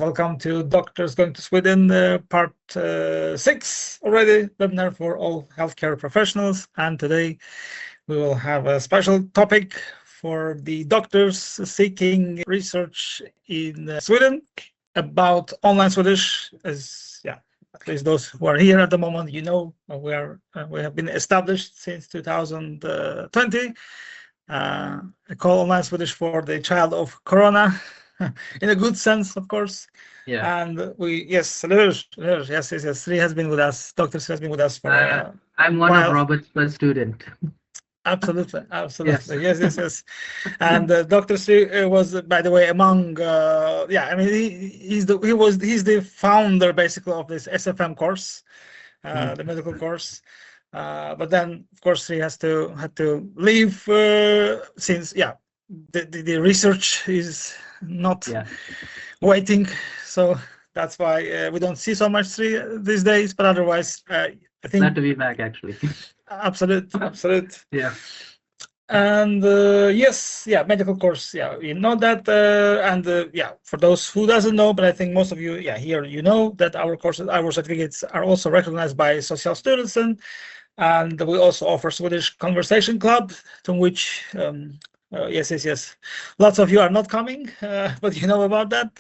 welcome to Doctors Going to Sweden, part 6 already, webinar for all healthcare professionals. And today we will have a special topic for the doctors seeking research in Sweden about online Swedish. As at least those who are here at the moment, we have been established since 2020. Call online Swedish for the child of Corona. In a good sense, of course. Yeah. And yes, Sri has been with us. Dr. Sri has been with us for I'm one of Robert's first student. Absolutely. Yes. Yes. And Dr. Sri was, by the way, among he's the founder basically of this SFM course, the medical course. But then, of course, he had to leave since the research is not waiting, so that's why we don't see so much Sri these days. But otherwise, I think glad to be back, actually. Absolute. Yeah. And medical course. Yeah, you know that. For those who doesn't know, but I think most of you, here you know that our courses, our certificates are also recognized by Social students, and we also offer Swedish Conversation Club, to which yes, lots of you are not coming, but you know about that.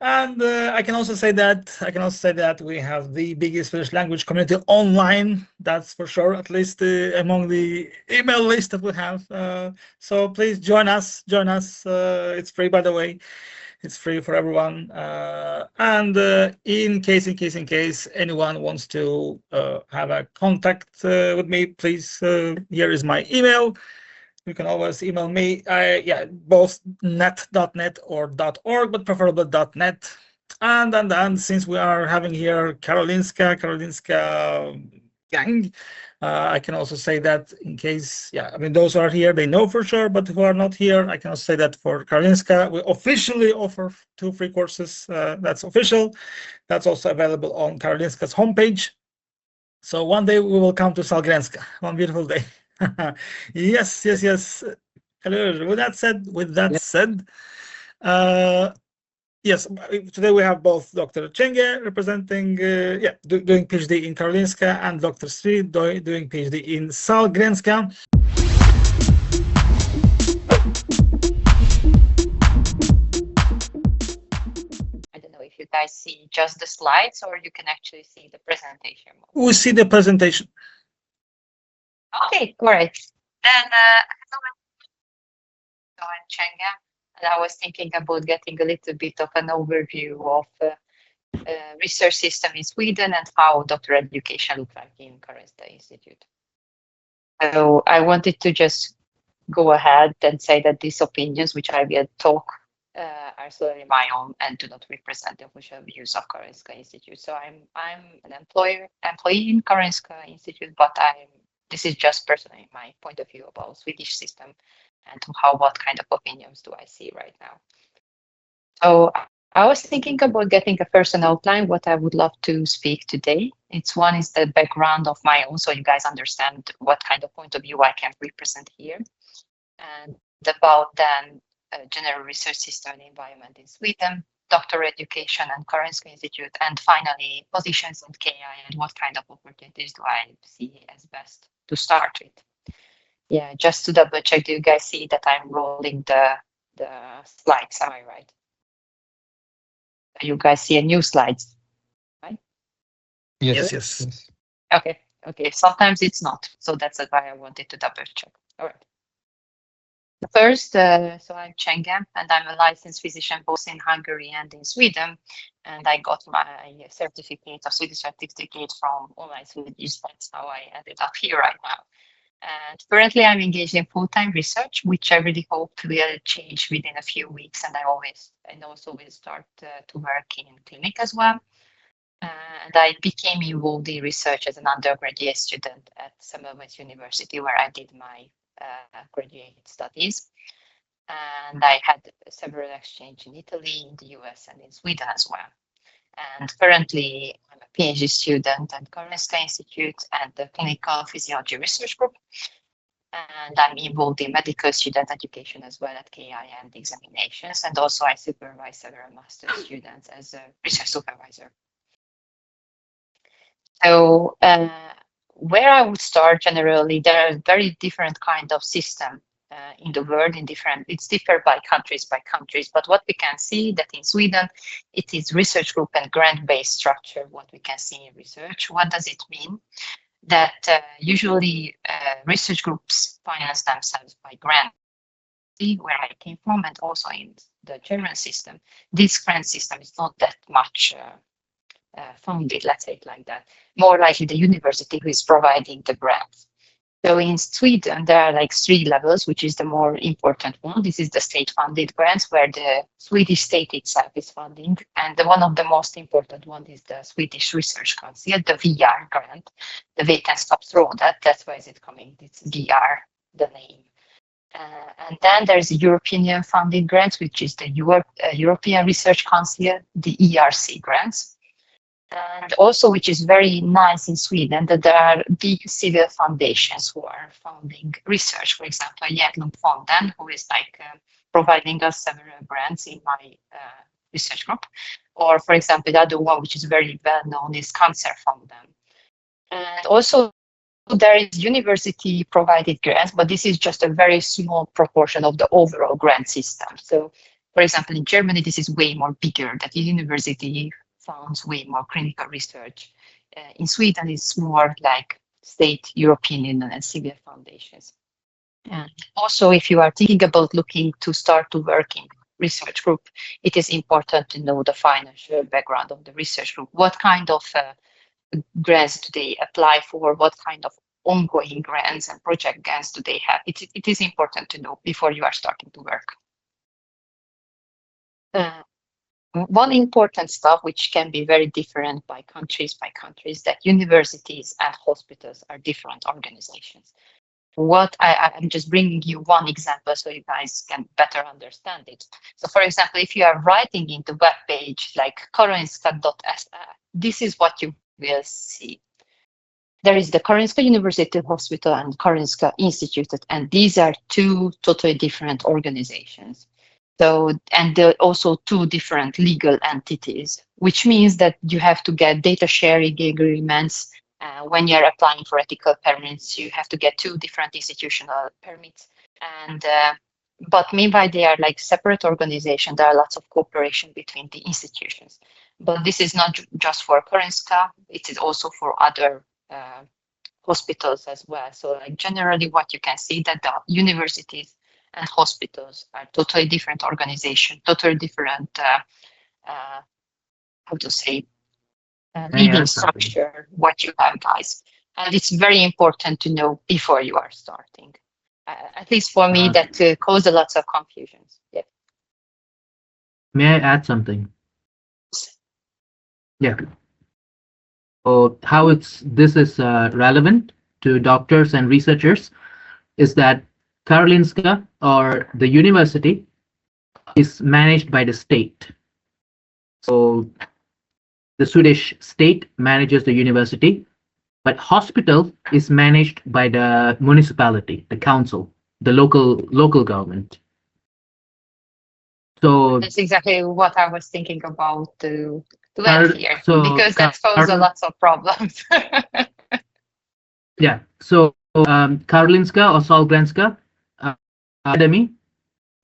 And I can also say that we have the biggest Swedish language community online. That's for sure, at least among the email list that we have. So please join us. It's free, by the way. It's free for everyone. And in case anyone wants to have a contact with me, please. Here is my email. You can always email me. Both net.net or .org, but preferably .net. And since we are having here Karolinska gang, I can also say that in case, those who are here, they know for sure, but who are not here, I can also say that for Karolinska, we officially offer 2 free courses. That's official. That's also available on Karolinska's homepage. So one day we will come to Sahlgrenska, one beautiful day. Yes. Hello. With that said, yes, today we have both Dr. Csenge representing, doing PhD in Karolinska, and Dr. Sri doing PhD in Sahlgrenska. I don't know if you guys see just the slides or you can actually see the presentation. We see the presentation. Okay, great. Then I'm Csenge, and I was thinking about getting a little bit of an overview of research system in Sweden and how doctoral education looks like in Karolinska Institute. So I wanted to just go ahead and say that these opinions, which I will talk, are solely my own and do not represent the official views of Karolinska Institute. So I'm an employee in Karolinska Institute, but this is just personally my point of view about Swedish system and what kind of opinions do I see right now. So I was thinking about getting a first outline, what I would love to speak today. One is the background of my own, so you guys understand what kind of point of view I can represent here. And about then general research system and environment in Sweden, doctoral education and Karolinska Institute, and finally positions in KI and what kind of opportunities do I see as best to start with. Yeah, just to double check, do you guys see that I'm rolling the slides? Am I right? You guys see a new slides, right? Yes. Okay. Sometimes it's not, so that's why I wanted to double check. All right. First, so I'm Csenge, and I'm a licensed physician both in Hungary and in Sweden. And I got my certificate, a Swedish certificate from online Swedish. That's how I ended up here right now. And currently I'm engaged in full-time research, which I really hope will change within a few weeks. And I also will start to work in clinic as well. And I became involved in research as an undergraduate student at Sahlgrenska University, where I did my graduate studies. And I had several exchanges in Italy, in the US, and in Sweden as well. And currently, I'm a PhD student at Karolinska Institute and the Clinical Physiology Research Group. And I'm involved in medical student education as well at KI and examinations. And also I supervise several master's students as a research supervisor. So where I would start generally, there are very different kind of system in the world it's different by countries, but what we can see that in Sweden, it is research group and grant-based structure, what we can see in research. What does it mean? That usually research groups finance themselves by grant, where I came from, and also in the German system. This grant system is not that much funded, let's say it like that. More likely the university who is providing the grants. So in Sweden, there are like 3 levels, which is the more important one. This is the state-funded grants, where the Swedish state itself is funding. And one of the most important one is the Swedish Research Council, the VR grant, the Vetenskapsrådet. That's why is it coming, it's VR, the name. And then there's European funded grants, which is the European Research Council, the ERC grants. And also, which is very nice in Sweden, that there are big civil foundations who are funding research. For example, Hjärtlungfonden, who is like providing us several grants in my research group. Or, for example, the other one, which is very well known, is Cancerfonden. And also, there is university provided grants, but this is just a very small proportion of the overall grant system. So, for example, in Germany, this is way more bigger, that the university funds way more clinical research. In Sweden, it's more like state, European, and civil foundations. And also, if you are thinking about looking to start to work in research group, it is important to know the financial background of the research group. What kind of grants do they apply for? What kind of ongoing grants and project grants do they have? It is important to know before you are starting to work. One important stuff which can be very different by countries, that universities and hospitals are different organizations. I'm just bringing you one example so you guys can better understand it. So for example, if you are writing in the web page like karolinska.se, this is what you will see. There is the Karolinska University Hospital and Karolinska Institutet, and these are 2 totally different organizations. So, and there are also 2 different legal entities, which means that you have to get data sharing agreements. When you're applying for ethical permits, you have to get 2 different institutional permits. And but meanwhile, they are like separate organizations. There are lots of cooperation between the institutions. But this is not just for Karolinska, it is also for other hospitals as well. So like generally what you can see that the universities and hospitals are totally different organization, totally different, how to say, legal structure, what you have, guys. And it's very important to know before you are starting. At least for me, that caused a lot of confusions. Yeah. May I add something? Yeah. How this is relevant to doctors and researchers is that Karolinska, or the university, is managed by the state. So the Swedish state manages the university, but hospital is managed by the municipality, the council, the local government. So that's exactly what I was thinking about to add here, because that causes a lot of problems. Yeah. So Karolinska or Sahlgrenska Academy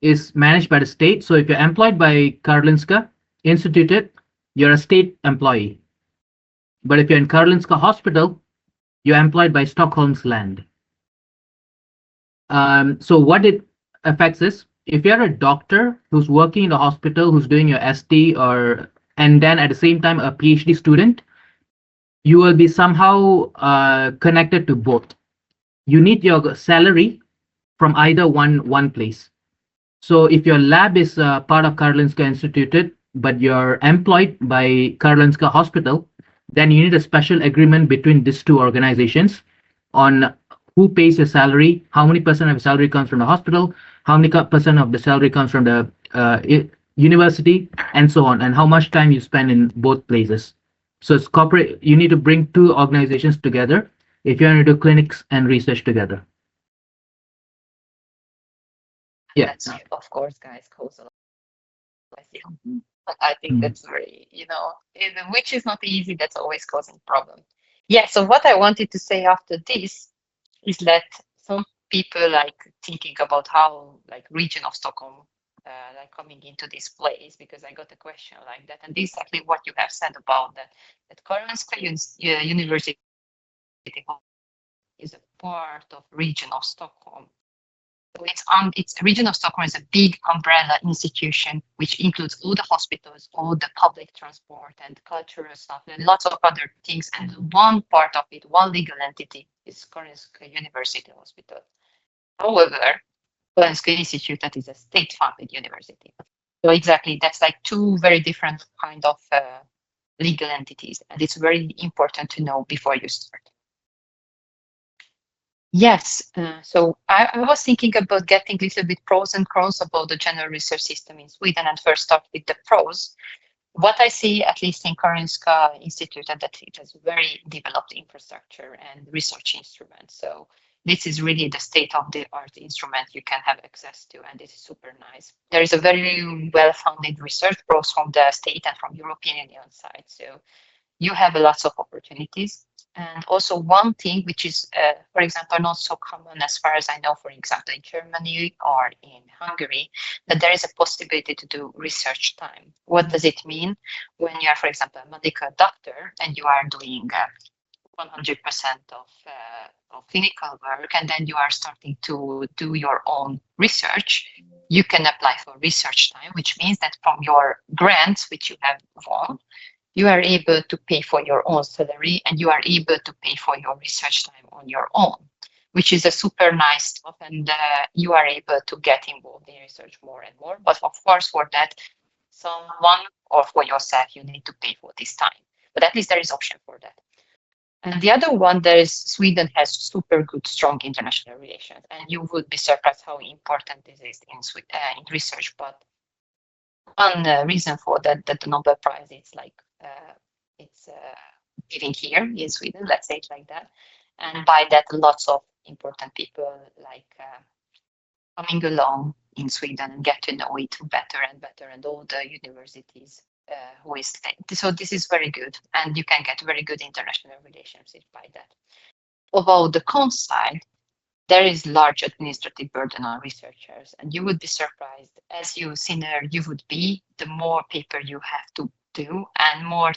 is managed by the state. So if you're employed by Karolinska Institutet, you're a state employee. But if you're in Karolinska Hospital, you're employed by Stockholm's land. So what it affects is, if you're a doctor who's working in the hospital, who's doing your ST and then at the same time a PhD student, you will be somehow connected to both. You need your salary from either one place. So if your lab is part of Karolinska Institutet, but you're employed by Karolinska Hospital, then you need a special agreement between these 2 organizations on who pays your salary, how many % of your salary comes from the hospital, how many % of the salary comes from the university, and so on, and how much time you spend in both places. So it's corporate. You need to bring 2 organizations together if you want to do clinics and research together. Yeah. That's, of course, guys, cause a lot of questions. But I think that's very, which is not easy, that's always causing problems. Yeah, so what I wanted to say after this is that some people like thinking about how like region of Stockholm like coming into this place, because I got a question like that, and exactly what you have said about that Karolinska University is a part of region of Stockholm. So it's region of Stockholm is a big umbrella institution which includes all the hospitals, all the public transport and cultural stuff, and lots of other things. And one part of it, one legal entity, is Karolinska University Hospital. However, Karolinska Institutet is a state-funded university. So exactly, that's like two very different kind of legal entities, and it's very important to know before you start. Yes, so I was thinking about getting a little bit pros and cons about the general research system in Sweden, and first start with the pros. What I see, at least in Karolinska Institute, that it has very developed infrastructure and research instruments. So this is really the state-of-the-art instrument you can have access to, and this is super nice. There is a very well-funded research both from the state and from European Union side. So you have lots of opportunities. And also one thing which is, for example, not so common as far as I know, for example, in Germany or in Hungary, that there is a possibility to do research time. What does it mean? When you are, for example, a medical doctor and you are doing 100% of clinical work, and then you are starting to do your own research, you can apply for research time, which means that from your grants, which you have won, you are able to pay for your own salary and you are able to pay for your research time on your own, which is a super nice stuff. And you are able to get involved in research more and more. But of course, for that, someone or for yourself, you need to pay for this time. But at least there is option for that. And the other one, there is Sweden has super good, strong international relations. And you would be surprised how important this is in research. But one reason for that the Nobel Prize is like it's given here in Sweden, let's say it like that, and by that lots of important people like coming along in Sweden and get to know it better and better, and all the universities who is so this is very good, and you can get very good international relationships by that. Although the cons side, there is large administrative burden on researchers, and you would be surprised as senior you would be, the more paper you have to do and more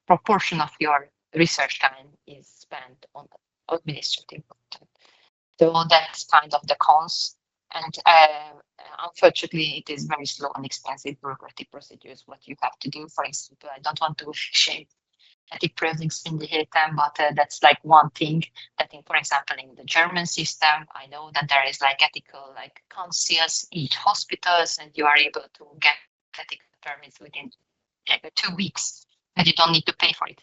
proportion of your research time is spent on administrative burden. So that's kind of the cons. And unfortunately, it is very slow and expensive bureaucratic procedures, what you have to do. For example, I don't want to shame prövningsmyndigheten, but that's like one thing that, for example, in the German system, I know that there is like ethical like councils each hospitals, and you are able to get ethical permits within like 2 weeks, and you don't need to pay for it.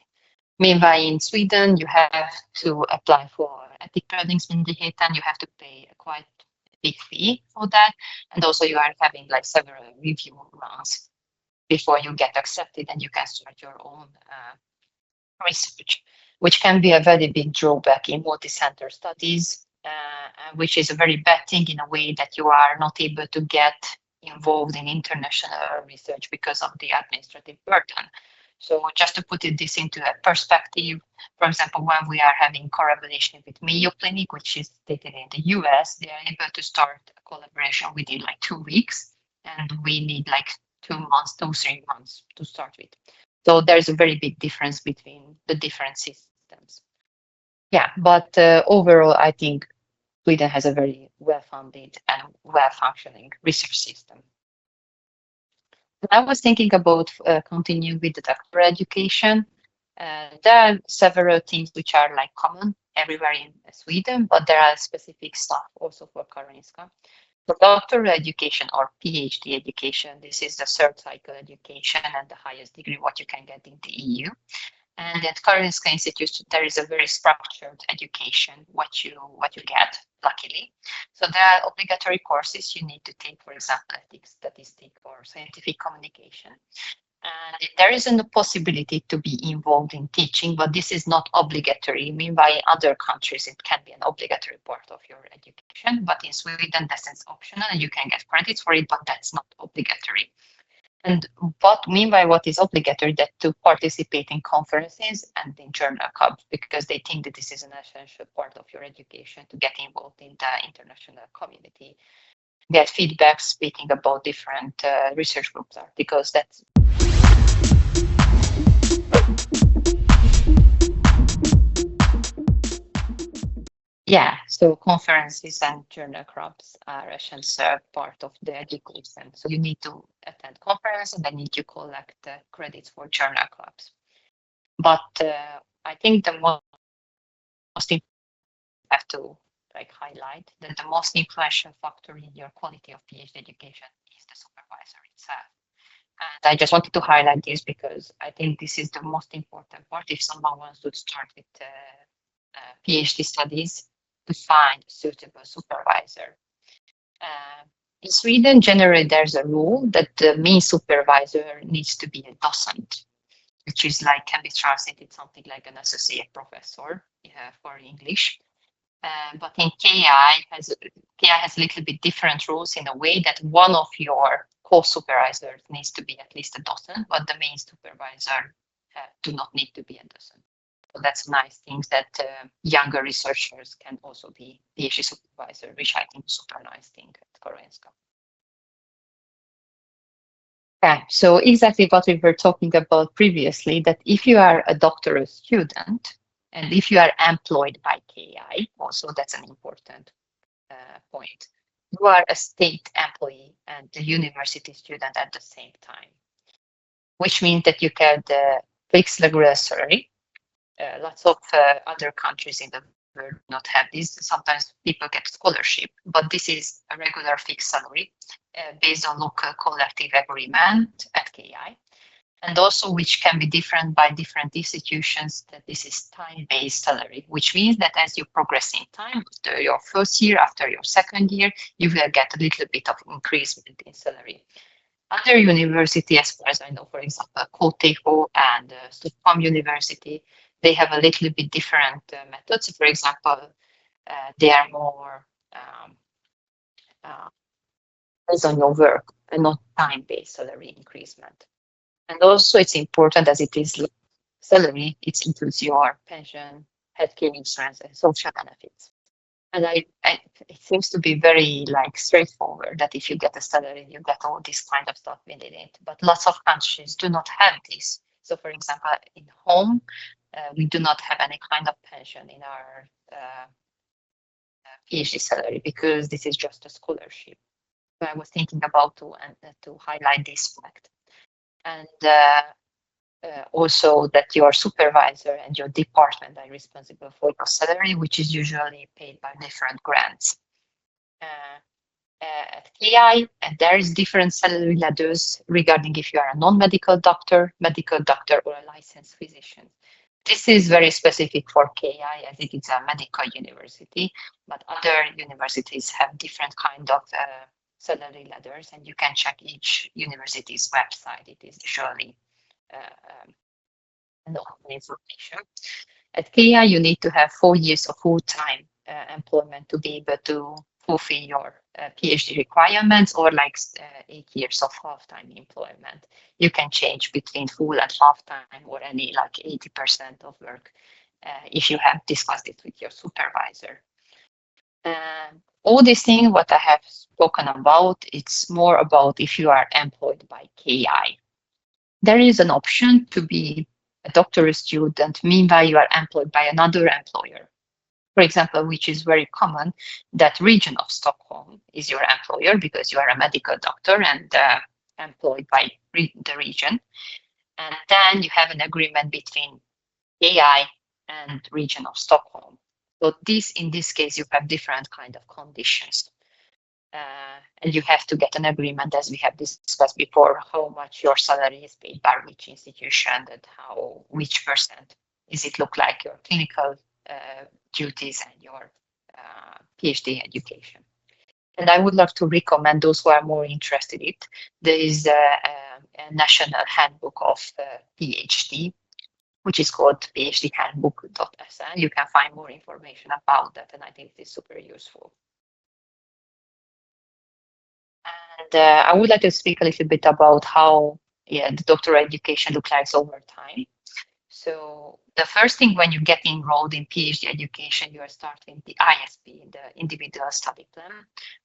Meanwhile, in Sweden, you have to apply for prövningsmyndigheten. You have to pay a quite big fee for that, and also you are having like several review rounds before you get accepted, and you can start your own research, which can be a very big drawback in multi-center studies, which is a very bad thing in a way that you are not able to get involved in international research because of the administrative burden. So just to put this into a perspective, for example, when we are having collaboration with Mayo Clinic, which is stated in the US, they are able to start a collaboration within like 2 weeks, and we need like 2 months, 3 months to start with. So there's a very big difference between the different systems. Yeah, but overall, I think Sweden has a very well-funded and well-functioning research system. I was thinking about continuing with the doctoral education. There are several things which are like common everywhere in Sweden, but there are specific stuff also for Karolinska. For doctoral education or PhD education, this is the third cycle education and the highest degree what you can get in the EU. And at Karolinska Institute, there is a very structured education, what you get, luckily. So there are obligatory courses you need to take, for example, ethics, statistics, or scientific communication. And there isn't a possibility to be involved in teaching, but this is not obligatory. Meanwhile, in other countries, it can be an obligatory part of your education, but in Sweden, this is optional and you can get credits for it, but that's not obligatory. And meanwhile, what is obligatory that to participate in conferences and in journal clubs, because they think that this is an essential part of your education to get involved in the international community, get feedback, speaking about different research groups articles. That's yeah, so conferences and journal clubs are essential part of the education. So you need to attend conference and then need to collect credits for journal clubs. But I think the most important have to highlight that the most influential factor in your quality of PhD education is the supervisor itself. And I just wanted to highlight this because I think this is the most important part if someone wants to start with PhD studies, to find a suitable supervisor. In Sweden, generally, there's a rule that the main supervisor needs to be a docent, which is can be translated something like an associate professor for English. But in KI has a little bit different rules in a way that one of your co-supervisors needs to be at least a docent, but the main supervisor do not need to be a docent. So that's a nice thing that younger researchers can also be PhD supervisor, which I think is super nice thing at Karolinska. Yeah, so exactly what we were talking about previously, that if you are a doctoral student and if you are employed by KI, also that's an important point. You are a state employee and a university student at the same time, which means that you get the fixed regular salary. Lots of other countries in the world do not have this. Sometimes people get scholarship, but this is a regular fixed salary based on local collective agreement at KI, and also which can be different by different institutions, that this is time-based salary, which means that as you progress in time, after your first year, after your second year, you will get a little bit of increasement in salary. Other universities, as far as I know, for example, KTH and Stockholm University, they have a little bit different methods. For example, they are more based on your work and not time-based salary increasement. And also it's important as it is salary, it includes your pension, healthcare insurance, and social benefits. And it seems to be very straightforward that if you get a salary, you get all this kind of stuff within it. But lots of countries do not have this. So for example, in home, we do not have any kind of pension in our PhD salary because this is just a scholarship. So I was thinking about to highlight this fact. And also that your supervisor and your department are responsible for your salary, which is usually paid by different grants. At KI, there is different salary ladders regarding if you are a non-medical doctor, medical doctor, or a licensed physician. This is very specific for KI as it is a medical university, but other universities have different kind of salary ladders, and you can check each university's website. It is usually information. At KI, you need to have 4 years of full-time employment to be able to fulfill your PhD requirements, or 8 years of half-time employment. You can change between full and half-time, or any 80% of work if you have discussed it with your supervisor. All these things, what I have spoken about, it's more about if you are employed by KI. There is an option to be a doctoral student, meanwhile you are employed by another employer. For example, which is very common, that region of Stockholm is your employer because you are a medical doctor and employed by the region. And then you have an agreement between KI and region of Stockholm. So in this case, you have different kind of conditions. And you have to get an agreement, as we have discussed before, how much your salary is paid by which institution, and which percent is it look like your clinical duties and your PhD education. And I would like to recommend those who are more interested in it. There is a national handbook of PhD, which is called PhDhandbook.sn. You can find more information about that, and I think it is super useful. And I would like to speak a little bit about how the doctoral education looks like over time. So the first thing when you get enrolled in PhD education, you are starting the ISP, the individual study plan,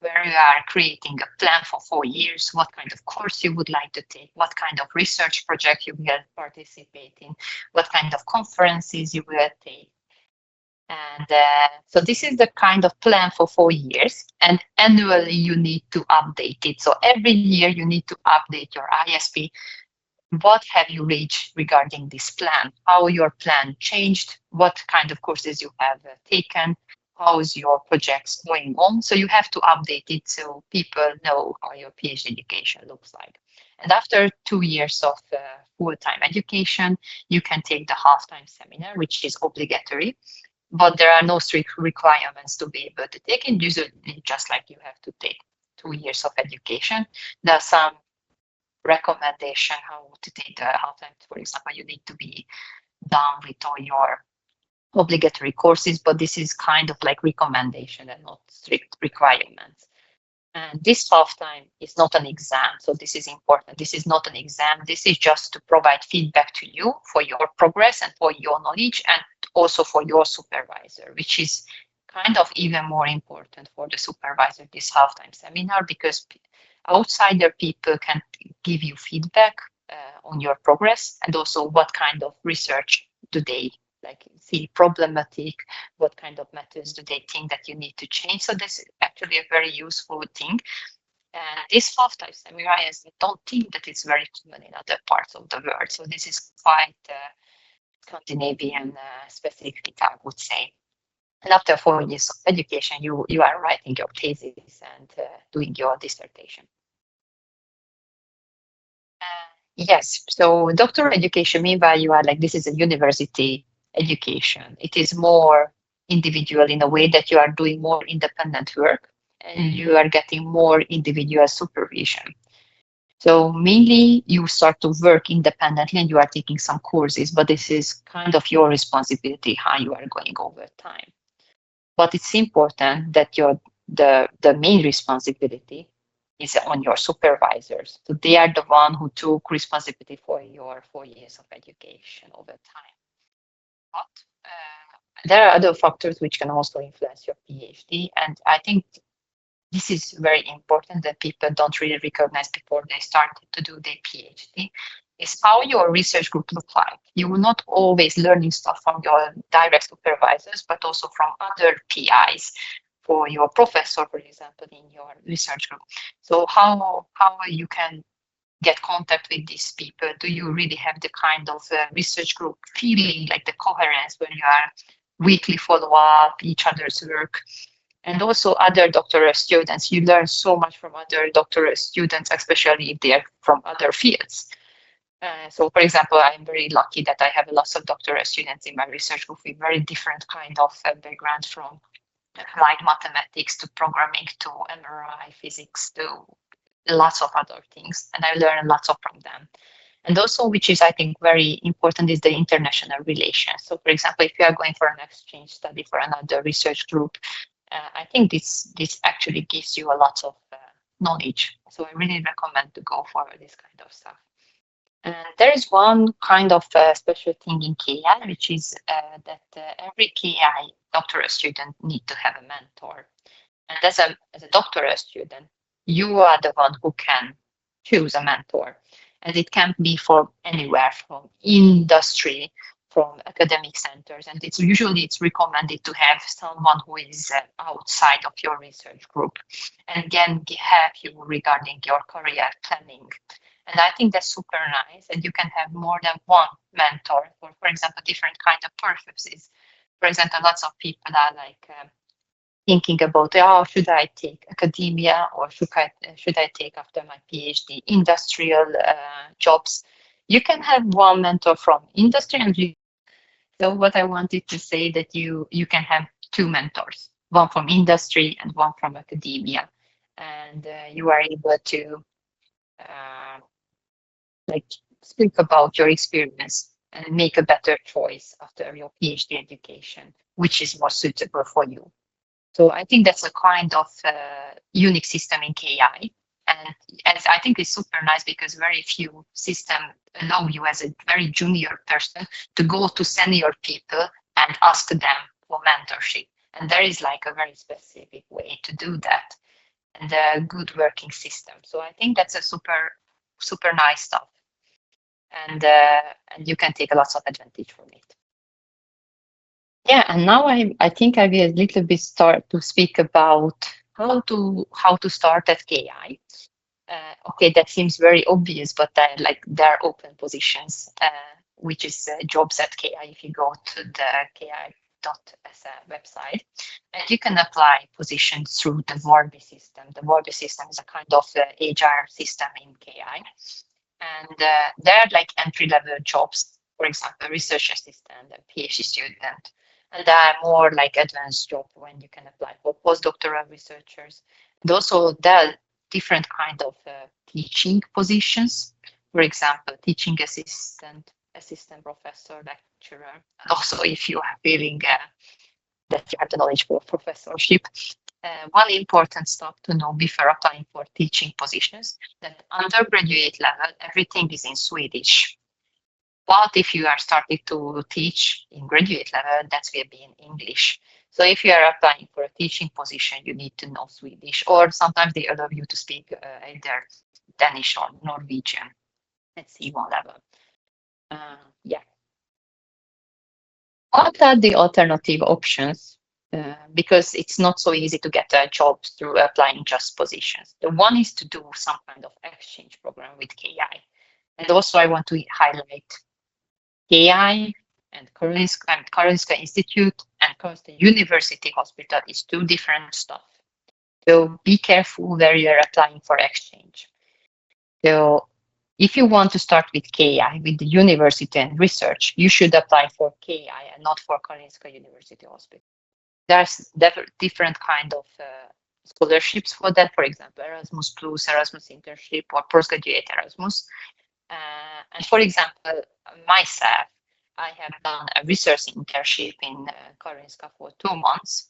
where you are creating a plan for 4 years, what kind of course you would like to take, what kind of research project you will participate in, what kind of conferences you will take. And so this is the kind of plan for 4 years, and annually you need to update it. So every year you need to update your ISP. What have you reached regarding this plan? How your plan changed? What kind of courses you have taken? How is your projects going on? So you have to update it so people know how your PhD education looks like. And after 2 years of full-time education, you can take the half-time seminar, which is obligatory, but there are no strict requirements to be able to take it. Usually, just like you have to take 2 years of education, there are some recommendation how to take the half-time. For example, you need to be done with all your obligatory courses, but this is kind of like recommendation and not strict requirements. And this half-time is not an exam, so this is important. This is not an exam. This is just to provide feedback to you for your progress and for your knowledge, and also for your supervisor, which is kind of even more important for the supervisor, this half-time seminar, because outsider people can give you feedback on your progress, and also what kind of research do they see problematic, what kind of methods do they think that you need to change. So this is actually a very useful thing. And this half-time seminar, I don't think that it's very common in other parts of the world. So this is quite Scandinavian specific, I would say. And after 4 years of education, you are writing your thesis and doing your dissertation. Yes, so doctoral education, meanwhile, you are like, this is a university education. It is more individual in a way that you are doing more independent work and you are getting more individual supervision. So mainly you start to work independently and you are taking some courses, but this is kind of your responsibility how you are going over time. But it's important that the main responsibility is on your supervisors. So they are the one who took responsibility for your 4 years of education over time. But there are other factors which can also influence your PhD. And I think this is very important that people don't really recognize before they start to do their PhD, is how your research group look like. You will not always learning stuff from your direct supervisors, but also from other PIs, for your professor, for example, in your research group. So how you can get contact with these people? Do you really have the kind of research group feeling, like the coherence when you are weekly follow up each other's work? And also other doctoral students, you learn so much from other doctoral students, especially if they are from other fields. So, for example, I'm very lucky that I have lots of doctoral students in my research group with very different kind of background, from applied mathematics to programming to MRI physics to lots of other things, and I learn lots from them. And also, which is I think very important, is the international relations. So, for example, if you are going for an exchange study for another research group, I think this actually gives you a lot of knowledge. So I really recommend to go for this kind of stuff. And there is one kind of special thing in KI, which is that every KI doctoral student need to have a mentor. And as a doctoral student, you are the one who can choose a mentor. And it can be from anywhere, from industry, from academic centers. And it's recommended to have someone who is outside of your research group and can help you regarding your career planning. And I think that's super nice. And you can have more than one mentor for example, different kind of purposes. For example, lots of people are like thinking about, should I take academia, or should I take after my PhD industrial jobs? You can have one mentor from industry, and so what I wanted to say that you can have two mentors, one from industry and one from academia. and you are able to like speak about your experience and make a better choice after your PhD education, which is more suitable for you. So I think that's a kind of unique system in KI. And I think it's super nice because very few systems allow you as a very junior person to go to senior people and ask them for mentorship. And there is like a very specific way to do that and a good working system. So I think that's a super nice stuff. And you can take lots of advantage from it. Yeah, and now I think I will a little bit start to speak about how to start at KI. Okay, that seems very obvious, but there are open positions, which is jobs at KI. If you go to the ki.se website, and you can apply positions through the Varbi system. The Varbi system is a kind of HR system in KI, and there are like entry-level jobs, for example, research assistant, a PhD student. And there are more like advanced jobs when you can apply for postdoctoral researchers. And also there are different kind of teaching positions. For example, teaching assistant, assistant professor, lecturer. And also if you are feeling that you have the knowledge for professorship. One important stuff to know before applying for teaching positions, that undergraduate level, everything is in Swedish. But if you are starting to teach in graduate level, that will be in English. So if you are applying for a teaching position, you need to know Swedish, or sometimes they allow you to speak either Danish or Norwegian at C1 level. Yeah. What are the alternative options? Because it's not so easy to get a job through applying just positions. The one is to do some kind of exchange program with KI. And also I want to highlight KI and Karolinska Institute and Karolinska University Hospital is two different stuff. So be careful where you're applying for exchange. So if you want to start with KI, with the university and research, you should apply for KI and not for Karolinska University Hospital. There's different kind of scholarships for that, for example, Erasmus Plus, Erasmus Internship, or Postgraduate Erasmus. And for example, myself, I have done a research internship in Karolinska for 2 months.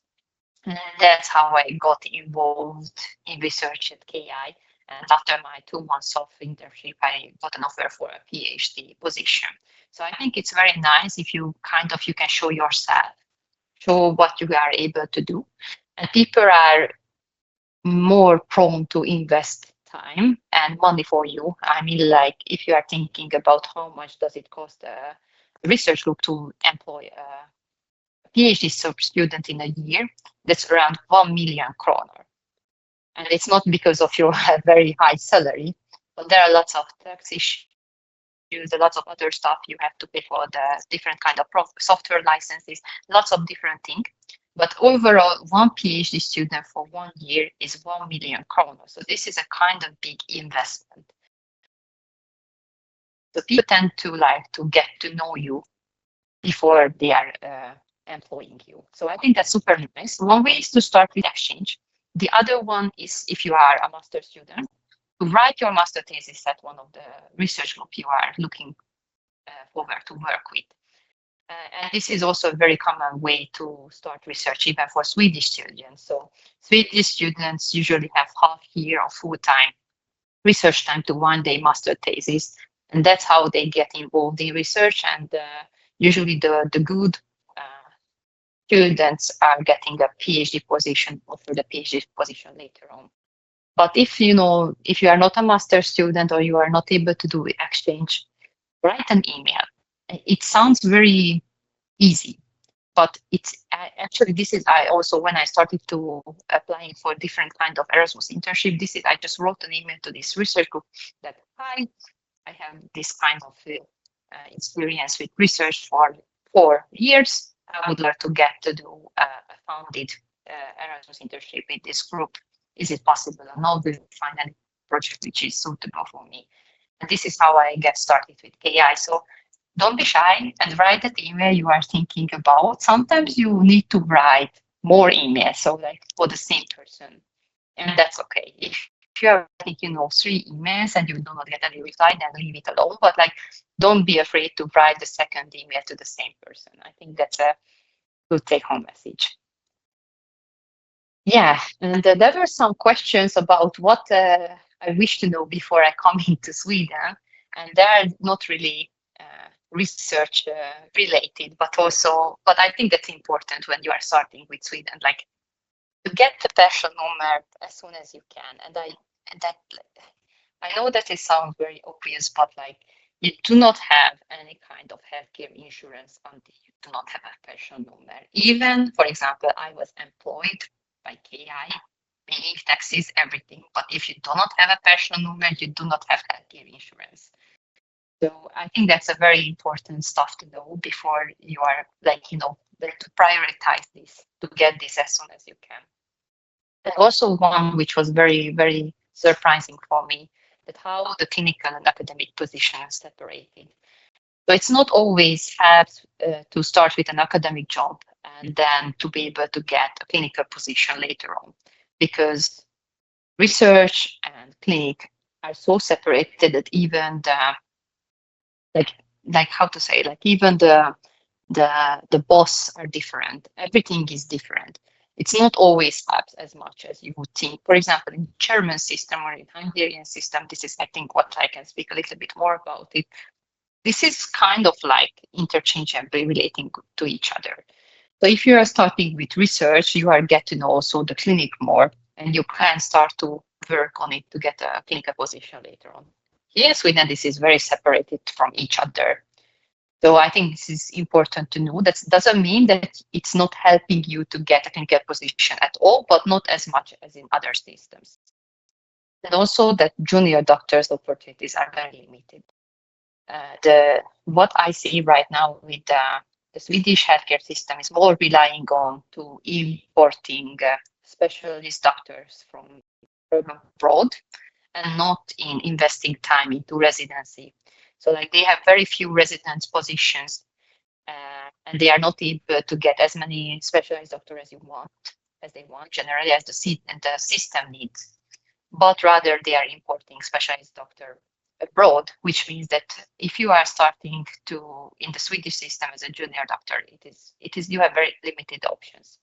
And that's how I got involved in research at KI. And after my 2 months of internship, I got an offer for a PhD position. So I think it's very nice if you you can show yourself, show what you are able to do. And people are more prone to invest time and money for you. I mean, like if you are thinking about how much does it cost a research group to employ a PhD student in a year, that's around 1 million kroner. And it's not because of your very high salary, but there are lots of tax issues, lots of other stuff you have to pay for, the different kind of software licenses, lots of different things. But overall, one PhD student for 1 year is 1 million kroner. So this is a kind of big investment. So people tend to like to get to know you before they are employing you. So I think that's super nice. One way is to start with exchange. The other one is if you are a master student, to write your master thesis at one of the research group you are looking forward to work with. And this is also a very common way to start research, even for Swedish students. So Swedish students usually have half year or full-time research time to 1 day master thesis. And that's how they get involved in research. And usually the good students are getting a PhD position, or for the PhD position later on. But if you are not a master student or you are not able to do exchange, write an email. It sounds very easy, but it's actually, I also, when I started to applying for different kind of Erasmus internship, I just wrote an email to this research group that, hi, I have this kind of experience with research for 4 years. I would like to get to do a founded Erasmus internship with this group. Is it possible? And now we find a project which is suitable for me. And this is how I get started with KI. So don't be shy and write that email you are thinking about. Sometimes you need to write more emails, so like for the same person. and that's okay. If you are writing, 3 emails and you do not get any reply, then leave it alone. But like, don't be afraid to write the second email to the same person. I think that's a good take-home message. Yeah, and there were some questions about what I wish to know before I come into Sweden, and they're not really research related, but I think that's important when you are starting with Sweden, like to get the Personnummer as soon as you can. And I know that it sounds very obvious, but like, you do not have any kind of healthcare insurance until you do not have a Personnummer. Even, for example, I was employed by KI, paying taxes, everything. But if you do not have a Personnummer, you do not have healthcare insurance. So I think that's a very important stuff to know before you are like, like to prioritize this, to get this as soon as you can. And also one which was very, very surprising for me, that how the clinical and academic position are separated. So it's not always helps to start with an academic job and then to be able to get a clinical position later on, because research and clinic are so separated that even the like how to say, like even the boss are different. Everything is different. It's not always helps as much as you would think. For example, in German system or in Hungarian system, this is, I think, what I can speak a little bit more about it. This is kind of like interchangeably relating to each other. So if you are starting with research, you are get to know also the clinic more, and you can start to work on it to get a clinical position later on. Here in Sweden, this is very separated from each other. So I think this is important to know. That doesn't mean that it's not helping you to get a clinical position at all, but not as much as in other systems. And also that junior doctors' opportunities are very limited. What I see right now with the Swedish healthcare system is more relying on to importing specialist doctors from abroad, and not in investing time into residency. So like, they have very few residence positions, and they are not able to get as many specialized doctors as they want generally, as the system needs. But rather they are importing specialized doctor abroad, which means that if you are starting in the Swedish system as a junior doctor, you have very limited options.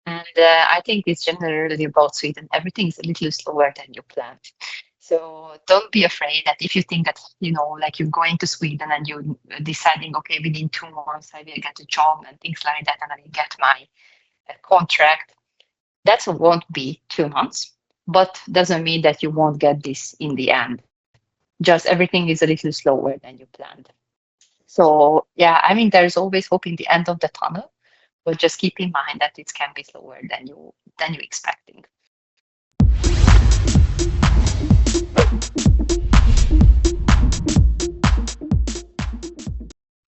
And I think it's generally about Sweden. Everything is a little slower than you planned. So don't be afraid that if you think that, like you're going to Sweden and you're deciding, okay, within 2 months I will get a job and things like that, and I will get my contract. That won't be 2 months, but doesn't mean that you won't get this in the end. Just everything is a little slower than you planned. So yeah, I mean, there's always hope in the end of the tunnel, but just keep in mind that it can be slower than you're expecting.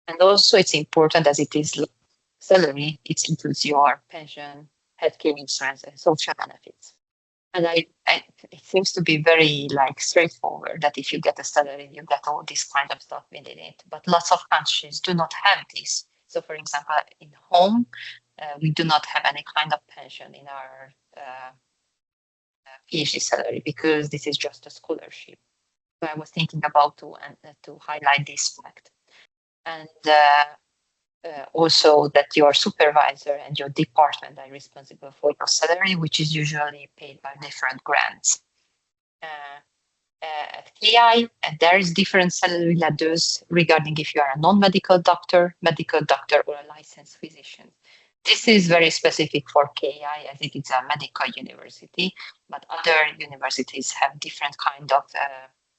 And also it's important, as it is salary, it includes your pension, healthcare insurance, and social benefits. And it seems to be very like straightforward that if you get a salary, you get all this kind of stuff within it. But lots of countries do not have this. So for example, in home, we do not have any kind of pension in our PhD salary, because this is just a scholarship. So I was thinking about to highlight this fact. And also that your supervisor and your department are responsible for your salary, which is usually paid by different grants. At KI, there is different salary ladders regarding if you are a non-medical doctor, medical doctor, or a licensed physician. This is very specific for KI, as it is a medical university, but other universities have different kind of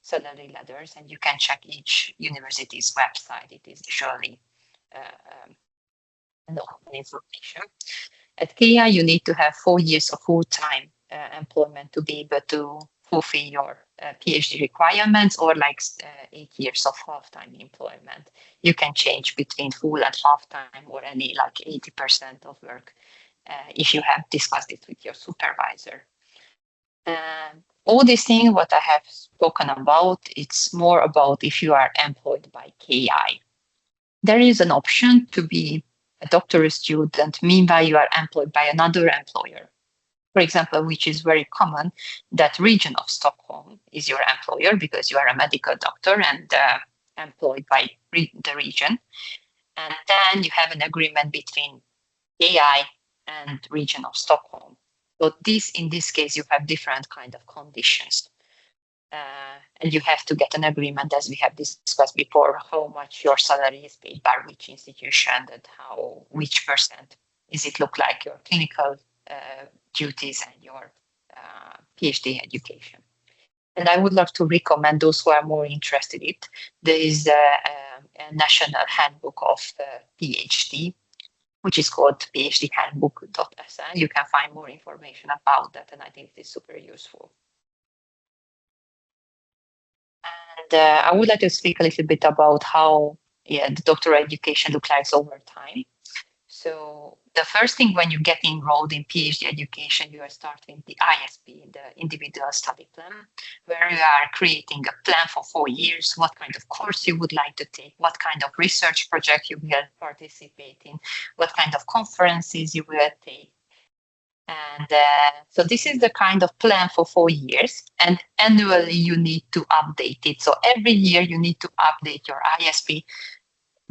salary ladders, and you can check each university's website. It is usually information. At KI, you need to have 4 years of full-time employment to be able to fulfill your PhD requirements, or like 8 years of half-time employment. You can change between full and half-time, or any like 80% of work if you have discussed it with your supervisor. All these things what I have spoken about, it's more about if you are employed by KI. There is an option to be a doctoral student, meanwhile you are employed by another employer. For example, which is very common, that region of Stockholm is your employer because you are a medical doctor and employed by the region. And then you have an agreement between AI and region of Stockholm. So in this case, you have different kind of conditions. And you have to get an agreement, as we have discussed before, how much your salary is paid by which institution and which percent is it look like your clinical duties and your PhD education. And I would love to recommend those who are more interested in it. There is a national handbook of PhD, which is called phdhandbook.sn. You can find more information about that, and I think it is super useful. And I would like to speak a little bit about how the doctoral education looks like over time. So the first thing when you get enrolled in PhD education, you are starting the ISP, the individual study plan, where you are creating a plan for 4 years, what kind of course you would like to take, what kind of research project you will participate in, what kind of conferences you will take. And so this is the kind of plan for 4 years, and annually you need to update it. So every year you need to update your ISP.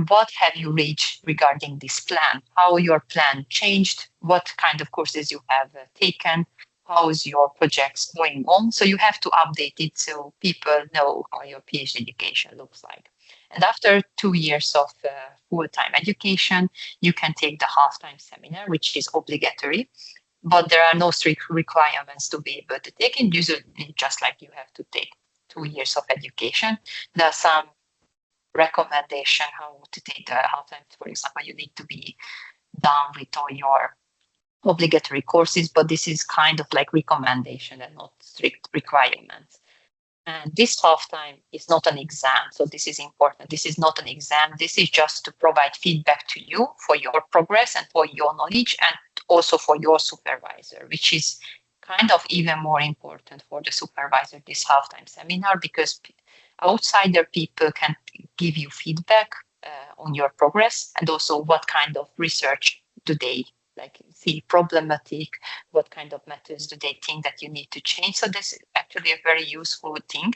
What have you reached regarding this plan? How your plan changed? What kind of courses you have taken? How is your projects going on? So you have to update it so people know how your PhD education looks like. And after 2 years of full-time education, you can take the half-time seminar, which is obligatory, but there are no strict requirements to be able to take it. Usually, just like you have to take 2 years of education, there are some recommendation how to take the half-time. For example, you need to be done with all your obligatory courses, but this is kind of like recommendation and not strict requirements. And this half-time is not an exam, so this is important. This is not an exam. This is just to provide feedback to you for your progress and for your knowledge, and also for your supervisor, which is kind of even more important for the supervisor, this half-time seminar, because outsider people can give you feedback on your progress, and also what kind of research do they see problematic, what kind of methods do they think that you need to change. So this is actually a very useful thing.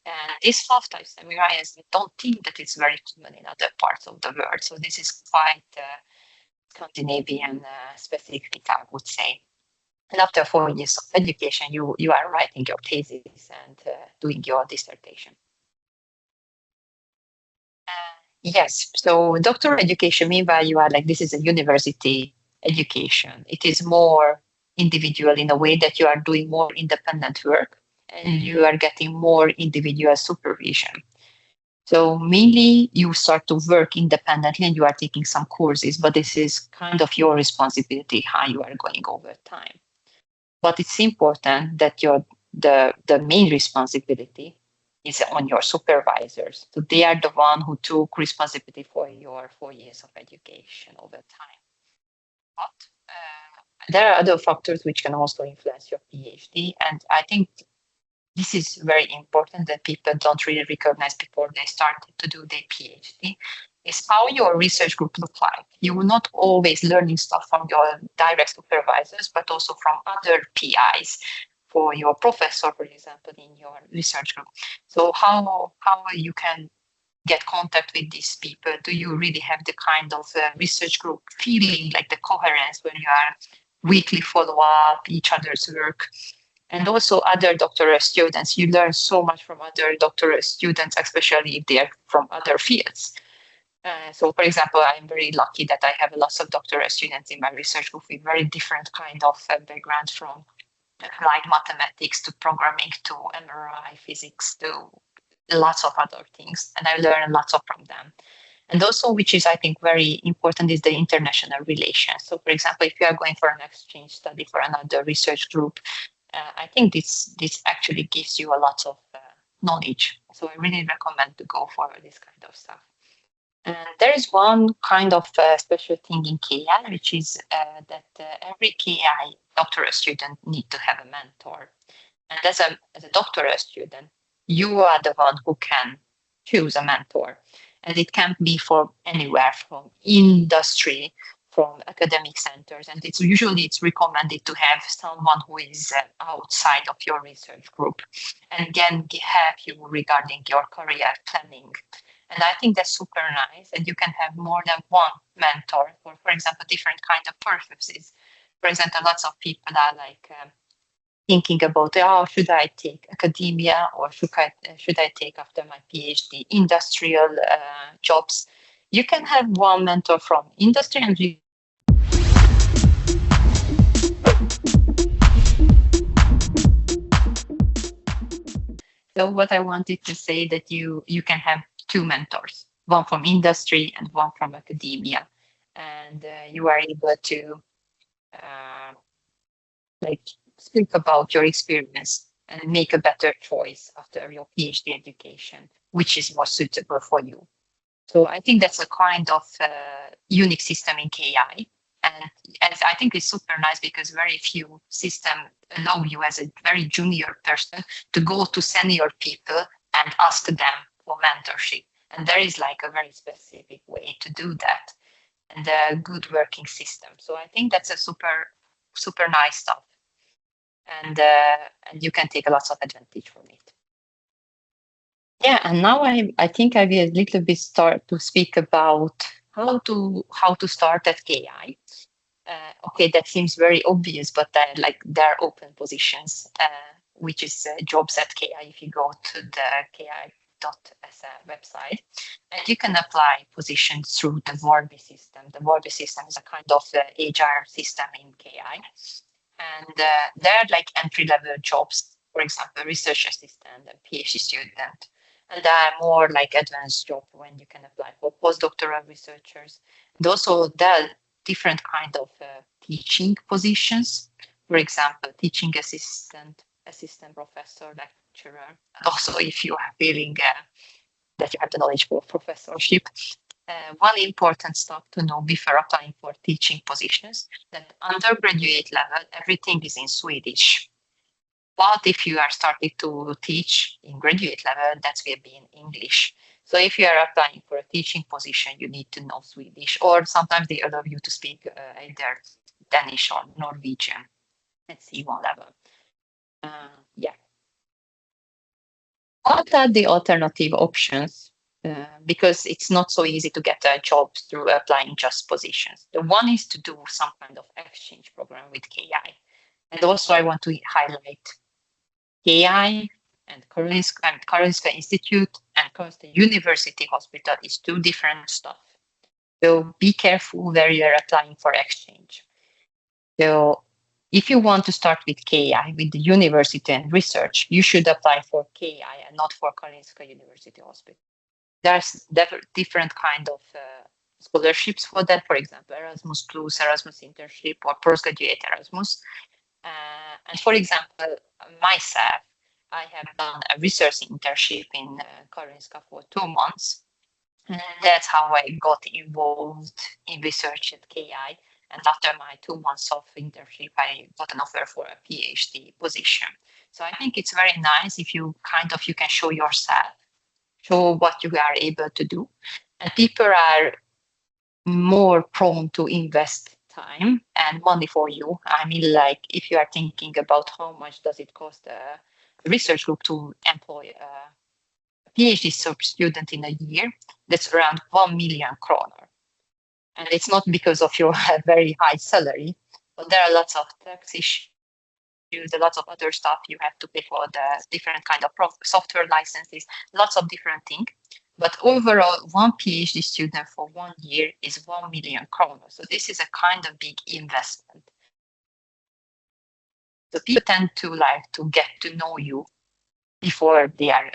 And this half-time seminar, I don't think that it's very common in other parts of the world. So this is quite Scandinavian specific, I would say. And after 4 years of education, you are writing your thesis and doing your dissertation. Yes, so doctoral education, meanwhile, you are this is a university education. It is more individual in a way that you are doing more independent work and you are getting more individual supervision. So mainly you start to work independently and you are taking some courses, but this is kind of your responsibility how you are going over time. But it's important that the main responsibility is on your supervisors. So they are the one who took responsibility for your 4 years of education over time. But there are other factors which can also influence your PhD. And I think this is very important that people don't really recognize before they start to do their PhD, is how your research group look like. You will not always learning stuff from your direct supervisors, but also from other PIs, for your professor, for example, in your research group. So how you can get contact with these people? Do you really have the kind of research group feeling, like the coherence where you are weekly follow up each other's work? And also other doctoral students, you learn so much from other doctoral students, especially if they are from other fields. So, for example, I'm very lucky that I have lots of doctoral students in my research group with very different kind of backgrounds, from applied mathematics to programming to MRI physics to lots of other things. And I learn lots from them. And also, which is, I think, very important, is the international relations. So, for example, if you are going for an exchange study for another research group, I think this actually gives you a lot of knowledge. So I really recommend to go for this kind of stuff. And there is one kind of special thing in KI, which is that every KI doctoral student need to have a mentor. And as a doctoral student, you are the one who can choose a mentor. And it can be from anywhere, from industry, from academic centers, and it's usually recommended to have someone who is outside of your research group and can help you regarding your career planning. And I think that's super nice, and you can have more than one mentor for example, different kind of purposes. For example, lots of people are like thinking about, oh, should I take academia or should I take after my PhD industrial jobs? You can have one mentor from industry and so what I wanted to say that you can have two mentors, one from industry and one from academia, and you are able to like speak about your experience and make a better choice after your PhD education, which is more suitable for you. So I think that's a kind of unique system in KI. And I think it's super nice because very few systems allow you as a very junior person to go to senior people and ask them for mentorship. And there is like a very specific way to do that and a good working system. So I think that's a super nice stuff. And you can take lots of advantage from it. Yeah, and now I think I will a little bit start to speak about how to start at KI. Okay, that seems very obvious, but there are open positions, which is jobs at KI. If you go to the ki.se website, and you can apply positions through the Varbi system. The Varbi system is a kind of HR system in KI, and there are like entry-level jobs, for example, research assistant and PhD student. And there are more like advanced jobs when you can apply for postdoctoral researchers. And also there are different kind of teaching positions. For example, teaching assistant professor, lecturer. And also if you are feeling that you have the knowledge for professorship. One important stuff to know before applying for teaching positions, that undergraduate level, everything is in Swedish. But if you are starting to teach in graduate level, that will be in English. So if you are applying for a teaching position, you need to know Swedish, or sometimes they allow you to speak either Danish or Norwegian at C1 level. Yeah. What are the alternative options? Because it's not so easy to get a job through applying just positions. The one is to do some kind of exchange program with KI. And also I want to highlight KI and Karolinska Institute and Karolinska University Hospital is two different stuff. So be careful where you're applying for exchange. So if you want to start with KI, with the university and research, you should apply for KI and not for Karolinska University Hospital. There's different kind of scholarships for that, for example, Erasmus Plus, Erasmus internship, or postgraduate Erasmus. And for example, myself, I have done a research internship in Karolinska for 2 months. And that's how I got involved in research at KI. And after my 2 months of internship, I got an offer for a PhD position. So I think it's very nice if you you can show yourself, show what you are able to do. And people are more prone to invest time and money for you. I mean, like if you are thinking about how much does it cost a research group to employ a PhD student in a year, that's around 1 million kroner. And it's not because of your very high salary, but there are lots of tax issues, lots of other stuff you have to pay for, the different kind of software licenses, lots of different things. But overall, one PhD student for 1 year is 1 million kroner. So this is a kind of big investment. So people tend to like to get to know you before they are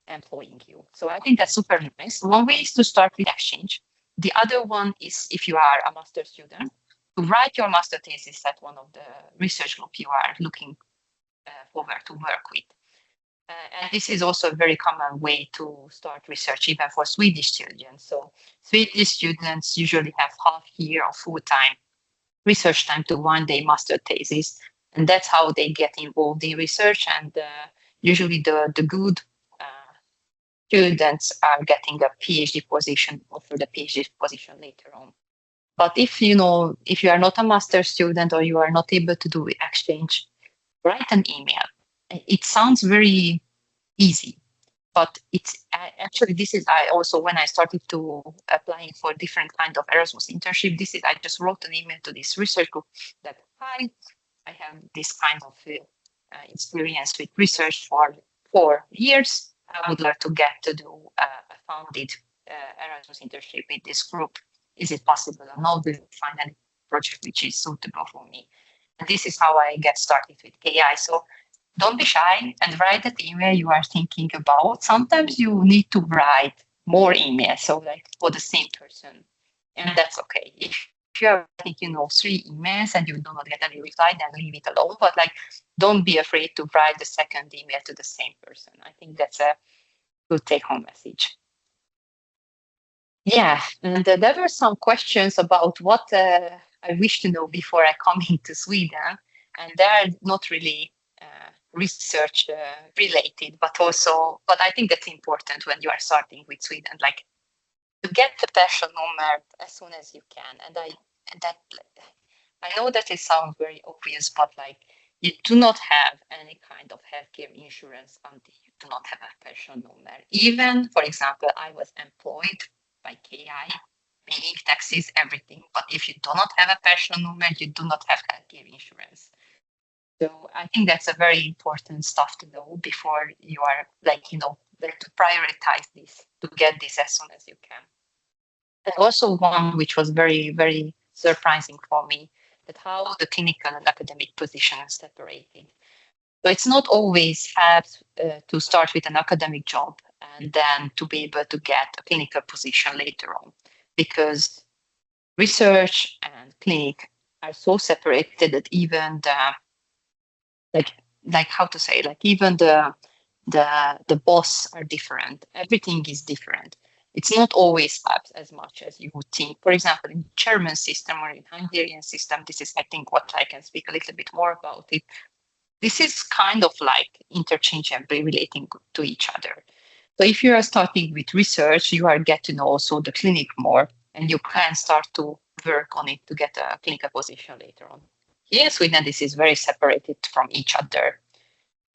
employing you. So I think that's super nice. One way is to start with exchange. The other one is if you are a master student, to write your master thesis at one of the research group you are looking forward to work with. And this is also a very common way to start research, even for Swedish students. So Swedish students usually have half year of full-time research time to 1 day master thesis. And that's how they get involved in research. And usually the good students are getting a PhD position, or for the PhD position later on. But if you are not a master student or you are not able to do exchange, write an email. It sounds very easy, but it's actually, this is, I also, when I started to applying for different kind of Erasmus internship, I just wrote an email to this research group that, hi, I have this kind of experience with research for 4 years. I would like to get to do a founded Erasmus internship with this group. Is it possible or not? Will you find any project which is suitable for me? And this is how I get started with KI. So don't be shy and write that email you are thinking about. Sometimes you need to write more emails, so like for the same person, and that's okay. If you are writing, 3 emails and you do not get any reply, then leave it alone. But like, don't be afraid to write the second email to the same person. I think that's a good take-home message. Yeah, and there were some questions about what I wish to know before I come into Sweden, and they're not really research related, but I think that's important when you are starting with Sweden, like to get the Personnummer as soon as you can. And I know that it sounds very obvious, but like, you do not have any kind of healthcare insurance until you do not have a Personnummer. Even, for example, I was employed by KI, paying taxes, everything. But if you do not have a Personnummer, you do not have healthcare insurance. So I think that's a very important stuff to know before you are like, to prioritize this, to get this as soon as you can. And also one which was very, very surprising for me, that how the clinical and academic position is separated. So it's not always helps to start with an academic job and then to be able to get a clinical position later on, because research and clinic are so separated that even even the boss are different. Everything is different. It's not always helps as much as you would think. For example, in German system or in Hungarian system, this is, I think, what I can speak a little bit more about it. This is kind of like interchangeably relating to each other. So if you are starting with research, you are get to know also the clinic more, and you can start to work on it to get a clinical position later on. Here in Sweden, this is very separated from each other.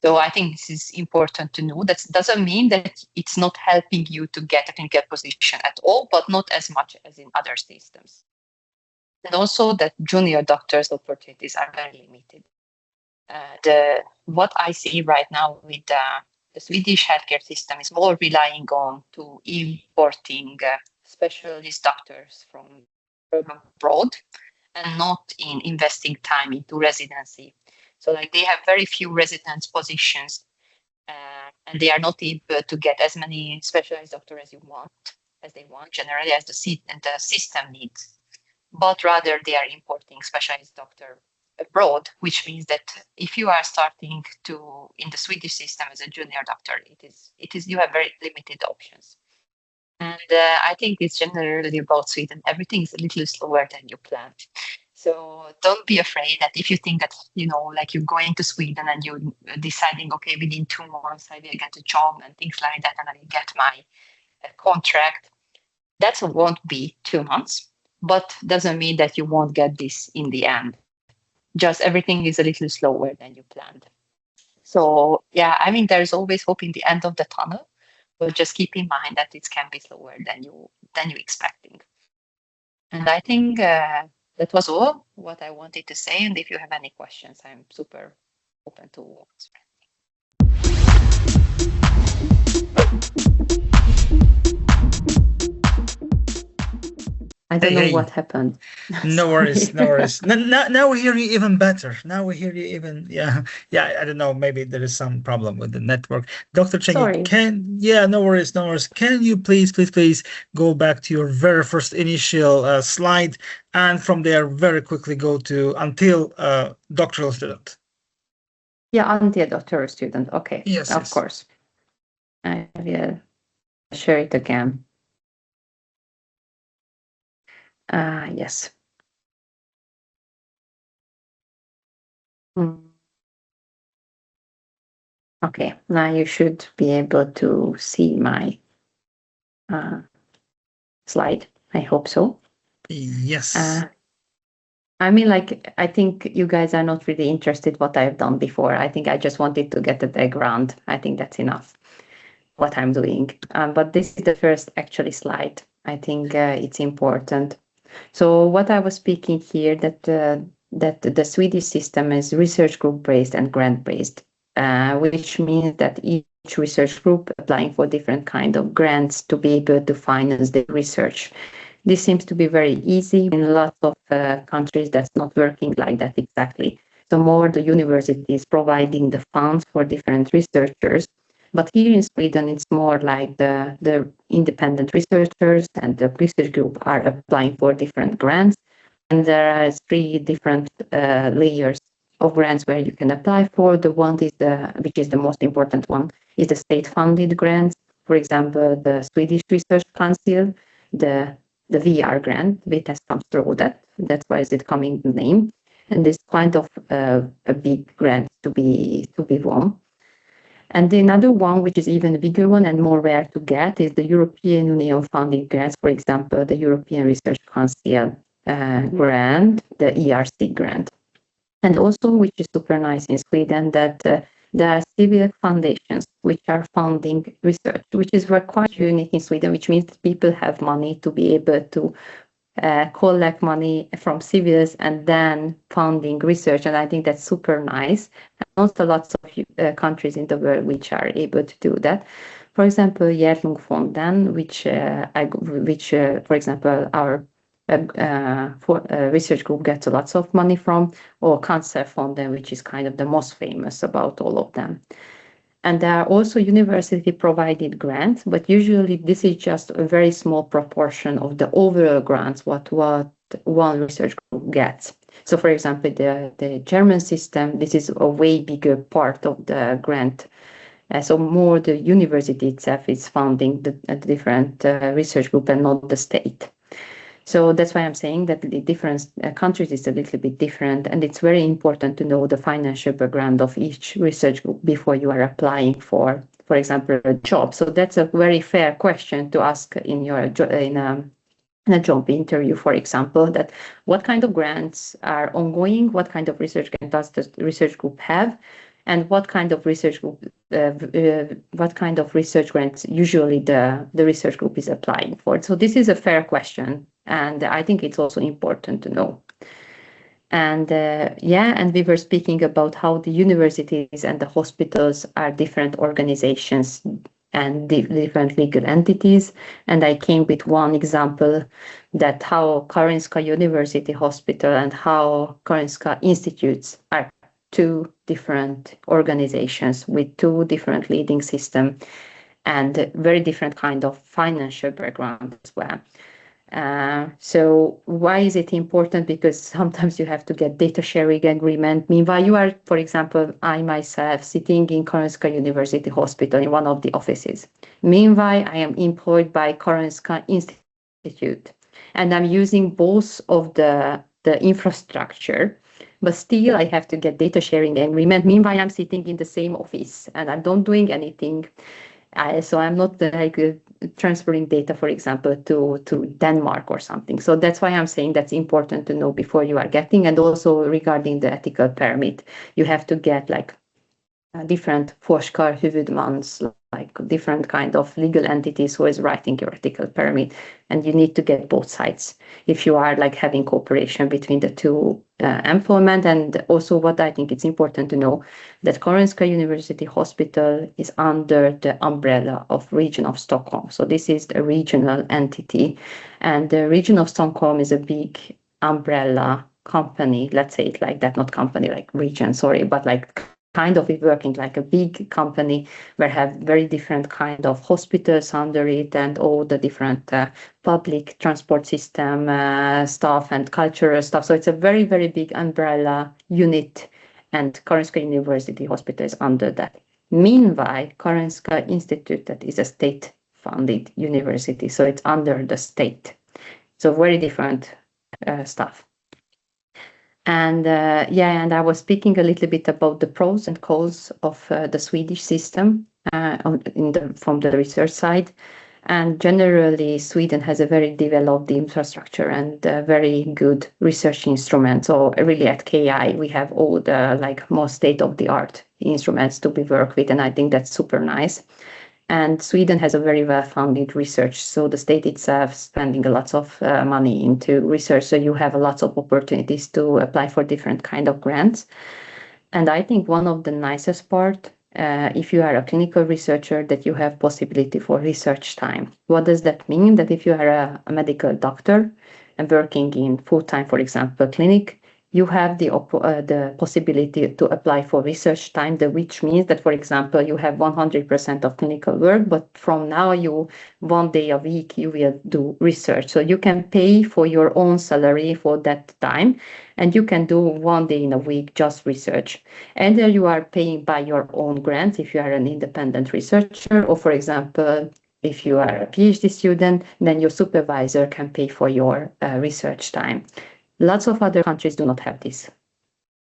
So I think this is important to know. That doesn't mean that it's not helping you to get a clinical position at all, but not as much as in other systems. And also that junior doctors' opportunities are very limited. What I see right now with the Swedish healthcare system is more relying on to importing specialist doctors from abroad and not in investing time into residency. So like, they have very few residence positions and they are not able to get as many specialized doctors as they want generally as the system needs, but rather they are importing specialized doctor abroad, which means that if you are starting in the Swedish system as a junior doctor, you have very limited options. And I think it's generally about Sweden. Everything is a little slower than you planned. So don't be afraid that if you think that, like you're going to Sweden and you're deciding, okay, within 2 months I will get a job and things like that, and I will get my contract. That won't be 2 months, but doesn't mean that you won't get this in the end. Just everything is a little slower than you planned. So yeah, I mean, there's always hope in the end of the tunnel, but just keep in mind that it can be slower than you're expecting. And I think that was all what I wanted to say. And if you have any questions, I'm super open to answer. I don't know what happened. No worries, no worries. Now we hear you even better. Now we hear you even, yeah. I don't know. Maybe there is some problem with the network. Dr. Csenge, no worries, no worries. Can you please go back to your very first initial slide, and from there very quickly go to until doctoral student. Yeah, until doctoral student. Okay. Yes, of course. I will share it again. Yes. Okay, now you should be able to see my slide. I hope so. Yes. I mean, like, I think you guys are not really interested what I've done before. I think I just wanted to get the background. I think that's enough what I'm doing. But this is the first actually slide. I think it's important. So what I was speaking here, that the Swedish system is research group based and grant based, which means that each research group applying for different kind of grants to be able to finance the research. This seems to be very easy. In lots of countries, that's not working like that exactly. So more the universities providing the funds for different researchers. But here in Sweden, it's more like the independent researchers and the research group are applying for different grants. And there are 3 different layers of grants where you can apply for. The one is which is the most important one, is the state-funded grants. For example, the Swedish Research Council, the VR grant, Vetenskapsrådet, that's why is it coming the name. And this kind of a big grant to be won. And the another one, which is even a bigger one and more rare to get, is the European Union funding grants, for example, the European Research Council grant, the ERC grant. And also, which is super nice in Sweden, that there are civil foundations which are funding research, which is quite unique in Sweden, which means that people have money to be able to collect money from civils and then funding research. And I think that's super nice. And also lots of countries in the world which are able to do that. For example, Hjärtlungfonden, which for example, our research group gets lots of money from, or Cancerfonden, which is kind of the most famous about all of them. And there are also university-provided grants, but usually this is just a very small proportion of the overall grants what one research group gets. So, for example, the German system, this is a way bigger part of the grant. So more the university itself is funding the different research group and not the state. So that's why I'm saying that the different countries is a little bit different, and it's very important to know the financial background of each research group before you are applying for example, a job. So that's a very fair question to ask in a job interview, for example, that what kind of grants are ongoing, what kind of research grant does the research group have, and what kind of research group, what kind of research grants usually the research group is applying for. So this is a fair question, and I think it's also important to know. And and we were speaking about how the universities and the hospitals are different organizations and different legal entities. And I came with one example that how Karolinska University Hospital and how Karolinska Institutes are 2 different organizations with 2 different leading systems and very different kind of financial background as well. So why is it important? Because sometimes you have to get data sharing agreement. Meanwhile, you are, for example, I myself sitting in Karolinska University Hospital in one of the offices. Meanwhile, I am employed by Karolinska Institute, and I'm using both of the infrastructure, but still I have to get data sharing agreement. Meanwhile, I'm sitting in the same office and I'm not doing anything. So I'm not transferring data, for example, to Denmark or something. So that's why I'm saying that's important to know before you are getting. And also regarding the ethical permit, you have to get like different forskarhuvudmans, like different kind of legal entities who is writing your ethical permit, and you need to get both sides if you are like having cooperation between the 2 employment. And also what I think it's important to know that Karolinska University Hospital is under the umbrella of Region of Stockholm. So this is a regional entity, and the Region of Stockholm is a big umbrella company, let's say it like that, not company like region, sorry, but like kind of working like a big company where have very different kind of hospitals under it and all the different public transport system stuff and cultural stuff. So it's a very, very big umbrella unit, and Karolinska University Hospital is under that. Meanwhile, Karolinska Institutet, that is a state-funded university, so it's under the state. So very different stuff. And and I was speaking a little bit about the pros and cons of the Swedish system from the research side. And generally, Sweden has a very developed infrastructure and very good research instruments. So really at KI, we have all the most state-of-the-art instruments to be worked with. And I think that's super nice. And Sweden has a very well-funded research. So the state itself spending a lot of money into research. So you have a lot of opportunities to apply for different kind of grants. And I think one of the nicest part, if you are a clinical researcher, that you have possibility for research time. What does that mean? That if you are a medical doctor and working in full-time, for example, clinic, you have the possibility to apply for research time, which means that, for example, you have 100% of clinical work, but from now 1 day a week you will do research. So you can pay for your own salary for that time, and you can do 1 day in a week just research. Either you are paying by your own grants if you are an independent researcher, or for example, if you are a PhD student, then your supervisor can pay for your research time. Lots of other countries do not have this.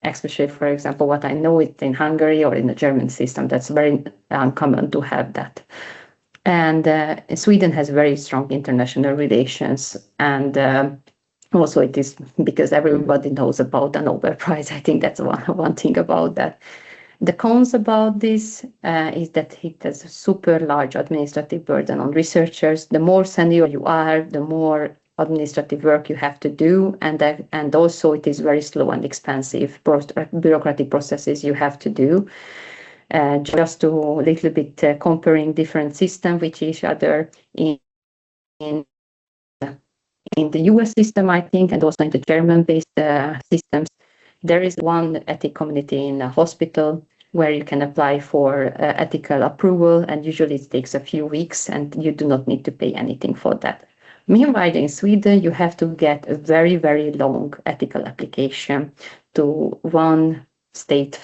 Especially, for example, what I know is in Hungary or in the German system, that's very uncommon to have that. And Sweden has very strong international relations. And also it is because everybody knows about the Nobel Prize. I think that's one thing about that. The cons about this is that it has a super large administrative burden on researchers. The more senior you are, the more administrative work you have to do, and also it is very slow and expensive bureaucratic processes you have to do. Just to a little bit comparing different systems with each other in the US system, I think, and also in the German-based systems, there is one ethic committee in a hospital where you can apply for ethical approval, and usually it takes a few weeks, and you do not need to pay anything for that. Meanwhile, in Sweden, you have to get a very, very long ethical application to one state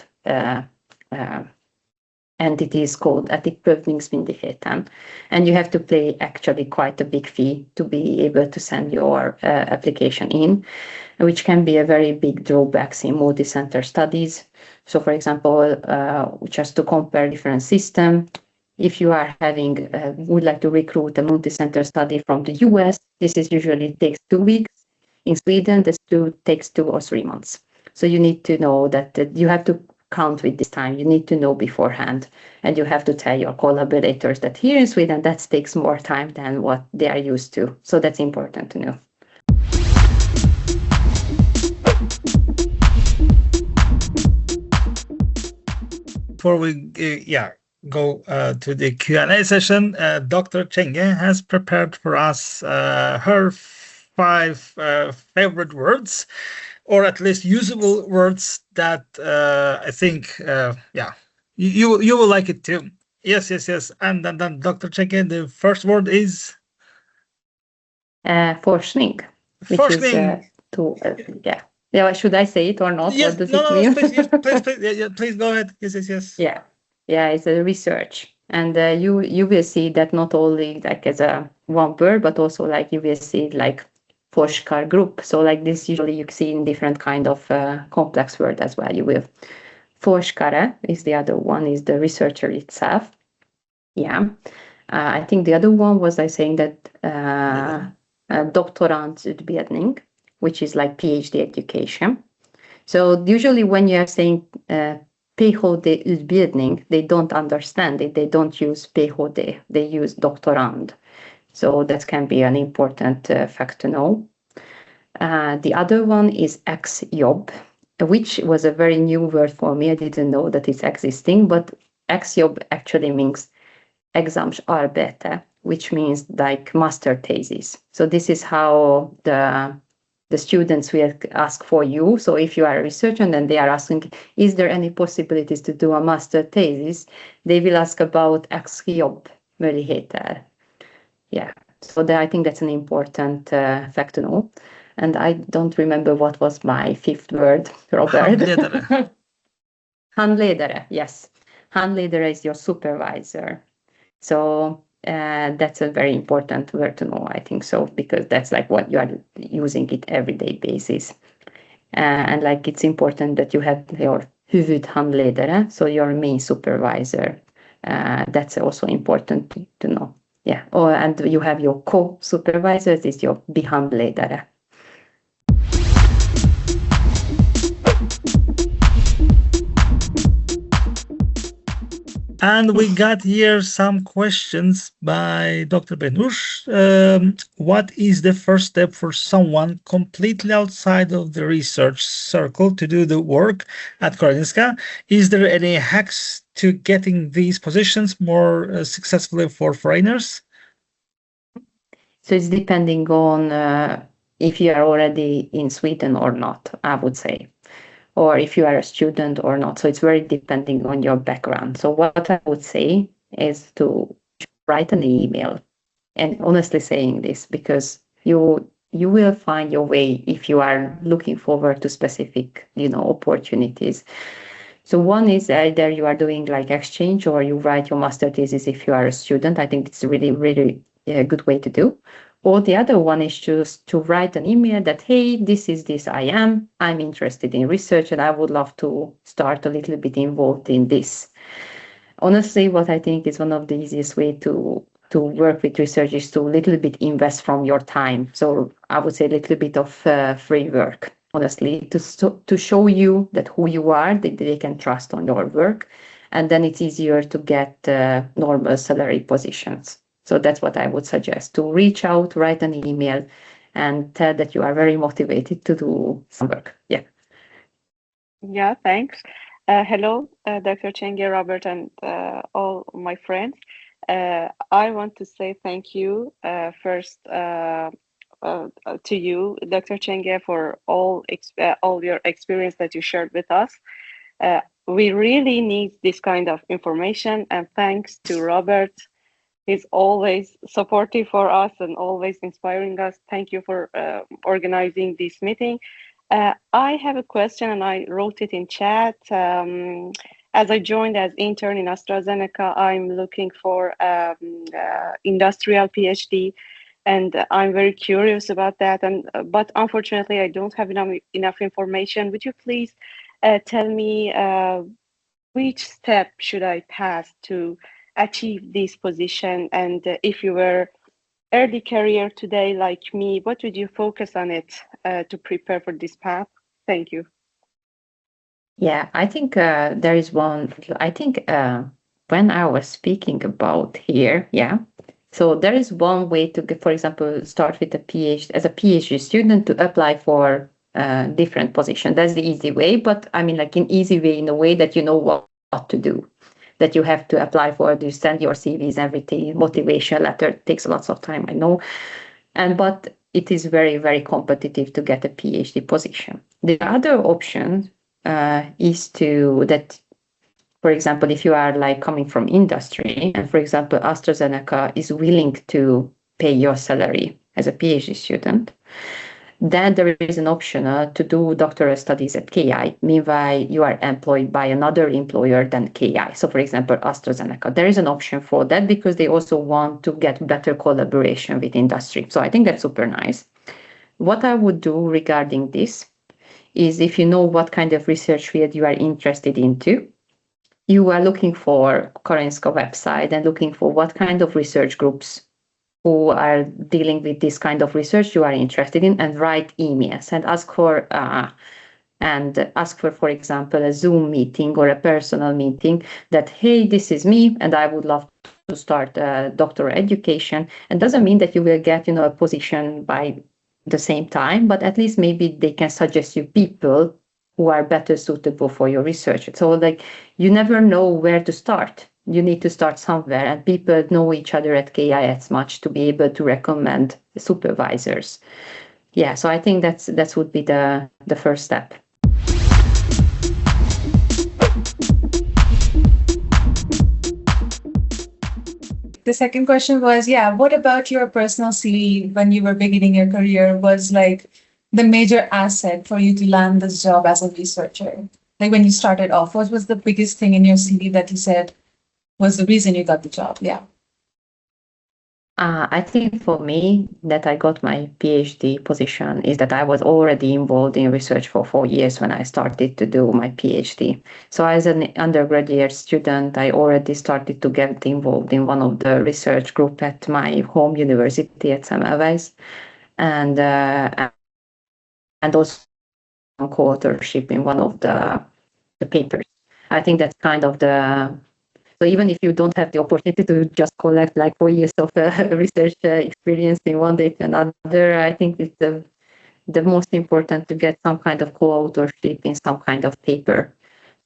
entity is called Etikprövningsmyndigheten, and you have to pay actually quite a big fee to be able to send your application in, which can be a very big drawback in multi-center studies. So, for example, just to compare different systems, if you are would like to recruit a multi-center study from the US, this is usually takes 2 weeks. In Sweden, this takes 2 or 3 months. So you need to know that you have to count with this time. You need to know beforehand, and you have to tell your collaborators that here in Sweden, that takes more time than what they are used to. So that's important to know. Before we go to the Q&A session, Dr. Csenge has prepared for us her 5 favorite words, or at least usable words that I think, you will like it too. Yes. And then Dr. Csenge, the first word is? Forskning. Forskning. Yeah, should I say it or not? Yes, what does it mean? Please go ahead. Yes. Yeah, it's a research, and you will see that not only as a one word, but also you will see forskar group. So this usually you see in different kind of complex word as well. You will forskare is the other one, is the researcher itself. Yeah, I think the other one was saying that doktorandutbildning, which is PhD education. So usually when you are saying PhD-utbildning, they don't understand it. They don't use PhD. They use doktorand. So that can be an important fact to know. The other one is exjobb, which was a very new word for me. I didn't know that it's existing, but exjobb actually means examensarbete, which means master thesis. So this is how the students will ask for you. So if you are a researcher and then they are asking, is there any possibilities to do a master thesis? They will ask about exjobb möjligheter. Yeah, so I think that's an important fact to know. And I don't remember what was my 5th word, Robert. Handledare. Handledare, yes. Handledare is your supervisor. So that's a very important word to know, I think so, because that's what you are using it everyday basis. And it's important that you have your huvudhandledare, so your main supervisor. That's also important to know. Yeah, and you have your co-supervisors, is your handledare. And we got here some questions by Dr. Benush. What is the first step for someone completely outside of the research circle to do the work at Karolinska? Is there any hacks to getting these positions more successfully for foreigners? So it's depending on if you are already in Sweden or not, I would say, or if you are a student or not. So it's very depending on your background. So what I would say is to write an email, and honestly saying this, because you will find your way if you are looking forward to specific, opportunities. So one is either you are doing like exchange or you write your master thesis if you are a student. I think it's really, really a good way to do. Or the other one is just to write an email that, hey, this is this I'm interested in research and I would love to start a little bit involved in this. Honestly, what I think is one of the easiest way to work with research is to a little bit invest from your time. So I would say a little bit of free work, honestly, to show you that who you are, that they can trust on your work. And then it's easier to get normal salary positions. So that's what I would suggest, to reach out, write an email, and tell that you are very motivated to do some work. Yeah. Yeah, thanks. Hello, Dr. Csenge, Robert, and all my friends. I want to say thank you first to you, Dr. Csenge, for all your experience that you shared with us. We really need this kind of information, and thanks to Robert. He's always supportive for us and always inspiring us. Thank you for organizing this meeting. I have a question and I wrote it in chat. As I joined as intern in AstraZeneca, I'm looking for industrial PhD, and I'm very curious about that. But unfortunately, I don't have enough information. Would you please tell me which step should I pass to achieve this position? And if you were early career today like me, what would you focus on it to prepare for this path? Thank you. Yeah, I think there is one. I think when I was speaking about here, yeah. So there is one way to, for example, start with a PhD as a PhD student to apply for different position. That's the easy way, but I mean, like an easy way in a way that you know what to do. That you have to apply for, you send your CVs, everything, motivation letter, takes lots of time, I know. But it is very, very competitive to get a PhD position. The other option is that, for example, if you are like coming from industry, and for example, AstraZeneca is willing to pay your salary as a PhD student, then there is an option to do doctoral studies at KI. Meanwhile, you are employed by another employer than KI. So, for example, AstraZeneca. There is an option for that because they also want to get better collaboration with industry. So I think that's super nice. What I would do regarding this is, if you know what kind of research field you are interested into, you are looking for Karolinska website and looking for what kind of research groups who are dealing with this kind of research you are interested in, and write emails and ask for example, a Zoom meeting or a personal meeting that, hey, this is me and I would love to start a doctoral education. And doesn't mean that you will get, a position by the same time, but at least maybe they can suggest you people who are better suitable for your research. So like, you never know where to start. You need to start somewhere, and people know each other at KI as much to be able to recommend supervisors. Yeah, so I think that would be the first step. The second question was, what about your personal CV when you were beginning your career was like the major asset for you to land this job as a researcher? Like when you started off, what was the biggest thing in your CV that you said was the reason you got the job? Yeah. I think for me, that I got my PhD position is that I was already involved in research for 4 years when I started to do my PhD. So as an undergraduate student, I already started to get involved in one of the research group at my home university at Semmelweis, and also co-authorship in one of the papers. I think that's kind of so even if you don't have the opportunity to just collect like 4 years of research experience in one day to another, I think it's the most important to get some kind of co-authorship in some kind of paper,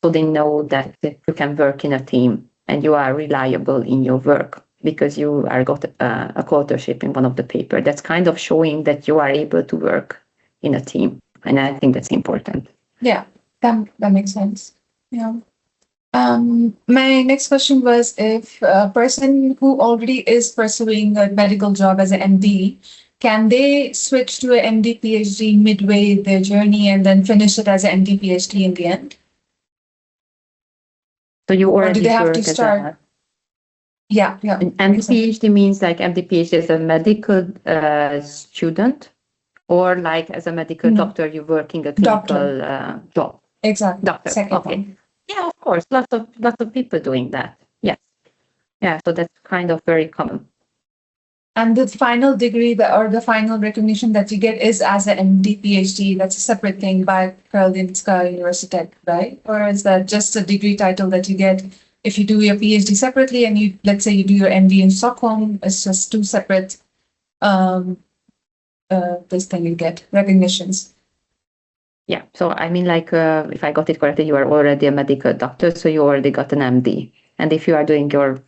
so they know that you can work in a team and you are reliable in your work because you are got a co-authorship in one of the paper. That's kind of showing that you are able to work in a team, and I think that's important. Yeah, that makes sense. Yeah. My next question was, if a person who already is pursuing a medical job as an MD, can they switch to an MD PhD midway their journey and then finish it as an MD PhD in the end? So you Or already do they have work to as start? Yeah. MD PhD means like MD PhD as a medical student, or like as a medical No. doctor, you work in a clinical job. Exactly. Doctor. Second Okay. one. Yeah, of course. Lots of people doing that. Yes. Yeah. So that's kind of very common. And the final degree or the final recognition that you get is as an MD PhD. That's a separate thing by Karolinska Institutet, right? Or is that just a degree title that you get if you do your PhD separately and you, let's say you do your MD in Stockholm, it's just two separate this thing you get, recognitions. Yeah. So I mean, like, if I got it correctly, you are already a medical doctor, so you already got an MD. And if you are doing your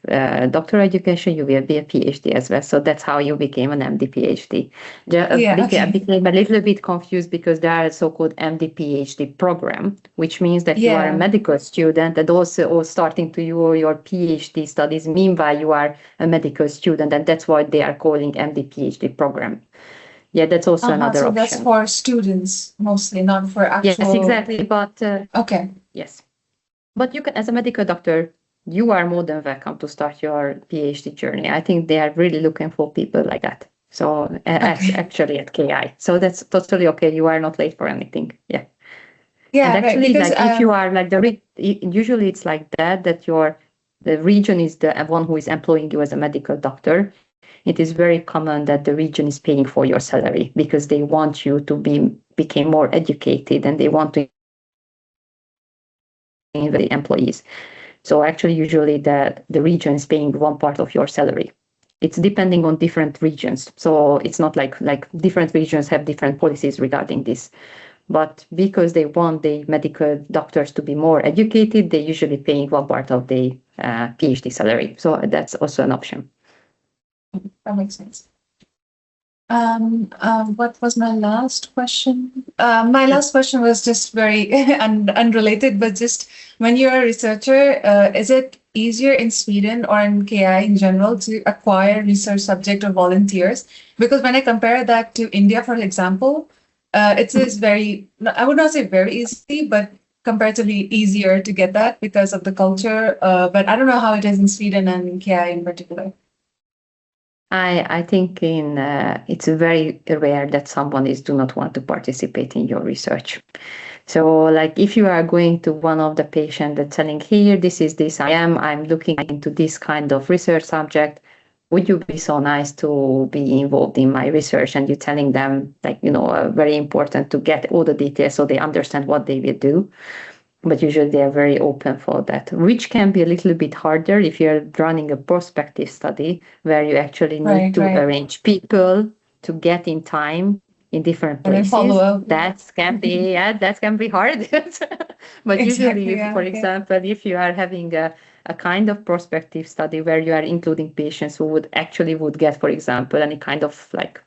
doctoral education, you will be a PhD as well. So that's how you became an MD PhD. I became a little bit confused because there are a so-called MD PhD program, which means that you are a medical student and also starting to your PhD studies. Meanwhile, you are a medical student, and that's why they are calling MD PhD program. Yeah, that's also another so option. that's for students mostly, not for actual. Yes, exactly. But okay. Yes, but you can, as a medical doctor, you are more than welcome to start your PhD journey. I think they are really looking for people like that. So actually at KI, so that's totally okay. You are not late for anything. Yeah. Yeah, and actually, right, because, like if you are like usually it's like that the region is the one who is employing you as a medical doctor. It is very common that the region is paying for your salary because they want you to become more educated and they want to invest in the employees. So actually, usually the region is paying one part of your salary. It's depending on different regions. So it's not like different regions have different policies regarding this. But because they want the medical doctors to be more educated, they're usually paying one part of the PhD salary. So that's also an option. That makes sense. What was my last question? My last question was just very unrelated, but just when you're a researcher, is it easier in Sweden or in KI in general to acquire research subject or volunteers? Because when I compare that to India, for example, it is very, I would not say very easy, but comparatively easier to get that because of the culture. But I don't know how it is in Sweden and KI in particular. I think it's very rare that someone do not want to participate in your research. So like if you are going to one of the patients that's telling here, I'm looking into this kind of research subject, would you be so nice to be involved in my research? And you're telling them like, very important to get all the details so they understand what they will do. But usually they are very open for that, which can be a little bit harder if you're running a prospective study where you actually need to arrange people to get in time in different places. Follow up. That can be hard. But usually, for example, if you are having a kind of prospective study where you are including patients who would get, for example, any kind of like,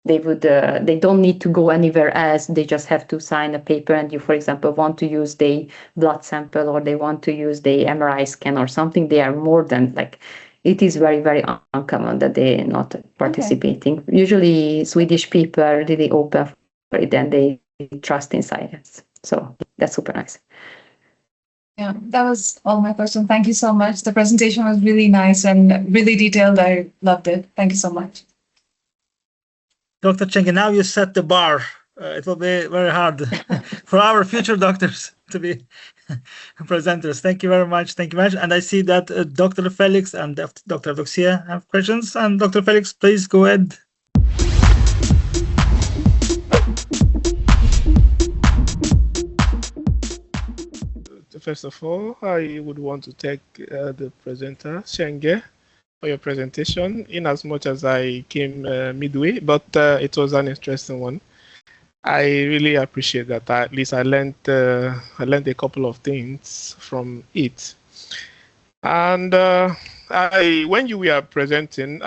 they don't need to go anywhere else. They just have to sign a paper and you, for example, want to use the blood sample or they want to use the MRI scan or something. They are more than like, it is very, very uncommon that they're not participating. Usually Swedish people are really open for it and they trust in science. So that's super nice. Yeah, that was all my questions. Thank you so much. The presentation was really nice and really detailed. I loved it. Thank you so much. Dr. Csenge, now you set the bar. It will be very hard for our future doctors to be presenters. Thank you very much. Thank you very much. And I see that Dr. Felix and Dr. Doxia have questions. And Dr. Felix, please go ahead. First of all, I would want to thank the presenter, Csenge, for your presentation, in as much as I came midway, but it was an interesting one. I really appreciate that. At least I learned a couple of things from it. And when you were presenting,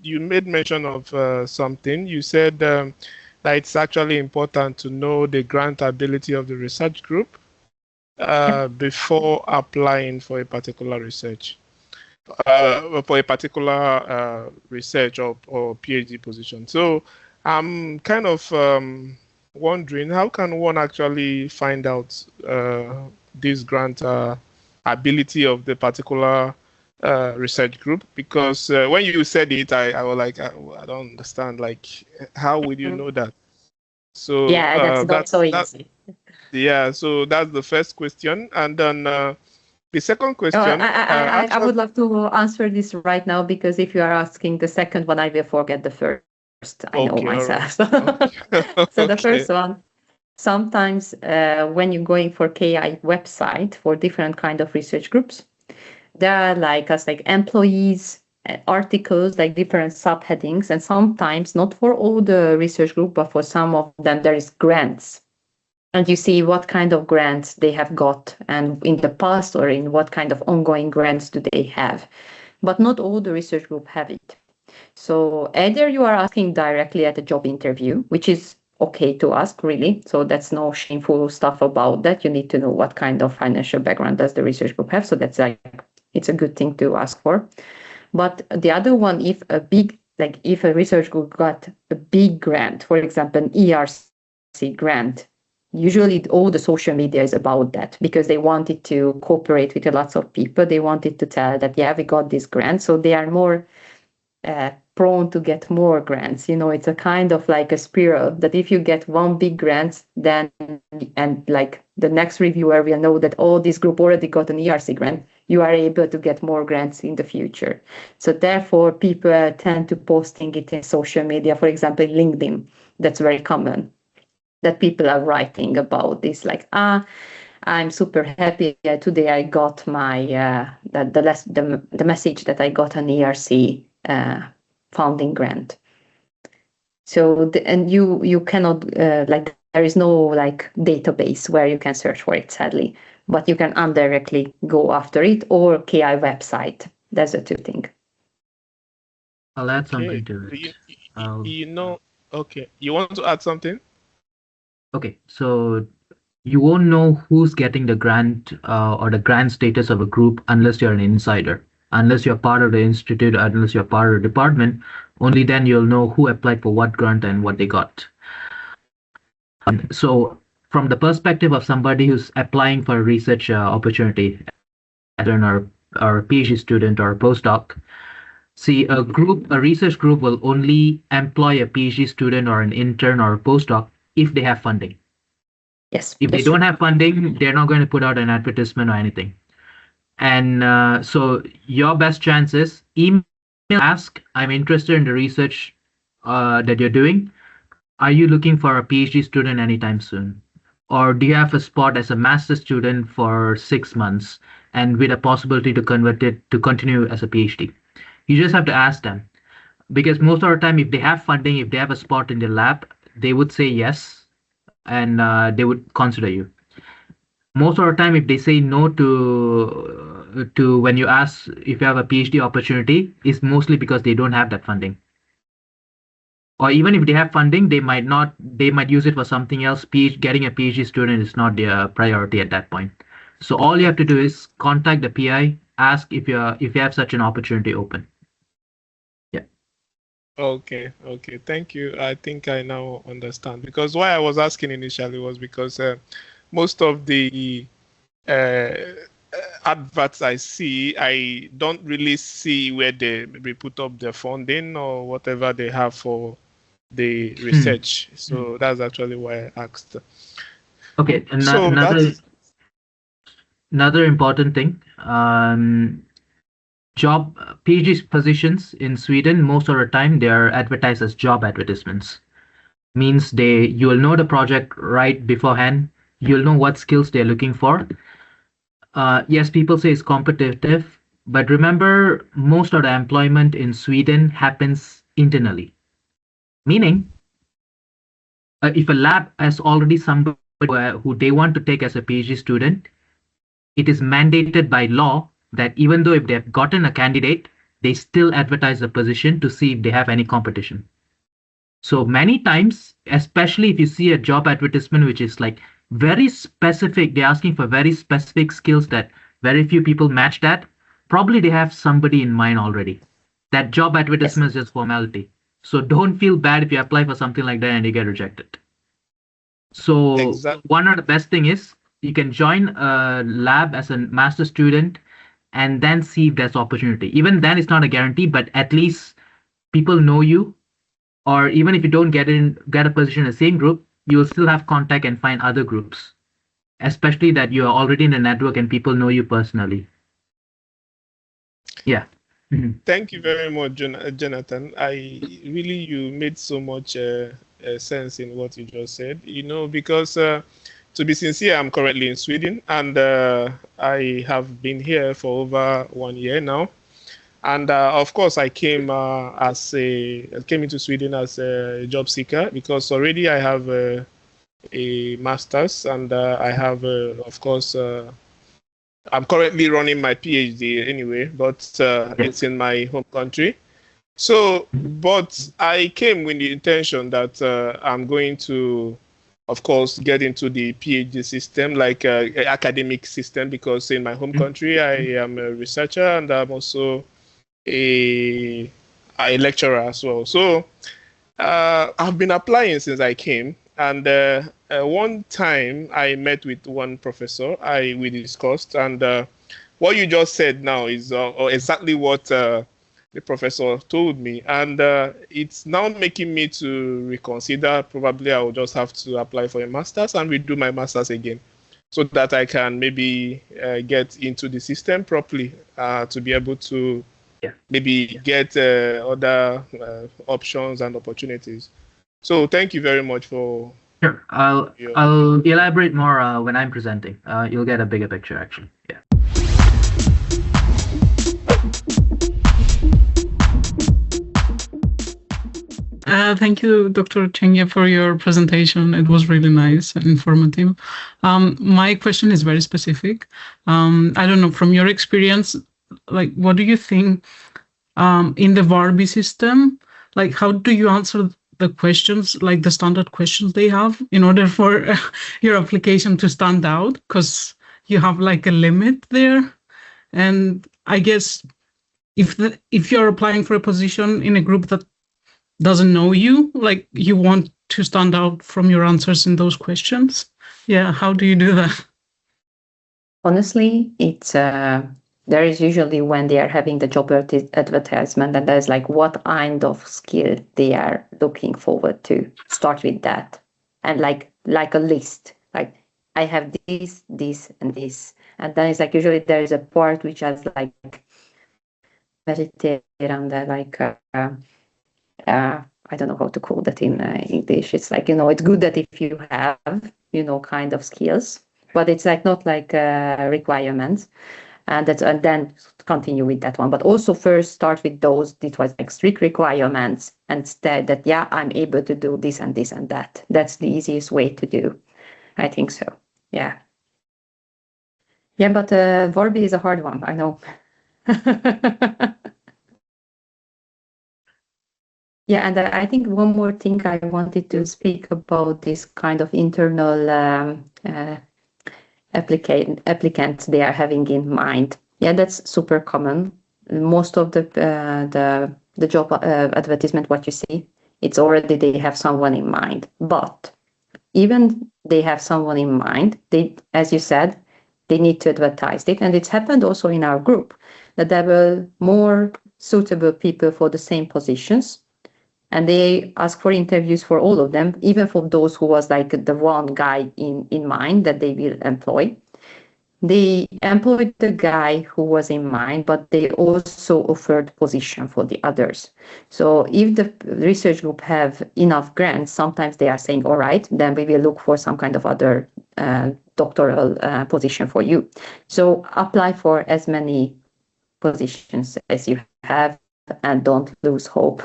you made mention of something. You said that it's actually important to know the grant ability of the research group before applying for a particular research, for a particular research or PhD position. So I'm kind of wondering, how can one actually find out this grant ability of the particular research group? Because when you said it, I was like, I don't understand. Like, how would you know that? So Yeah, that's not so easy. Yeah, so that's the first question. And then the second question. I would love to answer this right now, because if you are asking the second one, I will forget the first. I know myself. Right. So the first one, sometimes when you're going for KI website for different kind of research groups, there are like employees, articles, like different subheadings, and sometimes not for all the research group, but for some of them there is grants. And you see what kind of grants they have got, and in the past or in what kind of ongoing grants do they have. But not all the research group have it. So either you are asking directly at a job interview, which is okay to ask, really. So that's no shameful stuff about that. You need to know what kind of financial background does the research group have. So that's it's a good thing to ask for. But the other one, if a research group got a big grant, for example, an ERC grant, usually all the social media is about that, because they wanted to cooperate with lots of people. They wanted to tell that, yeah, we got this grant. So they are more prone to get more grants. It's a kind of like a spiral, that if you get one big grant, then, and like the next reviewer will know that, oh, this group already got an ERC grant, you are able to get more grants in the future. So therefore, people tend to posting it in social media, for example, LinkedIn. That's very common, that people are writing about this, like, I'm super happy. Today I got my the message that I got an ERC funding grant. So and you cannot there is no database where you can search for it, sadly, but you can indirectly go after it, or KI website. That's the two things. I'll add something to it. Okay, you want to add something? Okay, so you won't know who's getting the grant or the grant status of a group unless you're an insider. Unless you're part of the institute, unless you're part of the department, only then you'll know who applied for what grant and what they got. So from the perspective of somebody who's applying for a research opportunity, as an or a PhD student or a postdoc, see, a research group will only employ a PhD student or an intern or a postdoc if they have funding. Yes. If they don't have funding, they're not going to put out an advertisement or anything. And so your best chance is email, ask, I'm interested in the research that you're doing. Are you looking for a PhD student anytime soon? Or do you have a spot as a master's student for 6 months and with a possibility to convert it to continue as a PhD? You just have to ask them, because most of the time, if they have funding, if they have a spot in the lab, they would say yes, and they would consider you. Most of the time, if they say no to when you ask if you have a PhD opportunity, it's mostly because they don't have that funding. Or even if they have funding, they might use it for something else. Getting a PhD student is not their priority at that point. So all you have to do is contact the PI, ask if you have such an opportunity open. Yeah. Okay. Thank you. I think I now understand, because why I was asking initially was because most of the adverts I see, I don't really see where they put up the funding or whatever they have for the research. So that's actually why I asked. Okay, So another important thing. PhD positions in Sweden, most of the time they are advertised as job advertisements. Means you will know the project right beforehand. You'll know what skills they're looking for. Yes, people say it's competitive, but remember, most of the employment in Sweden happens internally. Meaning, if a lab has already somebody who they want to take as a PhD student, it is mandated by law that even though if they've gotten a candidate, they still advertise the position to see if they have any competition. So many times, especially if you see a job advertisement which is like very specific, they're asking for very specific skills that very few people match that, probably they have somebody in mind already. That job advertisement is just formality. So don't feel bad if you apply for something like that and you get rejected. So one of the best thing is you can join a lab as a master student and then see if there's opportunity. Even then it's not a guarantee, but at least people know you. Or even if you don't get a position in the same group, you will still have contact and find other groups, especially that you are already in the network and people know you personally. Yeah. Thank you very much, Jonathan. You made so much sense in what you just said. Because to be sincere, I'm currently in Sweden, and I have been here for over 1 year now. And of course, I came into Sweden as a job seeker because already I have a master's, and I have, of course, I'm currently running my PhD anyway, but it's in my home country. So, but I came with the intention that I'm going to, of course, get into the PhD system, like academic system, because in my home country, I am a researcher and I'm also a lecturer as well. So I've been applying since I came, and one time I met with one professor. We discussed, and what you just said now is exactly what the professor told me, and it's now making me to reconsider. Probably I will just have to apply for a master's and redo my master's again, so that I can maybe get into the system properly to be able to maybe get other options and opportunities. So thank you very much for. Sure, I'll elaborate more when I'm presenting. You'll get a bigger picture, actually. Yeah. Thank you, Dr. Csenge, for your presentation. It was really nice and informative. My question is very specific. I don't know, from your experience, like, what do you think in the Varbi system? Like, how do you answer the questions, like the standard questions they have, in order for your application to stand out? Because you have like a limit there. And I guess if you're applying for a position in a group that doesn't know you, like, you want to stand out from your answers in those questions. Yeah, how do you do that? Honestly, it's there is usually when they are having the job advertisement, and there's like what kind of skill they are looking forward to. Start with that, and like a list. Like, I have this, this, and this, and then it's like usually there is a part which has like meditation, like I don't know how to call that in English. It's like, it's good that if you have kind of skills, but it's like not like requirements. And then continue with that one. But also first start with those, it was like strict requirements, and instead that, yeah, I'm able to do this and this and that. That's the easiest way to do. I think so. Yeah. Yeah, but Varbi is a hard one, I know. Yeah, and I think one more thing I wanted to speak about, this kind of internal applicants they are having in mind. Yeah, that's super common. Most of the job advertisement, what you see, it's already they have someone in mind. But even they have someone in mind, they, as you said, they need to advertise it. And it's happened also in our group that there were more suitable people for the same positions. And they asked for interviews for all of them, even for those who was like the one guy in mind that they will employ. They employed the guy who was in mind, but they also offered position for the others. So if the research group have enough grants, sometimes they are saying, all right, then we will look for some kind of other doctoral position for you. So apply for as many positions as you have and don't lose hope.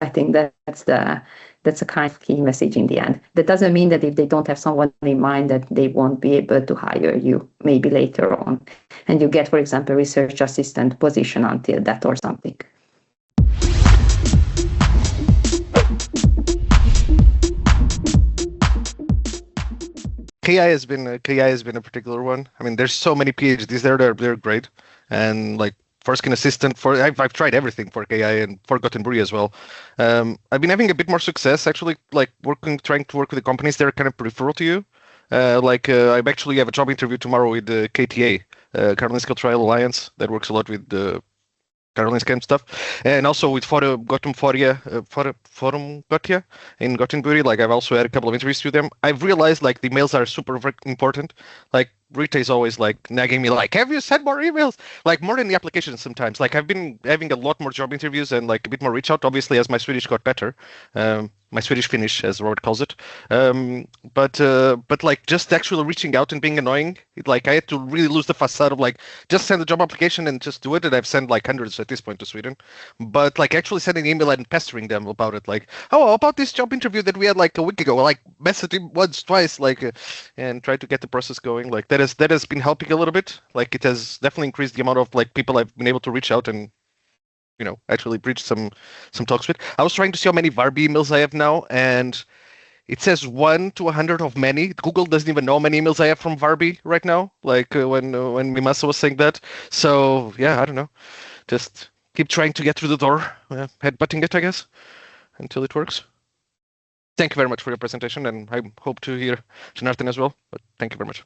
I think that's a kind of key message in the end. That doesn't mean that if they don't have someone in mind that they won't be able to hire you maybe later on. And you get, for example, research assistant position until that or something. KI has been a particular one. I mean, there's so many PhDs there. They're great, and like forskning assistant for I've tried everything for KI and for Gothenburg as well. I've been having a bit more success actually, like trying to work with the companies that are kind of peripheral to you. I actually have a job interview tomorrow with the KTA, Karolinska Trial Alliance, that works a lot with the Karolinska and stuff, and also with Forum Gotia in Gothenburg. Like I've also had a couple of interviews with them. I've realized like the emails are super important. Like Rita is always like nagging me like, have you sent more emails? Like more than the applications sometimes. Like I've been having a lot more job interviews and like a bit more reach out, obviously, as my Swedish got better. My Swedish Finnish, as Robert calls it. But like just actually reaching out and being annoying, like I had to really lose the facade of like just send a job application and just do it. And I've sent like hundreds at this point to Sweden. But like actually sending an email and pestering them about it, like, oh, about this job interview that we had like a week ago, like message him once, twice, like, and try to get the process going. Like that has been helping a little bit. Like it has definitely increased the amount of like people I've been able to reach out and, you know, actually breach some talks with. I was trying to see how many Varbi emails I have now, and it says 1 to 100 of many. Google doesn't even know how many emails I have from Varbi right now, like when Mimasa was saying that. So yeah, I don't know. Just keep trying to get through the door, headbutting it, I guess, until it works. Thank you very much for your presentation, and I hope to hear Jonathan as well, but thank you very much.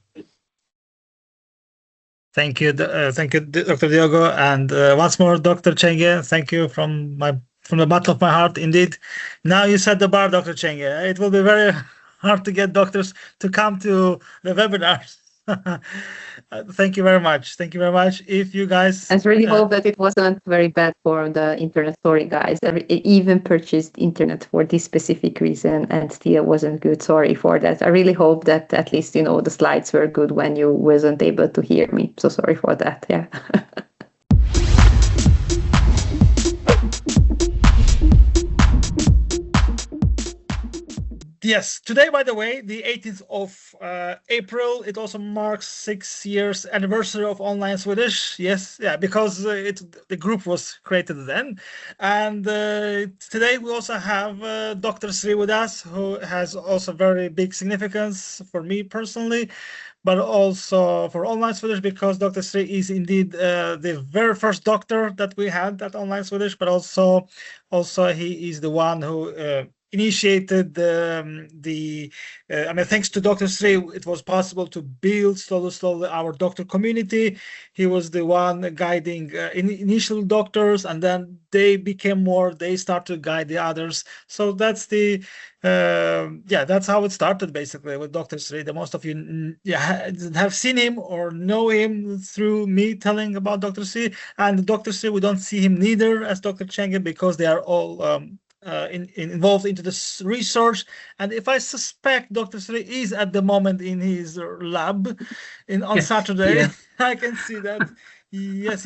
Thank you, Dr. Diogo, and once more, Dr. Csenge. Thank you from the bottom of my heart, indeed. Now you set the bar, Dr. Csenge. It will be very hard to get doctors to come to the webinars. Thank you very much. Thank you very much. If you guys, I really hope that it wasn't very bad for the internet story guys. I even purchased internet for this specific reason and still wasn't good. Sorry for that. I really hope that at least, you know, the slides were good when you wasn't able to hear me. So sorry for that. Yeah. Yes, today, by the way, the 18th of April, it also marks 6 years anniversary of Online Swedish. Yes, yeah, because the group was created then. And today we also have Dr. Sri with us, who has also very big significance for me personally, but also for Online Swedish, because Dr. Sri is indeed the very first doctor that we had at Online Swedish, but also he is the one who initiated thanks to Dr. Sri, it was possible to build slowly our doctor community. He was the one guiding initial doctors, and then they start to guide the others. So that's that's how it started basically with Dr. Sri. The most of you have seen him or know him through me telling about Dr. Sri. And Dr. Sri, we don't see him neither as Dr. Csenge, because they are all involved into this research. And if I suspect Dr. Sri is at the moment in his lab on Saturday, yeah. I can see that. Yes.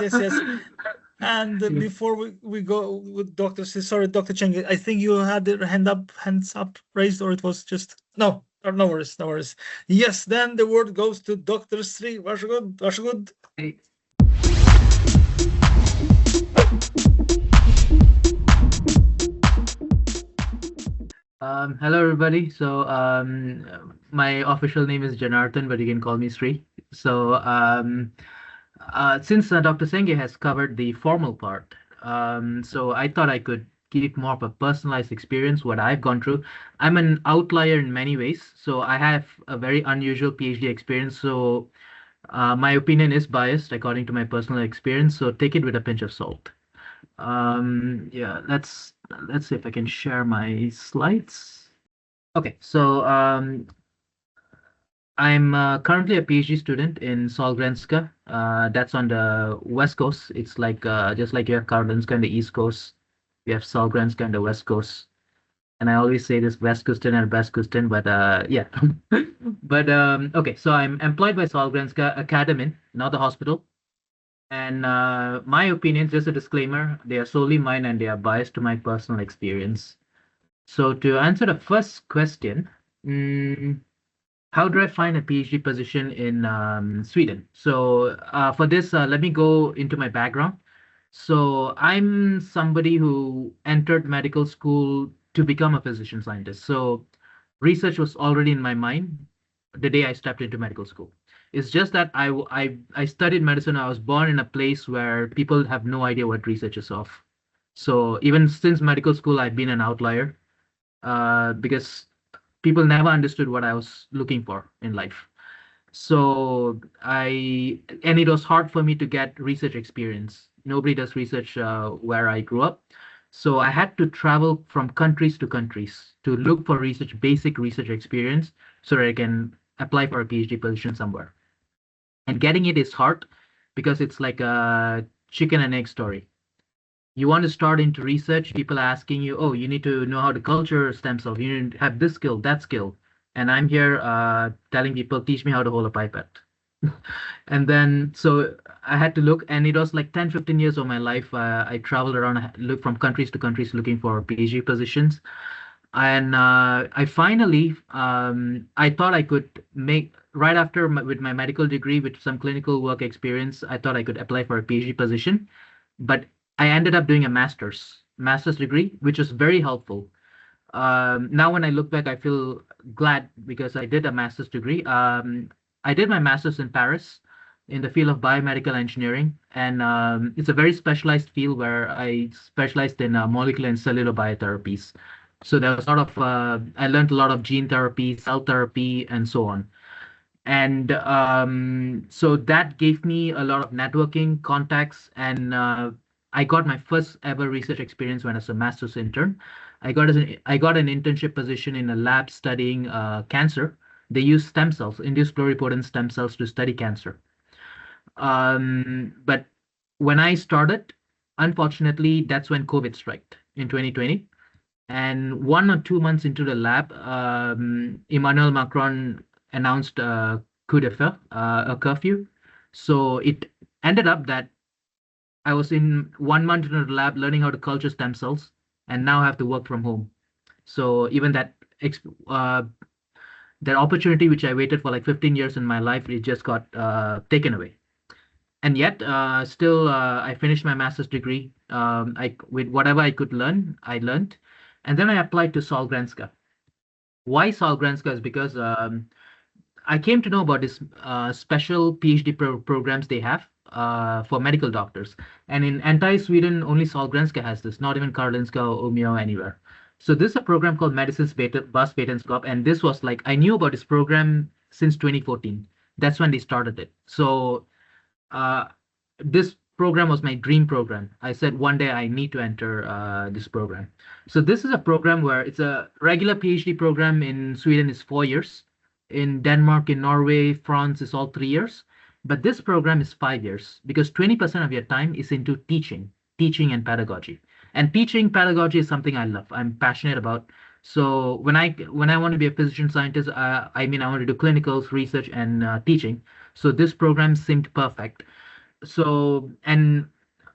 And before we go with Dr. Sri, sorry, Dr. Csenge, I think you had the hands up raised, or it was just no worries. Yes, then the word goes to Dr. Sri. Varsågod. Hey. Hello everybody. So my official name is Janarthan, but you can call me Sri. So since Dr. Csenge has covered the formal part, so I thought I could give more of a personalized experience, what I've gone through. I'm an outlier in many ways. So I have a very unusual PhD experience. So My opinion is biased according to my personal experience, so take it with a pinch of salt. Yeah, let's see if I can share my slides. Okay, so I'm currently a PhD student in Sahlgrenska. That's on the West Coast. It's like just like you have Karolinska on the East Coast, we have Sahlgrenska on the West Coast. And I always say this West Coastin and West Coastin, but yeah. But okay, so I'm employed by Sahlgrenska Academy, not the hospital. And my opinions, just a disclaimer, they are solely mine and they are biased to my personal experience. So to answer the first question, how do I find a PhD position in Sweden? So for this, let me go into my background. So I'm somebody who entered medical school to become a physician scientist. So research was already in my mind the day I stepped into medical school. It's just that I studied medicine. I was born in a place where people have no idea what research is of. So even since medical school, I've been an outlier because people never understood what I was looking for in life. So and it was hard for me to get research experience. Nobody does research where I grew up. So I had to travel from countries to countries to look for research, basic research experience so that I can apply for a PhD position somewhere. And getting it is hard because it's like a chicken and egg story. You want to start into research, people are asking you, oh, you need to know how to culture stem cells, you need to have this skill, that skill. And I'm here telling people, teach me how to hold a pipette. And then, so I had to look, and it was like 10, 15 years of my life. I traveled around, look from countries to countries looking for PhD positions. And I finally, I thought I could make, right after with my medical degree, with some clinical work experience, I thought I could apply for a PhD position. But I ended up doing a master's degree, which was very helpful. Now when I look back, I feel glad because I did a master's degree. I did my master's in Paris in the field of biomedical engineering, and it's a very specialized field where I specialized in molecular and cellular biotherapies. So there was a lot of, I learned a lot of gene therapy, cell therapy, and so on. And so that gave me a lot of networking contacts, and I got my first ever research experience when I was a master's intern. I got an internship position in a lab studying cancer. They use stem cells, induced pluripotent stem cells, to study cancer. But when I started, unfortunately, that's when COVID struck in 2020. And 1 or 2 months into the lab, Emmanuel Macron announced a coup d'etat, a curfew. So it ended up that I was in 1 month into the lab learning how to culture stem cells, and now I have to work from home. So even that opportunity, which I waited for like 15 years in my life, it just got taken away. And yet, still, I finished my master's degree. With whatever I could learn, I learned. And then I applied to Sahlgrenska. Why Sahlgrenska is because I came to know about this special PhD programs they have for medical doctors. And in entire Sweden, only Sahlgrenska has this, not even Karolinska or Umeå anywhere. So this is a program called Medicines Bus Vetenskap, and this was like, I knew about this program since 2014. That's when they started it. So this program was my dream program. I said one day I need to enter this program. So this is a program where it's a regular PhD program in Sweden is 4 years. In Denmark, in Norway, France is all 3 years. But this program is 5 years because 20% of your time is into teaching and pedagogy. And teaching pedagogy is something I love. I'm passionate about. So when I want to be a physician scientist, I want to do clinicals, research, and teaching. So this program seemed perfect. So, and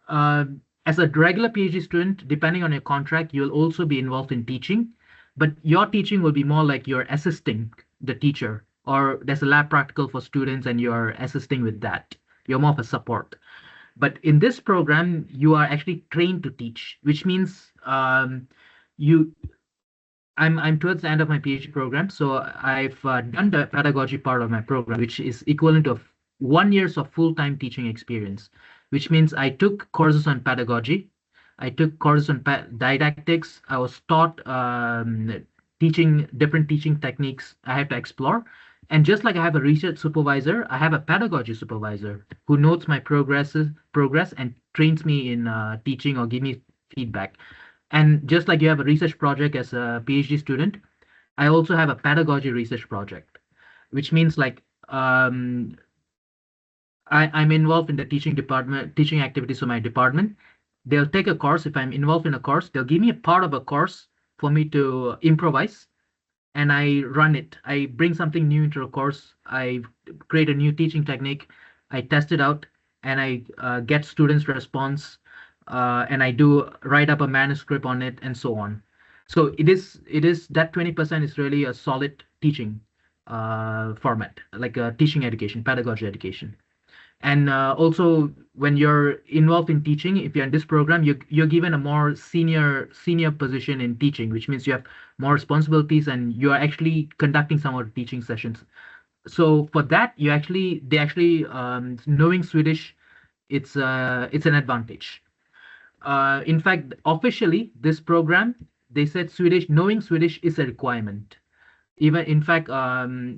as a regular PhD student, depending on your contract, you'll also be involved in teaching, but your teaching will be more like you're assisting the teacher, or there's a lab practical for students and you're assisting with that. You're more of a support. But in this program, you are actually trained to teach, which means I'm towards the end of my PhD program. So I've done the pedagogy part of my program, which is equivalent of 1 year of full-time teaching experience, which means I took courses on pedagogy. I took courses on didactics. I was taught teaching different teaching techniques I had to explore. And just like I have a research supervisor, I have a pedagogy supervisor who notes my progress and trains me in teaching or give me feedback. And just like you have a research project as a PhD student, I also have a pedagogy research project, which means like I'm involved in the teaching activities of my department. They'll take a course. If I'm involved in a course, they'll give me a part of a course for me to improvise, and I run it. I bring something new into a course. I create a new teaching technique. I test it out, and I get students' response, and I do write up a manuscript on it, and so on. So it is that 20% is really a solid teaching format, like a teaching education, pedagogy education. And also, when you're involved in teaching, if you're in this program, you're given a more senior position in teaching, which means you have more responsibilities and you are actually conducting some of the teaching sessions. So for that, knowing Swedish, it's an advantage. In fact, officially, this program, they said knowing Swedish is a requirement. Even in fact,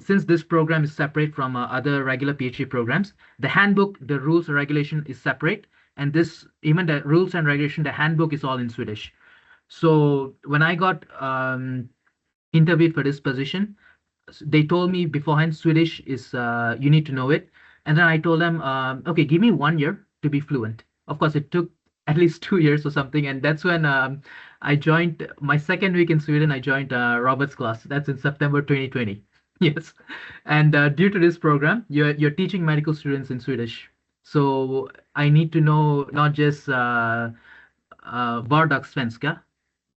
since this program is separate from other regular PhD programs, the handbook, the rules and regulation is separate, and even the rules and regulation, the handbook is all in Swedish. So when I got interviewed for this position, they told me beforehand Swedish is you need to know it, and then I told them, okay, give me 1 year to be fluent. Of course, it took at least 2 years or something, and that's when I joined my second week in Sweden. I joined Robert's class. That's in September 2020. Yes, and due to this program, you're teaching medical students in Swedish. So I need to know not just vardagssvenska,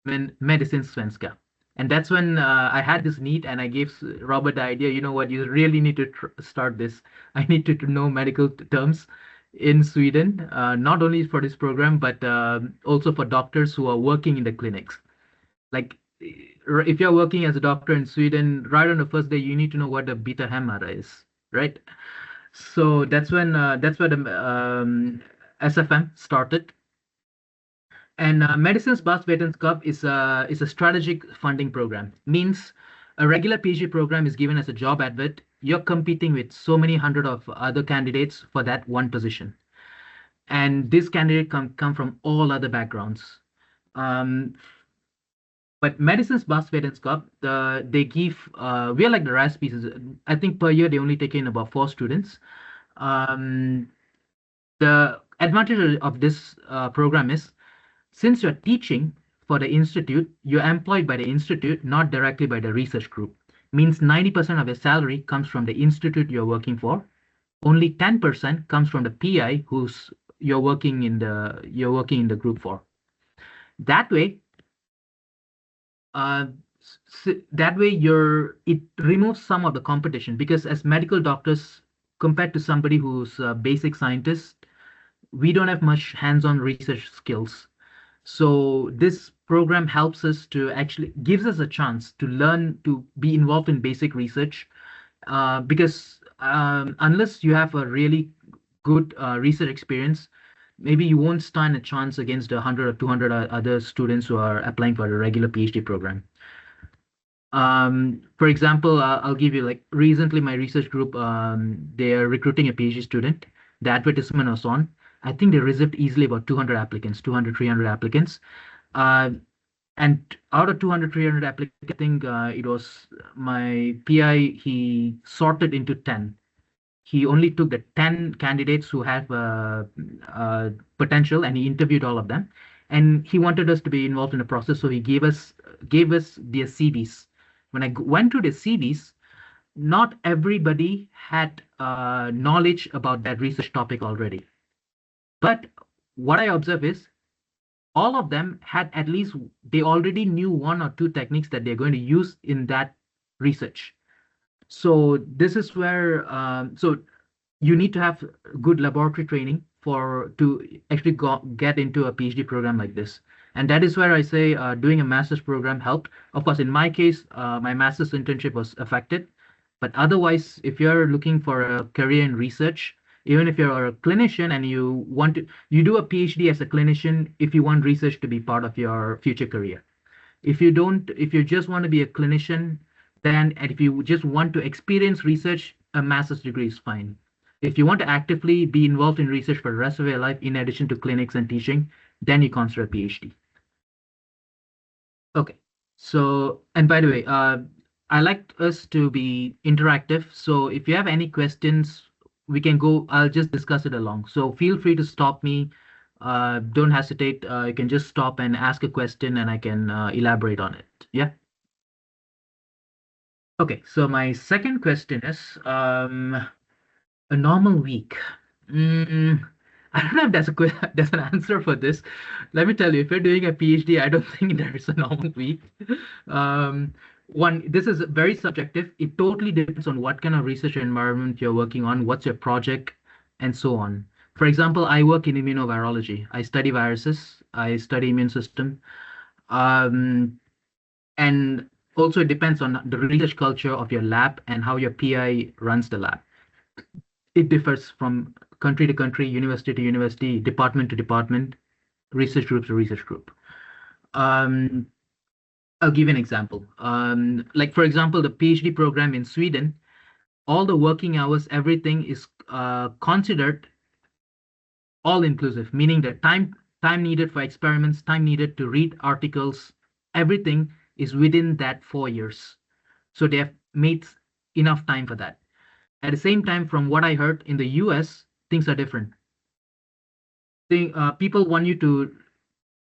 but medicinsvenska. And that's when I had this need, and I gave Robert the idea. You know what? You really need to start this. I need to know medical terms in Sweden, not only for this program, but also for doctors who are working in the clinics. Like, if you're working as a doctor in Sweden, right on the first day, you need to know what a beta hemmare is, right? So that's where the SFM started. And Medicines Basvetenskap is a strategic funding program. Means a regular PhD program is given as a job advert. You're competing with so many hundred of other candidates for that one position. And this candidate come from all other backgrounds. But Medicines Basvetenskap, they give, we are like the RAS pieces. I think per year, they only take in about 4 students. The advantage of this program is, since you're teaching for the institute, you're employed by the institute, not directly by the research group. Means 90% of your salary comes from the institute you're working for. Only 10% comes from the PI who's you're working in the group for. That way, it removes some of the competition, because as medical doctors, compared to somebody who's a basic scientist, we don't have much hands-on research skills. So this program helps us to gives us a chance to learn to be involved in basic research, because unless you have a really good research experience, maybe you won't stand a chance against 100 or 200 other students who are applying for a regular PhD program. For example, I'll give you, like, recently my research group, they are recruiting a PhD student. The advertisement was on. I think they received easily about 200 applicants, 200, 300 applicants. And out of 200, 300 applicants, I think it was my PI, he sorted into 10. He only took the 10 candidates who have potential, and he interviewed all of them. And he wanted us to be involved in the process, so he gave us their CVs. When I went to the CVs, not everybody had knowledge about that research topic already. But what I observe is, all of them had at least, they already knew 1 or 2 techniques that they're going to use in that research. So this is where, so you need to have good laboratory training to actually get into a PhD program like this. And that is where I say doing a master's program helped. Of course, in my case, my master's internship was affected. But otherwise, if you're looking for a career in research, even if you're a clinician and you do a PhD as a clinician if you want research to be part of your future career. If you just want to be a clinician, And if you just want to experience research, a master's degree is fine. If you want to actively be involved in research for the rest of your life, in addition to clinics and teaching, then you consider a PhD. Okay, so, and by the way, I like us to be interactive. So if you have any questions, we can go, I'll just discuss it along. So feel free to stop me. Don't hesitate. You can just stop and ask a question and I can elaborate on it. Yeah. Okay, so my second question is a normal week. I don't know if there's an answer for this. Let me tell you, if you're doing a PhD, I don't think there is a normal week. This is very subjective. It totally depends on what kind of research environment you're working on, what's your project, and so on. For example, I work in immunovirology. I study viruses. I study immune system. And also it depends on the research culture of your lab and how your PI runs the lab. It differs from country to country, university to university, department to department, research group to research group. I'll give an example. Like for example, the PhD program in Sweden, all the working hours, everything is considered all-inclusive, meaning the time needed for experiments, time needed to read articles, everything is within that 4 years. So they have made enough time for that. At the same time, from what I heard in the US, things are different. People want you to,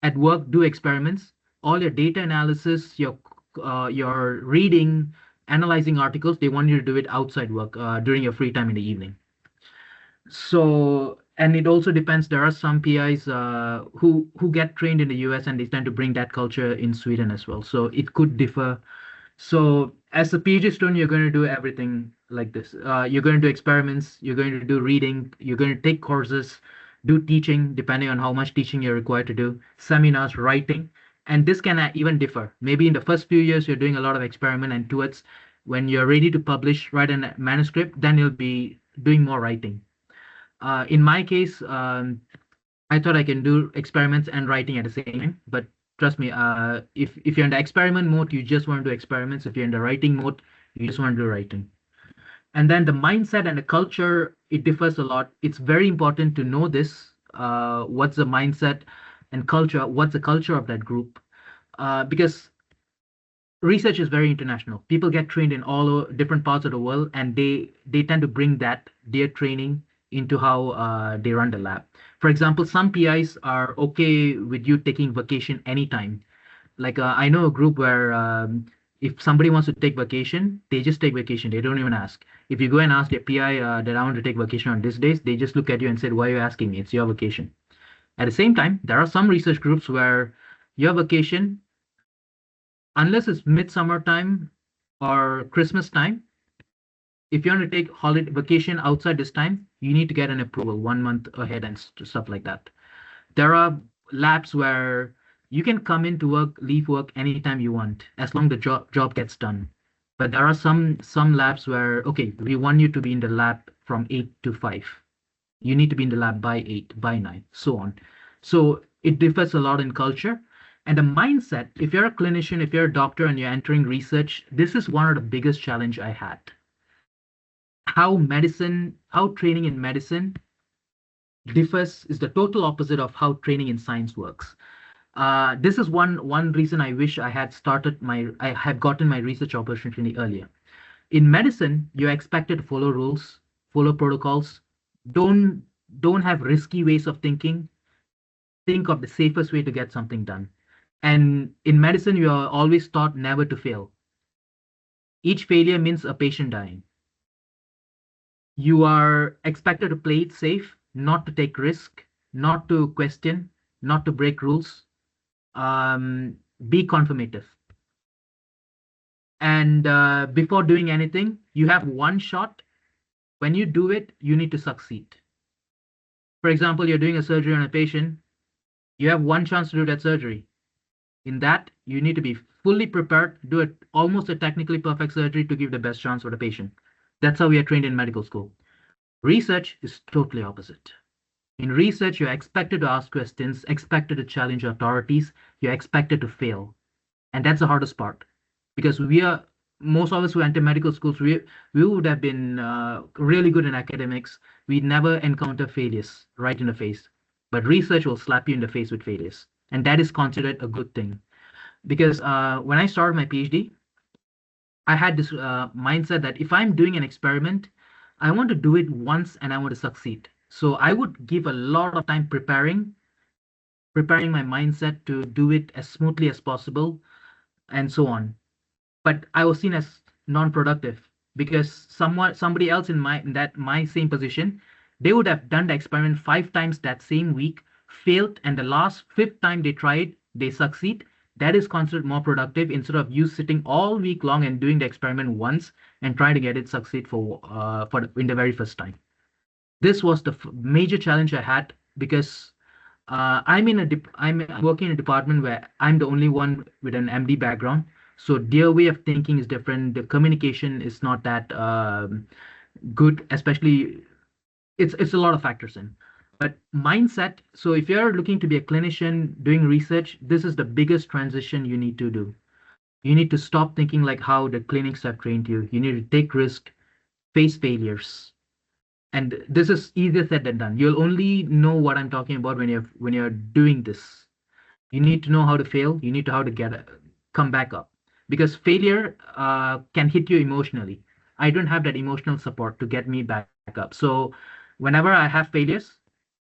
at work, do experiments. All your data analysis, your reading, analyzing articles, they want you to do it outside work during your free time in the evening. So, and it also depends. There are some PIs who get trained in the US and they tend to bring that culture in Sweden as well. So it could differ. So as a PhD student, you're going to do everything like this. You're going to do experiments, you're going to do reading, you're going to take courses, do teaching, depending on how much teaching you're required to do, seminars, writing. And this can even differ. Maybe in the first few years, you're doing a lot of experiment, and towards when you're ready to publish, write a manuscript, then you'll be doing more writing. In my case, I thought I can do experiments and writing at the same time, but trust me, if you're in the experiment mode, you just want to do experiments. If you're in the writing mode, you just want to do writing. And then the mindset and the culture, it differs a lot. It's very important to know this. What's the mindset and culture? What's the culture of that group? Because research is very international. People get trained in all different parts of the world, and they tend to bring their training into how they run the lab. For example, some PIs are okay with you taking vacation anytime. Like I know a group where if somebody wants to take vacation, they just take vacation. They don't even ask. If you go and ask their PI that I want to take vacation on this days, they just look at you and say, why are you asking me? It's your vacation. At the same time, there are some research groups where your vacation, unless it's midsummer time or Christmas time, if you want to take holiday vacation outside this time, you need to get an approval 1 month ahead and stuff like that. There are labs where you can come into work, leave work anytime you want, as long as the job gets done. But there are some labs where, okay, we want you to be in the lab from 8 to 5. You need to be in the lab by 8, by 9, so on. So it differs a lot in culture. And the mindset, if you're a clinician, if you're a doctor and you're entering research, this is one of the biggest challenge I had. How training in medicine differs is the total opposite of how training in science works. This is one reason I wish I had gotten my research opportunity earlier. In medicine, you're expected to follow rules, follow protocols, don't have risky ways of thinking, think of the safest way to get something done. And in medicine, you are always taught never to fail. Each failure means a patient dying. You are expected to play it safe, not to take risk, not to question, not to break rules, be confirmative. And before doing anything, you have one shot. When you do it, you need to succeed. For example, you're doing a surgery on a patient. You have one chance to do that surgery. In that, you need to be fully prepared, do almost a technically perfect surgery to give the best chance for the patient. That's how we are trained in medical school. Research is totally opposite. In research, you're expected to ask questions, expected to challenge authorities, you're expected to fail. And that's the hardest part, because we are most of us who enter medical schools, we would have been really good in academics. We never encounter failures right in the face. But research will slap you in the face with failures. And that is considered a good thing. Because when I started my PhD, I had this mindset that if I'm doing an experiment, I want to do it once and I want to succeed. So I would give a lot of time preparing my mindset to do it as smoothly as possible and so on. But I was seen as non-productive because somebody else in my same position, they would have done the experiment 5 times that same week, failed, and the last 5th time they tried, they succeed. That is considered more productive instead of you sitting all week long and doing the experiment once and trying to get it succeed in the very first time. This was the major challenge I had because I'm working in a department where I'm the only one with an MD background. So their way of thinking is different. The communication is not that good, especially it's a lot of factors in. But mindset, so if you're looking to be a clinician doing research, this is the biggest transition you need to do. You need to stop thinking like how the clinics have trained you. You need to take risk, face failures. And this is easier said than done. You'll only know what I'm talking about when you're doing this. You need to know how to fail. You need to know how to come back up. Because failure can hit you emotionally. I don't have that emotional support to get me back up. So whenever I have failures,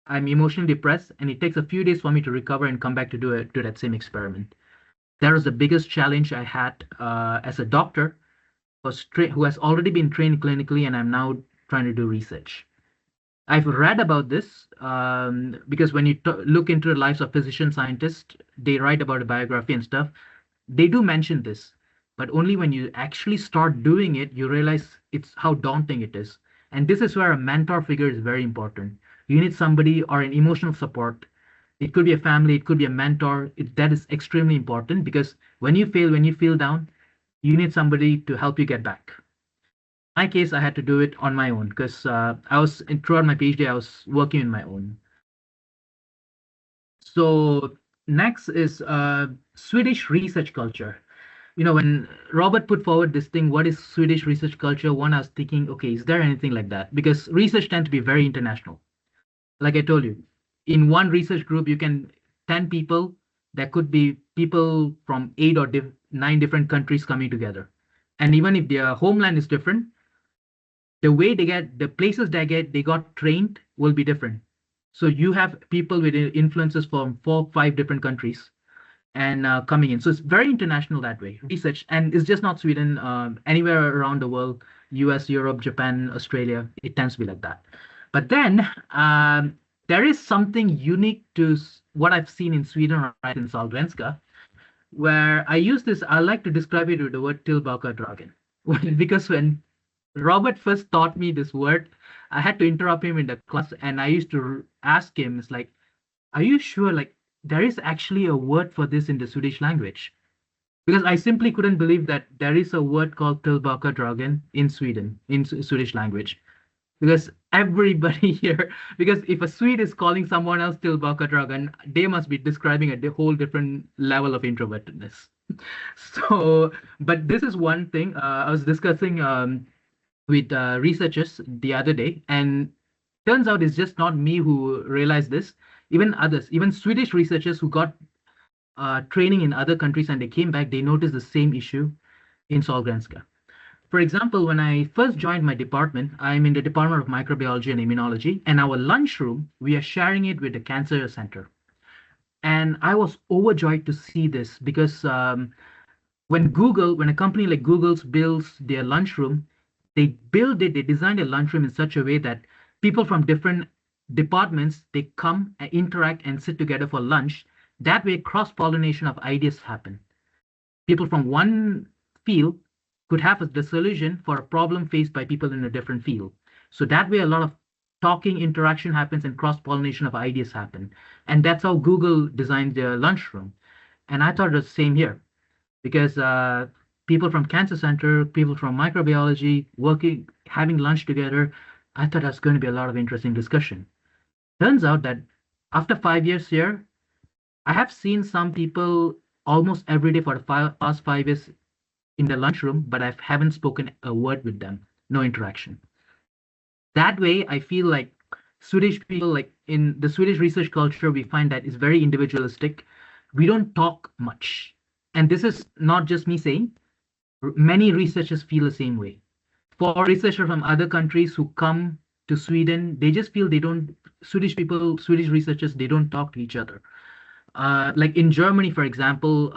I'm emotionally depressed, and it takes a few days for me to recover and come back to do that same experiment. That was the biggest challenge I had as a doctor who has already been trained clinically, and I'm now trying to do research. I've read about this because when you look into the lives of physician scientists, they write about a biography and stuff. They do mention this, but only when you actually start doing it, you realize it's how daunting it is. And this is where a mentor figure is very important. You need somebody or an emotional support. It could be a family, it could be a mentor. That is extremely important because when you fail, when you feel down, you need somebody to help you get back. In my case, I had to do it on my own because throughout my PhD, I was working on my own. So next is Swedish research culture. You know, when Robert put forward this thing, what is Swedish research culture? One, I was thinking, okay, is there anything like that? Because research tends to be very international. Like I told you, in one research group, you can 10 people, there could be people from 8 or 9 different countries coming together. And even if their homeland is different, the way the places they got trained will be different. So you have people with influences from 4, 5 different countries and coming in. So it's very international that way, research. And it's just not Sweden, anywhere around the world, US, Europe, Japan, Australia, it tends to be like that. But then there is something unique to what I've seen in Sweden or in Sahlgrenska, where I like to describe it with the word tillbakadragen. Because when Robert first taught me this word, I had to interrupt him in the class and I used to ask him, it's like, are you sure like there is actually a word for this in the Swedish language? Because I simply couldn't believe that there is a word called tillbakadragen in Sweden, in Swedish language. Because everybody here, because if a Swede is calling someone else tillbakadragen, they must be describing a whole different level of introvertedness. So, but this is one thing I was discussing with researchers the other day, and turns out it's just not me who realized this. Even others, even Swedish researchers who got training in other countries and they came back, they noticed the same issue in Sahlgrenska. For example, when I first joined my department, I'm in the Department of Microbiology and Immunology, and our lunchroom, we are sharing it with the Cancer Center. And I was overjoyed to see this because when a company like Google builds their lunchroom, they design their lunchroom in such a way that people from different departments, they come and interact and sit together for lunch. That way, cross-pollination of ideas happen. People from one field could have the solution for a problem faced by people in a different field. So that way, a lot of talking, interaction happens and cross-pollination of ideas happen. And that's how Google designed their lunchroom. And I thought it was the same here because people from Cancer Center, people from microbiology, having lunch together, I thought that's going to be a lot of interesting discussion. Turns out that after 5 years here, I have seen some people almost every day for the past 5 years in the lunchroom, but I haven't spoken a word with them. No interaction. That way, I feel like Swedish people, like in the Swedish research culture, we find that it's very individualistic. We don't talk much. And this is not just me saying, many researchers feel the same way. For researchers from other countries who come to Sweden, they just feel they don't, Swedish people, Swedish researchers, they don't talk to each other. Like in Germany, for example,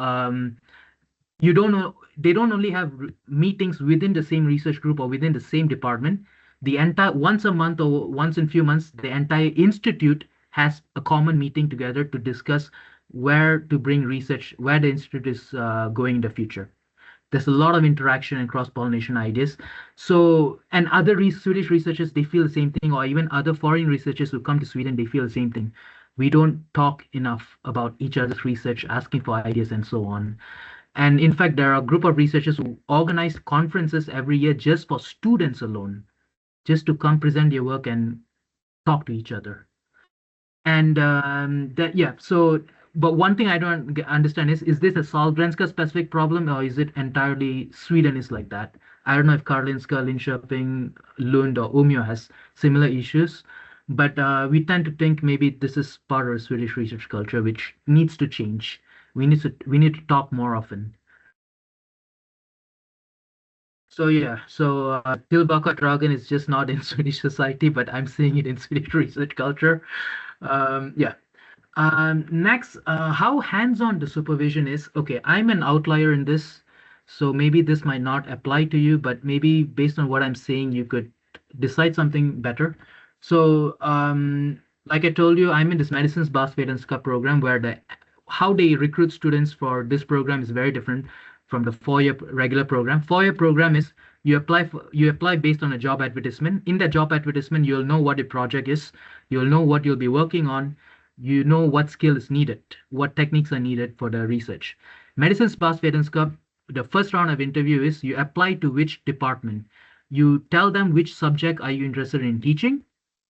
you don't know, they don't only have meetings within the same research group or within the same department. The entire, once a month or once in few months, the entire institute has a common meeting together to discuss where to bring research, where the institute is going in the future. There's a lot of interaction and cross-pollination ideas. So, and other Swedish researchers, they feel the same thing, or even other foreign researchers who come to Sweden, they feel the same thing. We don't talk enough about each other's research, asking for ideas and so on. And in fact, there are a group of researchers who organize conferences every year just for students alone, just to come present your work and talk to each other. And that, yeah, so, but one thing I don't understand is this a Sahlgrenska specific problem, or is it entirely Sweden is like that? I don't know if Karolinska, Linköping, Lund, or Umeå has similar issues, but we tend to think maybe this is part of Swedish research culture, which needs to change. We need to talk more often. So yeah, so tillbakadragen is just not in Swedish society, but I'm seeing it in Swedish research culture. Yeah. Next, how hands-on the supervision is. Okay, I'm an outlier in this, so maybe this might not apply to you, but maybe based on what I'm saying, you could decide something better. So, like I told you, I'm in this Medicines Svedenská program where how they recruit students for this program is very different from the 4-year regular program. 4-year program is you apply based on a job advertisement. In that job advertisement, you'll know what your project is, you'll know what you'll be working on, you know what skill is needed, what techniques are needed for the research. Medicines Svedenská, the first round of interview is you apply to which department. You tell them which subject are you interested in teaching.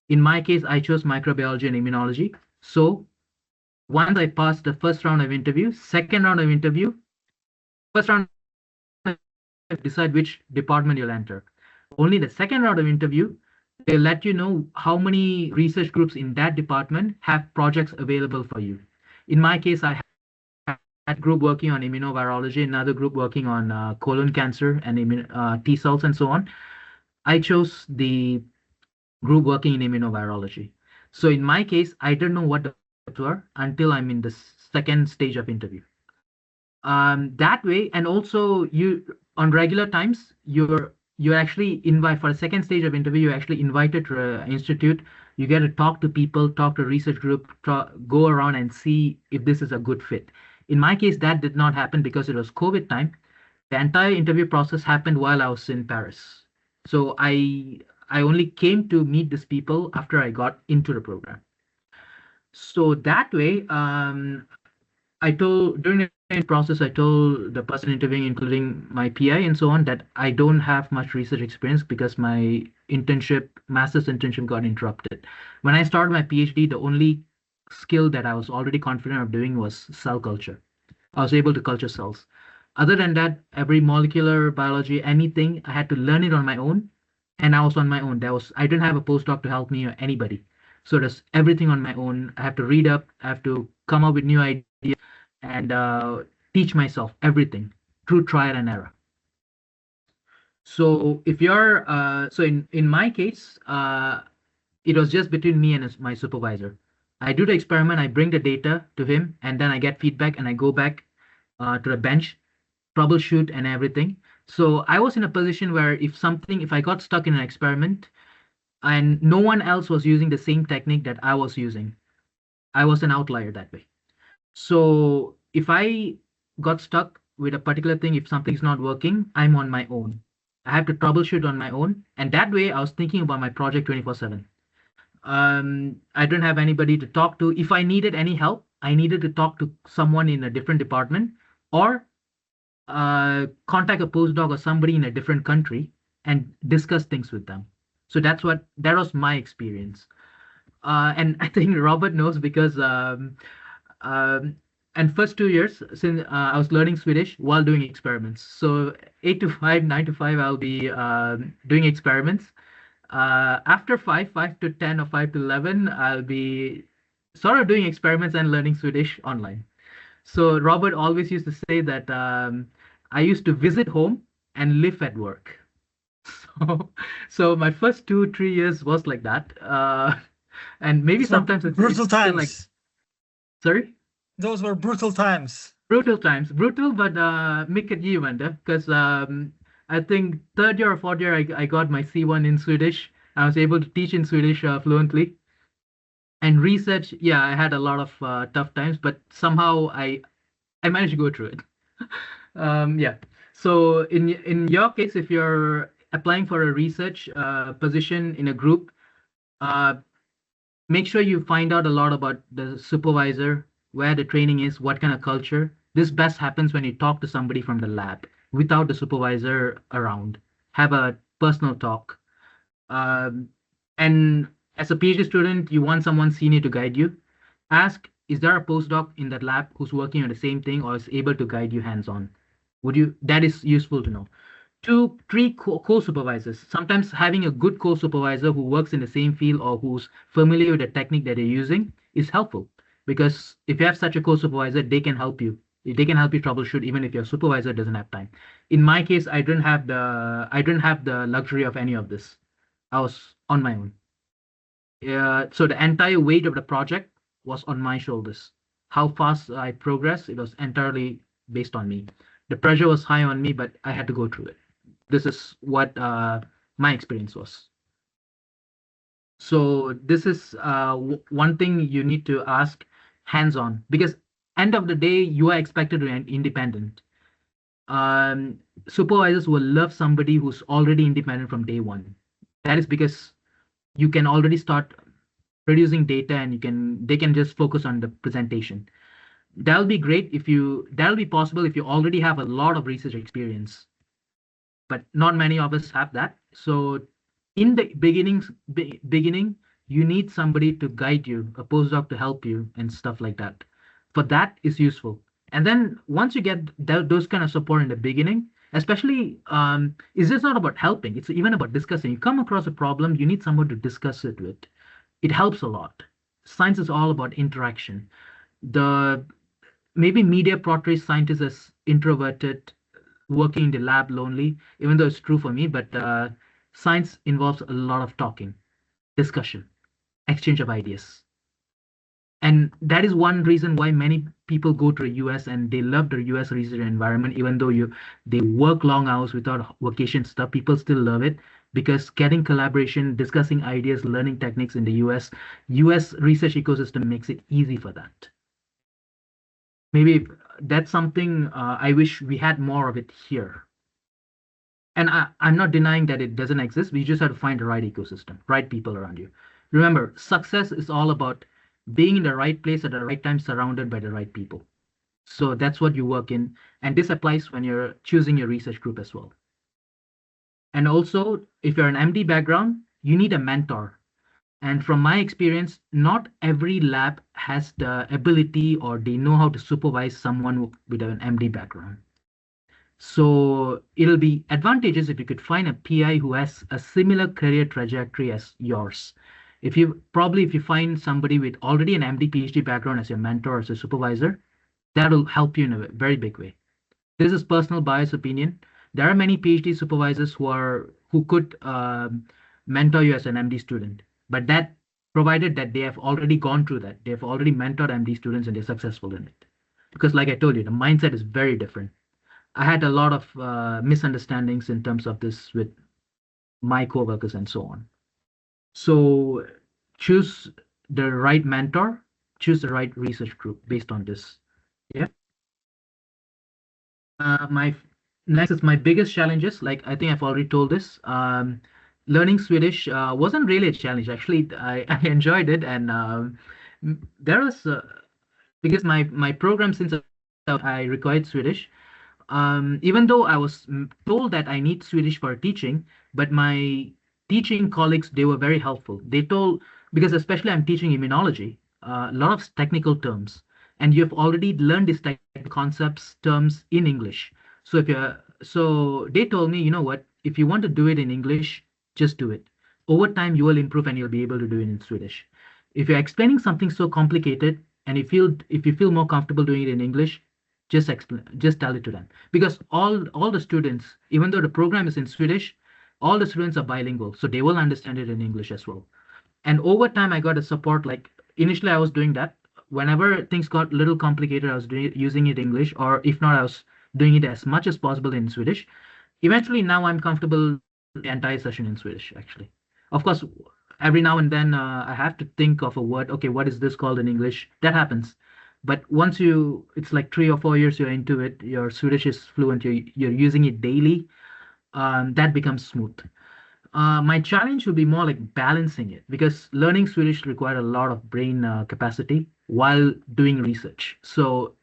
In my case, I chose microbiology and immunology. So once I passed the first round of interview, second round of interview, first round, decide which department you'll enter. Only the second round of interview, they'll let you know how many research groups in that department have projects available for you. In my case, I had a group working on immunovirology, another group working on colon cancer and T cells and so on. I chose the group working in immunovirology. So in my case, I don't know what the were until I'm in the second stage of interview. That way, and also you on regular times, you're actually invited for the second stage of interview. You're actually invited to an institute. You get to talk to people, talk to a research group, go around and see if this is a good fit. In my case, that did not happen because it was COVID time. The entire interview process happened while I was in Paris. So I only came to meet these people after I got into the program. So that way, I told during the process, I told the person interviewing, including my PI and so on, that I don't have much research experience because my master's internship got interrupted. When I started my PhD, the only skill that I was already confident of doing was cell culture. I was able to culture cells. Other than that, every molecular biology, anything, I had to learn it on my own, and I was on my own. I didn't have a postdoc to help me or anybody. So there's everything on my own. I have to read up, I have to come up with new ideas and teach myself everything through trial and error. So if you're, so in my case, it was just between me and my supervisor. I do the experiment, I bring the data to him, and then I get feedback and I go back to the bench, troubleshoot and everything. So I was in a position where if I got stuck in an experiment, and no one else was using the same technique that I was using, I was an outlier that way. So if I got stuck with a particular thing, if something's not working, I'm on my own. I have to troubleshoot on my own. And that way I was thinking about my project 24/7. I don't have anybody to talk to. If I needed any help, I needed to talk to someone in a different department or contact a postdoc or somebody in a different country and discuss things with them. So that was my experience. And I think Robert knows because and first 2 years, since I was learning Swedish while doing experiments. So 8 to 5, 9 to 5, I'll be doing experiments. After 5 to 10 or 5 to 11, I'll be sort of doing experiments and learning Swedish online. So Robert always used to say that I used to visit home and live at work. So my first 2-3 years was like that. And maybe sometimes it's brutal still times. like, sorry? Those were brutal times. Brutal times, brutal, but mycket givande, because I think third year or fourth year I got my C1 in Swedish. I was able to teach in Swedish fluently. And research, yeah, I had a lot of tough times, but somehow I managed to go through it. Yeah. So in your case, if you're applying for a research position in a group, make sure you find out a lot about the supervisor, where the training is, what kind of culture. This best happens when you talk to somebody from the lab without the supervisor around. Have a personal talk. And as a PhD student, you want someone senior to guide you. Ask, is there a postdoc in that lab who's working on the same thing or is able to guide you hands-on? That is useful to know. 2, 3 co-supervisors. Sometimes having a good co-supervisor who works in the same field or who's familiar with the technique that they're using is helpful, because if you have such a co-supervisor, they can help you. They can help you troubleshoot even if your supervisor doesn't have time. In my case, I didn't have the luxury of any of this. I was on my own. So the entire weight of the project was on my shoulders. How fast I progressed, it was entirely based on me. The pressure was high on me, but I had to go through it. This is what my experience was. So this is one thing you need to ask hands-on, because end of the day, you are expected to be independent. Supervisors will love somebody who's already independent from day one. That is because you can already start producing data and they can just focus on the presentation. That'll be great that'll be possible if you already have a lot of research experience, but not many of us have that. So in the beginning, you need somebody to guide you, a postdoc to help you and stuff like that. For that is useful. And then once you get those kind of support in the beginning, especially, it's just not about helping, it's even about discussing. You come across a problem, you need someone to discuss it with. It helps a lot. Science is all about interaction. Maybe media portrays scientists as introverted, working in the lab lonely, even though it's true for me, but science involves a lot of talking, discussion, exchange of ideas. And that is one reason why many people go to the US and they love the US research environment, even though they work long hours without vacation stuff, people still love it, because getting collaboration, discussing ideas, learning techniques in the US research ecosystem makes it easy for that. Maybe that's something I wish we had more of it here. And I'm not denying that it doesn't exist. We just have to find the right ecosystem, right people around you. Remember, success is all about being in the right place at the right time, surrounded by the right people. So that's what you work in. And this applies when you're choosing your research group as well. And also, if you're an MD background, you need a mentor. And from my experience, not every lab has the ability or they know how to supervise someone with an MD background. So it'll be advantageous if you could find a PI who has a similar career trajectory as yours. If you find somebody with already an MD PhD background as your mentor or as a supervisor, that'll help you in a very big way. This is personal bias opinion. There are many PhD supervisors who could mentor you as an MD student, but that provided that they have already gone through that. They have already mentored MD students and they're successful in it. Because like I told you, the mindset is very different. I had a lot of misunderstandings in terms of this with my coworkers and so on. So choose the right mentor, choose the right research group based on this. Yeah. Next is my biggest challenges. Like I think I've already told this. Learning Swedish wasn't really a challenge. Actually, I enjoyed it, and there was because my program, since I required Swedish, even though I was told that I need Swedish for teaching, but my teaching colleagues, they were very helpful. They told, because especially I'm teaching immunology, a lot of technical terms, and you've already learned these type of concepts, terms in English. So so they told me, you know what, if you want to do it in English, just do it. Over time, you will improve and you'll be able to do it in Swedish. If you're explaining something so complicated and if you feel more comfortable doing it in English, just tell it to them. Because all the students, even though the program is in Swedish, all the students are bilingual, so they will understand it in English as well. And over time, I got a support. Like initially, I was doing that. Whenever things got a little complicated, I was using it in English, or if not, I was doing it as much as possible in Swedish. Eventually, now I'm comfortable the entire session in Swedish, actually. Of course, every now and then I have to think of a word. Okay, what is this called in English? That happens. But once it's like 3 or 4 years you're into it, your Swedish is fluent, you're using it daily, that becomes smooth. My challenge would be more like balancing it, because learning Swedish requires a lot of brain capacity while doing research. So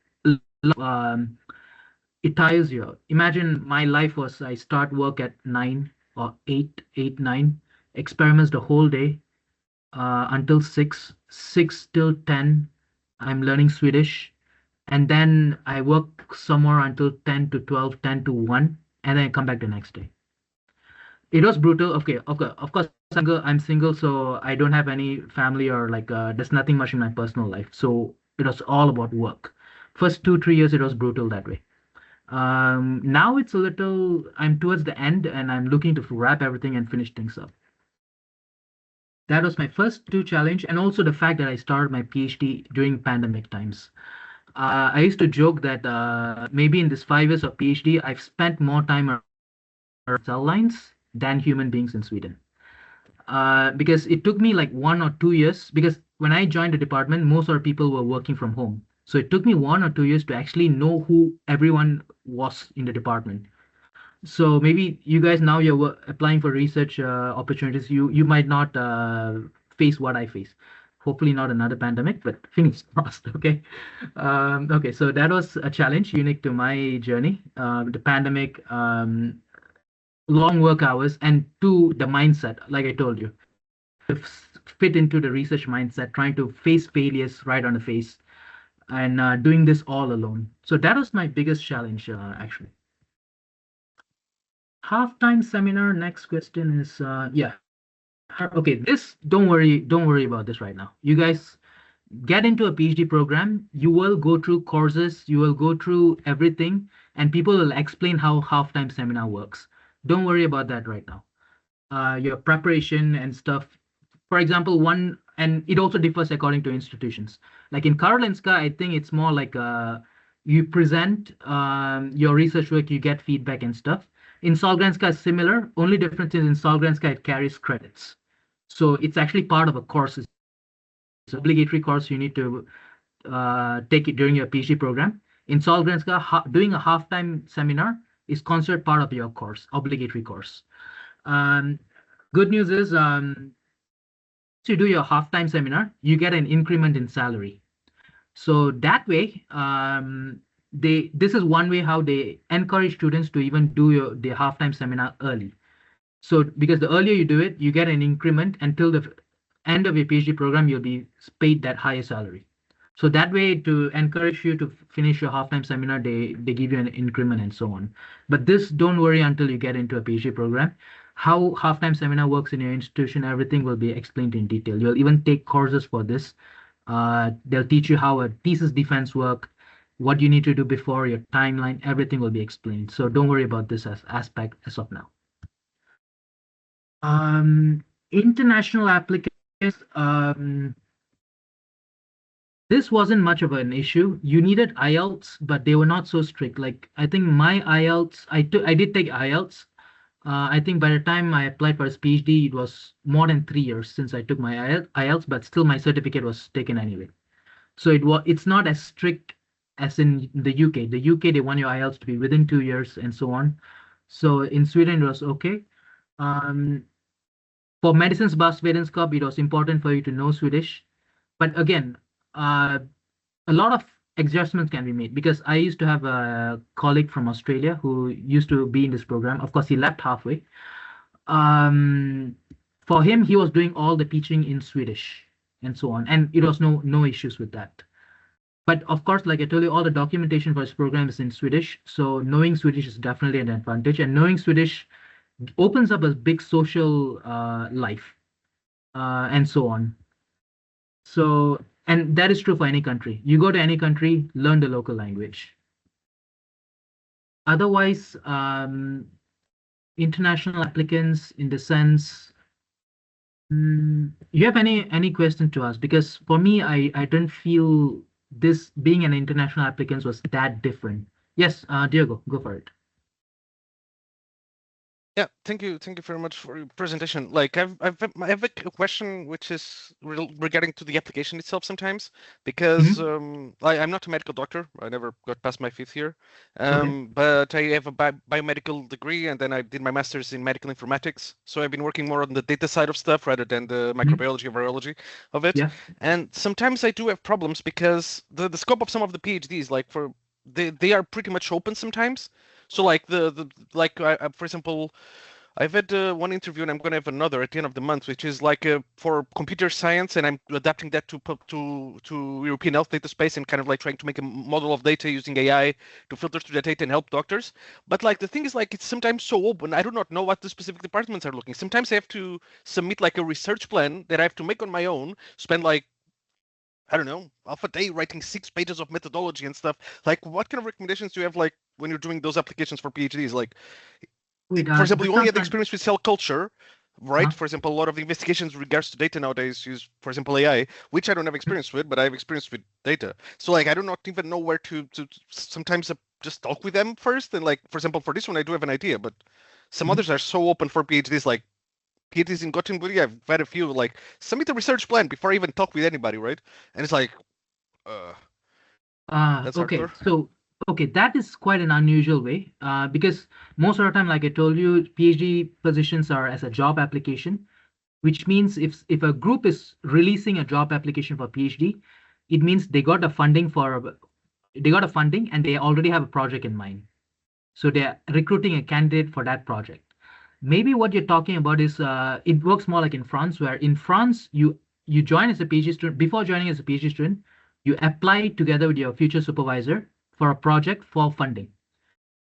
it tires you out. Imagine my life was, I start work at 9 or 8, 9, experiments the whole day until 6 till 10. I'm learning Swedish, and then I work somewhere until 10 to 12, 10 to 1, and then I come back the next day. It was brutal. Okay, of course, I'm single, so I don't have any family or like there's nothing much in my personal life. So it was all about work. First 2-3 years, it was brutal that way. Now it's a little, I'm towards the end and I'm looking to wrap everything and finish things up. That was my first 2 challenge, and also the fact that I started my PhD during pandemic times. I used to joke that maybe in this 5 years of PhD, I've spent more time on cell lines than human beings in Sweden. Because it took me like 1 or 2 years, because when I joined the department, most of the people were working from home. So it took me 1 or 2 years to actually know who everyone was in the department. So maybe you guys, now you're applying for research opportunities, you might not face what I face. Hopefully not another pandemic, but fingers crossed. Okay. Okay, so that was a challenge unique to my journey. The pandemic, long work hours, and 2, the mindset, like I told you, to fit into the research mindset, trying to face failures right on the face, and doing this all alone. So that was my biggest challenge, actually. Halftime seminar. Next question is, yeah. Okay, this, don't worry about this right now. You guys get into a PhD program, you will go through courses, you will go through everything, and people will explain how halftime seminar works. Don't worry about that right now. Your preparation and stuff. For example, and it also differs according to institutions. Like in Karolinska, I think it's more like you present your research work, you get feedback and stuff. In Sahlgrenska is similar. Only difference is in Sahlgrenska it carries credits. So it's actually part of a course. It's an obligatory course you need to take it during your PhD program. In Sahlgrenska, doing a halftime seminar is considered part of your course, obligatory course. Good news is, once you do your halftime seminar, you get an increment in salary. So that way, this is one way how they encourage students to even do the halftime seminar early. So because the earlier you do it, you get an increment until the end of your PhD program, you'll be paid that higher salary. So that way, to encourage you to finish your halftime seminar, they give you an increment and so on. But this, don't worry until you get into a PhD program. How halftime seminar works in your institution, everything will be explained in detail. You'll even take courses for this. They'll teach you how a thesis defense work, what you need to do before, your timeline, everything will be explained. So don't worry about this aspect as of now. International applicants, this wasn't much of an issue. You needed IELTS, but they were not so strict. Like, I think my IELTS, I did take IELTS. I think by the time I applied for his PhD, it was more than 3 years since I took my IELTS, but still my certificate was taken anyway. So it's not as strict as in the UK. The UK, they want your IELTS to be within 2 years and so on. So in Sweden, it was okay. For medicinsvetenskap, it was important for you to know Swedish. But again, a lot of adjustments can be made, because I used to have a colleague from Australia who used to be in this program. Of course, he left halfway. For him, he was doing all the teaching in Swedish and so on, and it was no issues with that. But of course, like I told you, all the documentation for this program is in Swedish. So knowing Swedish is definitely an advantage. And knowing Swedish opens up a big social life and so on. So, and that is true for any country. You go to any country, learn the local language. Otherwise, international applicants in the sense, you have any question to us? Because for me, I don't feel this being an international applicant was that different. Yes, Diego, go for it. Yeah, thank you very much for your presentation. Like, I have a question which is regarding to the application itself sometimes, because I'm not a medical doctor. I never got past my 5th year, but I have a biomedical degree, and then I did my master's in medical informatics. So I've been working more on the data side of stuff rather than the microbiology or virology of it. Yeah. And sometimes I do have problems because the scope of some of the PhDs, like they are pretty much open sometimes. So like for example, I've had one interview and I'm going to have another at the end of the month, which is like for computer science, and I'm adapting that to European health data space and kind of like trying to make a model of data using AI to filter through that data and help doctors. But like the thing is, like, it's sometimes so open. I do not know what the specific departments are looking. Sometimes I have to submit like a research plan that I have to make on my own, spend like, I don't know, half a day writing 6 pages of methodology and stuff. Like, what kind of recommendations do you have, like, when you're doing those applications for PhDs? Like, for example, you only had experience with cell culture, right? For example, a lot of the investigations in regards to data nowadays use, for example, AI, which I don't have experience with, but I have experience with data. So, like, I do not even know where to sometimes just talk with them first. And, like, for example, for this one, I do have an idea, but some others are so open for PhDs, like, PhDs in Gothenburg, I've had a few, like, submit a research plan before I even talk with anybody, right? And it's like, that's okay, hardcore. so, okay, that is quite an unusual way, because most of the time, like I told you, PhD positions are as a job application, which means if a group is releasing a job application for PhD, it means they got a funding and they already have a project in mind. So they're recruiting a candidate for that project. Maybe what you're talking about is it works more like in France, where in France you join as a PhD student. Before joining as a PhD student, you apply together with your future supervisor for a project for funding,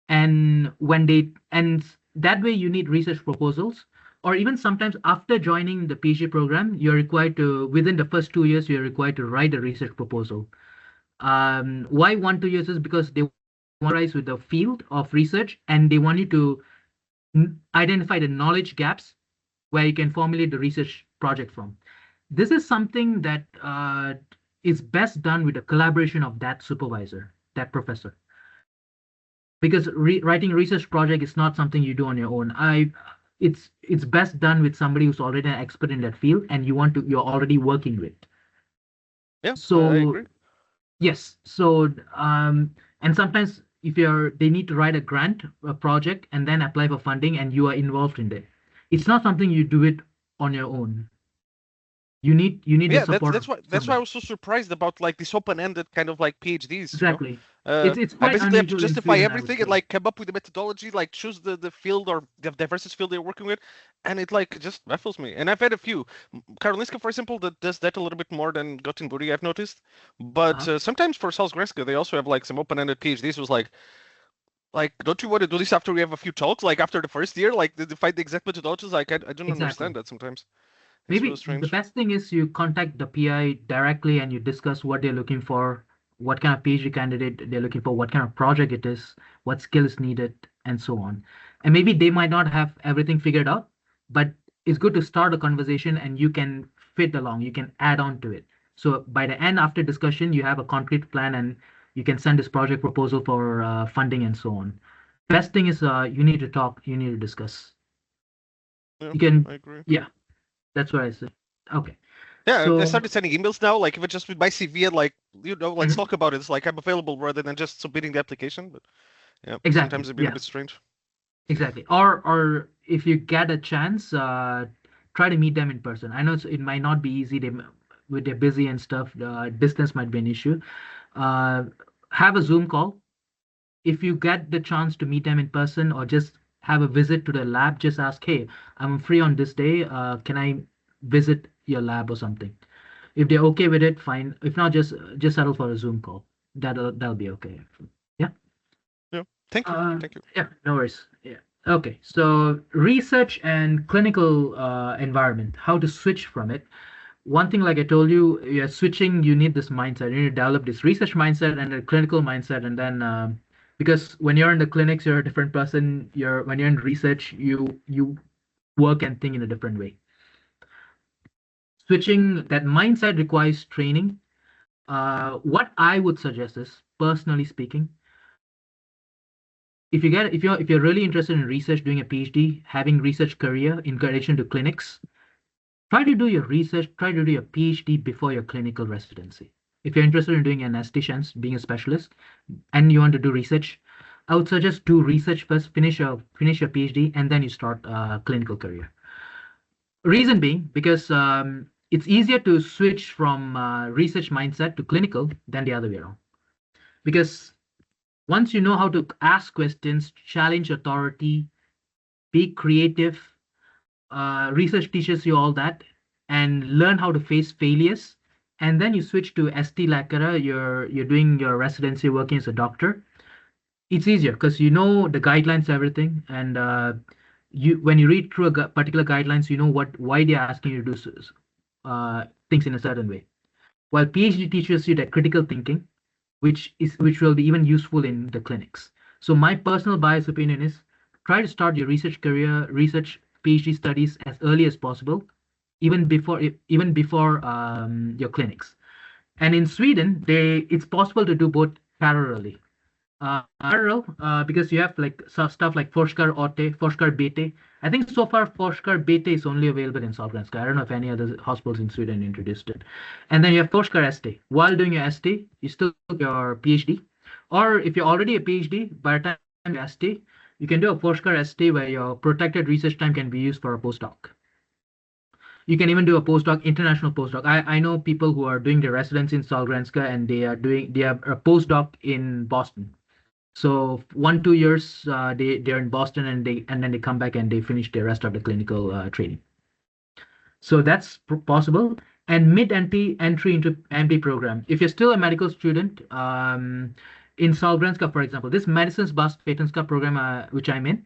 and that way you need research proposals, or even sometimes after joining the PhD program, you're required to, within the first 2 years, you're required to write a research proposal. Why 1-2 years is because they want to rise with the field of research, and they want you to identify the knowledge gaps where you can formulate the research project from. This is something that is best done with the collaboration of that supervisor, that professor. Because writing a research project is not something you do on your own. It's best done with somebody who's already an expert in that field and you're already working with. Yeah, so I agree. Yes. So and sometimes if they need to write a project and then apply for funding, and you are involved in it. It's not something you do it on your own. You need the support. That's why I was so surprised about like this open-ended kind of like PhDs. Exactly. You know? It's I quite basically have to unusual in justify Sweden, everything and like come up with the methodology, like choose the field or the diversity field they're working with, and it like just baffles me. And I've had a few. Karolinska, for example, that does that a little bit more than Gothenburg, I've noticed. But sometimes for Sahlgrenska, they also have like some open-ended PhDs. Was like, don't you want to do this after we have a few talks? Like after the first year, like to find the exact methodologies? Like I don't understand that sometimes. Maybe the best thing is you contact the PI directly and you discuss what they're looking for, what kind of PhD candidate they're looking for, what kind of project it is, what skill is needed, and so on. And maybe they might not have everything figured out, but it's good to start a conversation and you can fit along, you can add on to it. So by the end, after discussion, you have a concrete plan and you can send this project proposal for funding and so on. Best thing is you need to talk, you need to discuss. Yeah, you can, I agree. Yeah. That's what I said. Okay. Yeah, so, I started sending emails now, like if it's just with my CV and like, let's talk about it. It's like I'm available rather than just submitting the application. But yeah, exactly. Sometimes it's been a bit strange. Exactly. Or if you get a chance, try to meet them in person. I know it might not be easy. They're busy and stuff. Distance might be an issue. Have a Zoom call. If you get the chance to meet them in person or just have a visit to the lab, just ask, hey, I'm free on this day. Can I visit your lab or something? If they're okay with it, fine. If not, just settle for a Zoom call. that'll be okay. Yeah. Thank you. Thank you. Yeah, no worries. Yeah. Okay. So research and clinical environment, how to switch from it. One thing, like I told you, you're switching, you need this mindset. You need to develop this research mindset and a clinical mindset. And then because when you're in the clinics, you're a different person. When you're in research, you work and think in a different way. Switching that mindset requires training. What I would suggest is, personally speaking, if you're really interested in research, doing a PhD, having research career in relation to clinics, try to do your research, try to do your PhD before your clinical residency. If you're interested in doing anestheticians, being a specialist, and you want to do research, I would suggest do research first, finish your PhD, and then you start a clinical career. Reason being, because it's easier to switch from research mindset to clinical than the other way around. Because once you know how to ask questions, challenge authority, be creative, research teaches you all that, and learn how to face failures, and then you switch to ST lecturer, you're doing your residency, working as a doctor. It's easier because you know the guidelines, everything, and when you read through a particular guidelines, you know why they're asking you to do things in a certain way. While PhD teaches you that critical thinking, which will be even useful in the clinics. So my personal biased opinion is, try to start your research career, research PhD studies as early as possible, even before your clinics. And in Sweden, it's possible to do both parallelly. Parallel, because you have like stuff like Forskar AT, Forskar BT. I think so far Forskar BT is only available in Sahlgrenska. I don't know if any other hospitals in Sweden introduced it. And then you have Forskar ST. While doing your ST, you still do your PhD. Or if you're already a PhD, by the time you ST, you can do a Forskar ST where your protected research time can be used for a postdoc. You can even do a postdoc, international postdoc. I know people who are doing their residency in Sahlgrenska and they have a postdoc in Boston. So 1-2 years they're in Boston and then they come back and they finish the rest of the clinical training. So that's possible. And mid-entry into MD program. If you're still a medical student, in Sahlgrenska, for example, this medicines bust Vetenskap program which I'm in,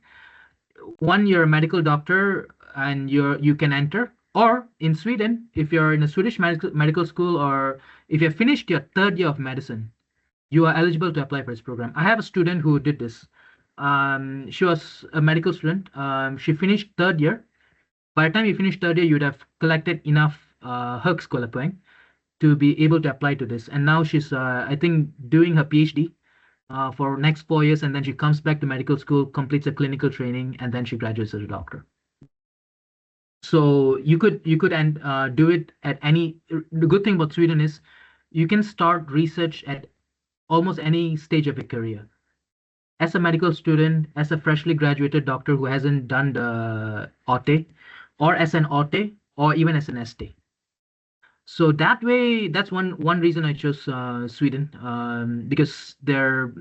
you're a medical doctor and you can enter. Or in Sweden, if you're in a Swedish medical school, or if you have finished your 3rd year of medicine, you are eligible to apply for this program. I have a student who did this. She was a medical student. She finished 3rd year. By the time you finish 3rd year, you'd have collected enough högskolepoäng to be able to apply to this. And now she's, I think, doing her PhD for next 4 years, and then she comes back to medical school, completes a clinical training, and then she graduates as a doctor. So you could do it at any. The good thing about Sweden is you can start research at almost any stage of your career. As a medical student, as a freshly graduated doctor who hasn't done the AT, or as an AT, or even as an ST. So that way, that's one reason I chose Sweden, because they're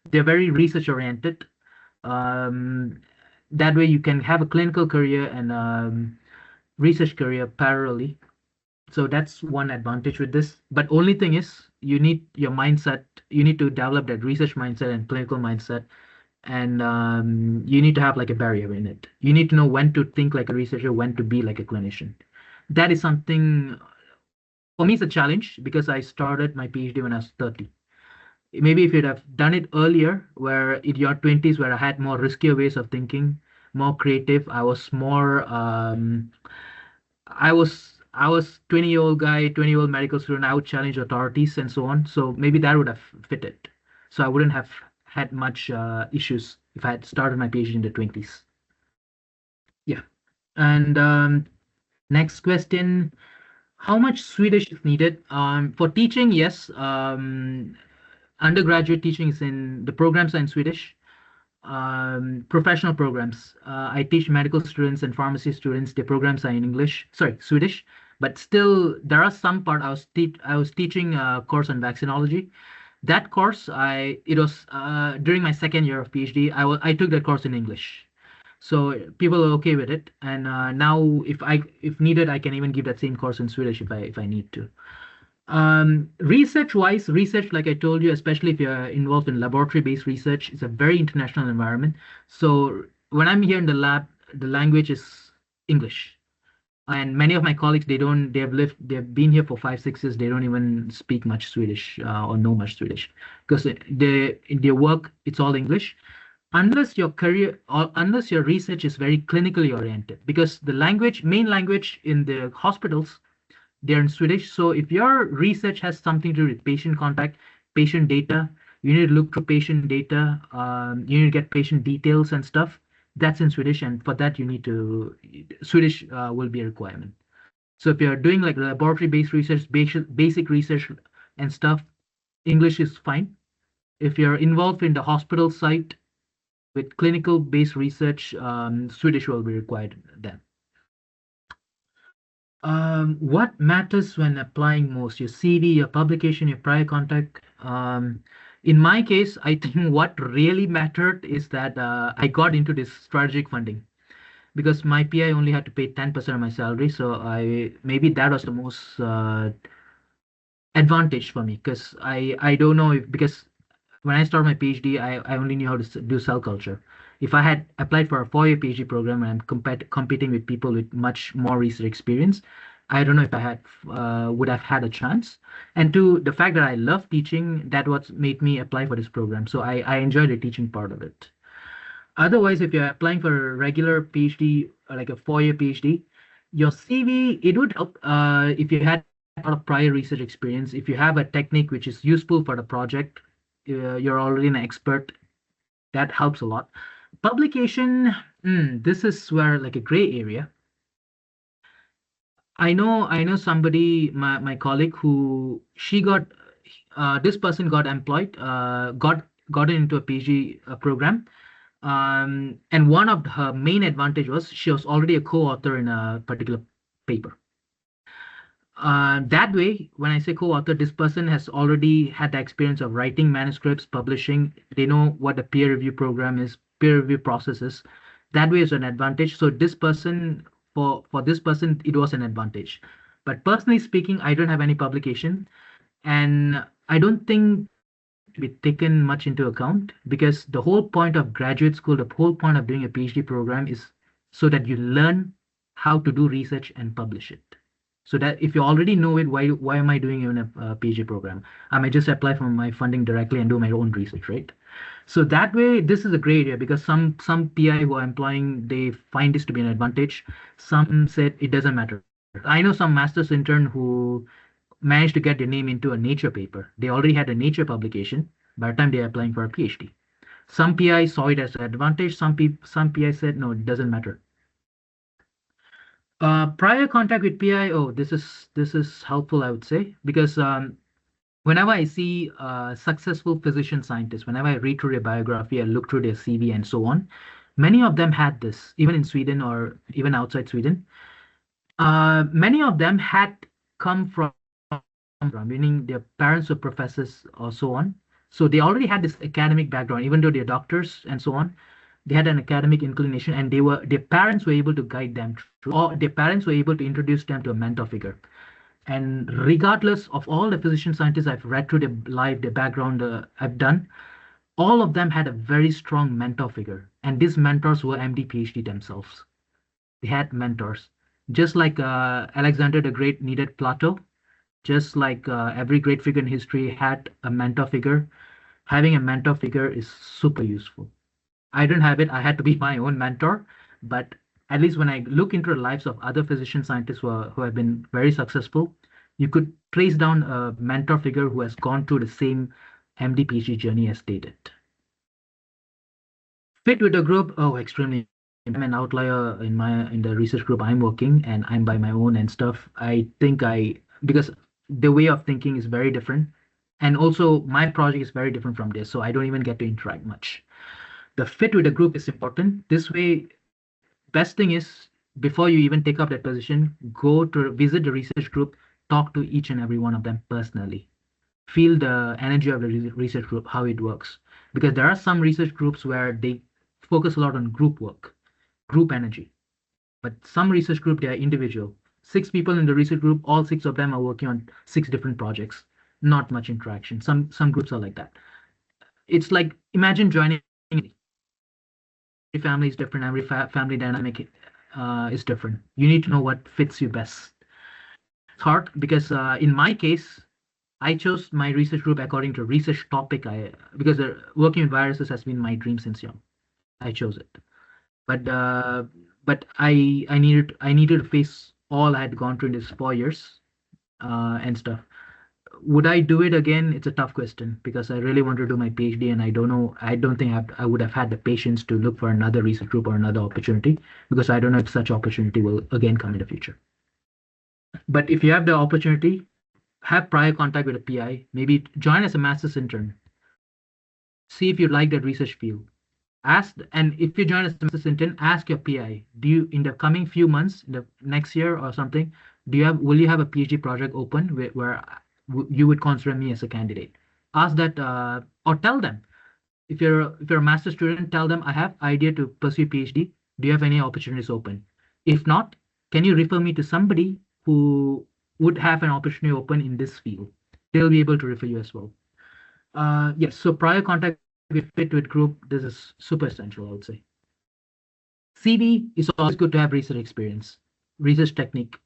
very research oriented. That way you can have a clinical career and research career parallelly. So that's one advantage with this. But only thing is, you need your mindset. You need to develop that research mindset and clinical mindset, and you need to have like a barrier in it. You need to know when to think like a researcher, when to be like a clinician. That is something, for me, it's a challenge because I started my PhD when I was 30. Maybe if you'd have done it earlier, where in your 20s, where I had more riskier ways of thinking, more creative, I was more, I was 20-year-old guy, 20-year-old medical student. I would challenge authorities and so on. So maybe that would have fitted. So I wouldn't have had much issues if I had started my PhD in the 20s. Yeah. And next question, how much Swedish is needed? For teaching, yes. Undergraduate teaching is in, the programs are in Swedish. Professional programs, I teach medical students and pharmacy students. The programs are in Swedish, but still there are some part. I was teaching a course on vaccinology. That course, it was during my 2nd year of PhD. I took that course in English, so people are okay with it. And now, if needed, I can even give that same course in Swedish if I need to. Research-wise, research, like I told you, especially if you're involved in laboratory-based research, is a very international environment. So when I'm here in the lab, the language is English. And many of my colleagues, they've been here for 5-6 years. They don't even speak much Swedish or know much Swedish because in their work, it's all English. Unless your career or unless your research is very clinically oriented, because the main language in the hospitals, they're in Swedish. So if your research has something to do with patient contact, patient data, you need to look through patient data, you need to get patient details and stuff. That's in Swedish, and for that you need to Swedish will be a requirement. So if you're doing like laboratory-based research, basic research and stuff, English is fine. If you're involved in the hospital site with clinical-based research, Swedish will be required then. What matters when applying most? Your CV, your publication, your prior contact. In my case, I think what really mattered is that I got into this strategic funding because my PI only had to pay 10% of my salary. So maybe that was the most advantage for me because I don't know because when I started my PhD, I only knew how to do cell culture. If I had applied for a 4-year PhD program and I'm competing with people with much more research experience, I don't know if I would have had a chance. And the fact that I love teaching, that what made me apply for this program. So I enjoy the teaching part of it. Otherwise, if you're applying for a regular PhD, like a 4-year PhD, your CV, it would help if you had a lot of prior research experience. If you have a technique which is useful for the project, you're already an expert, that helps a lot. Publication, this is where like a gray area. I know somebody, my colleague, who this person got employed, got into a PhD program, and one of her main advantage was she was already a co-author in a particular paper. That way, when I say co-author, this person has already had the experience of writing manuscripts, publishing. They know what a peer review program is, peer review process is. That way is an advantage. So this person, for this person, it was an advantage. But personally speaking, I don't have any publication, and I don't think to be taken much into account because the whole point of graduate school, the whole point of doing a PhD program is so that you learn how to do research and publish it. So that if you already know it, why am I doing even a PhD program? I might just apply for my funding directly and do my own research, right? So that way, this is a gray area because some PI who are employing, they find this to be an advantage. Some said it doesn't matter. I know some master's intern who managed to get their name into a Nature paper. They already had a Nature publication by the time they're applying for a PhD. Some PI saw it as an advantage. Some PI said, no, it doesn't matter. Prior contact with PI, this is helpful, I would say, because whenever I see successful physician scientists, whenever I read through their biography, I look through their CV and so on, many of them had this, even in Sweden or even outside Sweden. Many of them had come from, meaning their parents were professors or so on. So they already had this academic background, even though they're doctors and so on. They had an academic inclination, and their parents were able to guide them through, or their parents were able to introduce them to a mentor figure. And regardless of all the physician scientists I've read through their life, their background I've done, all of them had a very strong mentor figure. And these mentors were MD, PhD themselves. They had mentors. Just like Alexander the Great needed Plato, just like every great figure in history had a mentor figure, having a mentor figure is super useful. I don't have it. I had to be my own mentor, but at least when I look into the lives of other physician scientists who have been very successful, you could trace down a mentor figure who has gone through the same MD PhD journey as they did. Fit with the group, extremely. I'm an outlier in the research group I'm working, and I'm by my own and stuff. I think because the way of thinking is very different, and also my project is very different from this, so I don't even get to interact much. The fit with the group is important. This way, best thing is, before you even take up that position, go to visit the research group, talk to each and every one of them personally. Feel the energy of the research group, how it works. Because there are some research groups where they focus a lot on group work, group energy. But some research group, they are individual. 6 people in the research group, all 6 of them are working on 6 different projects. Not much interaction. Some groups are like that. It's like, imagine joining. Every family is different. Every family dynamic is different. You need to know what fits you best. It's hard because in my case, I chose my research group according to research topic. Because working with viruses has been my dream since young. I chose it, but I needed to face all I had gone through in these 4 years and stuff. Would I do it again? It's a tough question because I really want to do my PhD, and I don't know. I don't think I would have had the patience to look for another research group or another opportunity because I don't know if such opportunity will again come in the future. But if you have the opportunity, have prior contact with a PI, maybe join as a master's intern. See if you like that research field. And if you join as a master's intern, ask your PI, do you, in the coming few months, the next year or something, will you have a PhD project open where you would consider me as a candidate? Ask that, or tell them. If you're a master's student, tell them I have idea to pursue PhD. Do you have any opportunities open? If not, can you refer me to somebody who would have an opportunity open in this field? They'll be able to refer you as well. Yes, so prior contact fit with group, this is super essential, I would say. CV is always good to have research experience, research technique.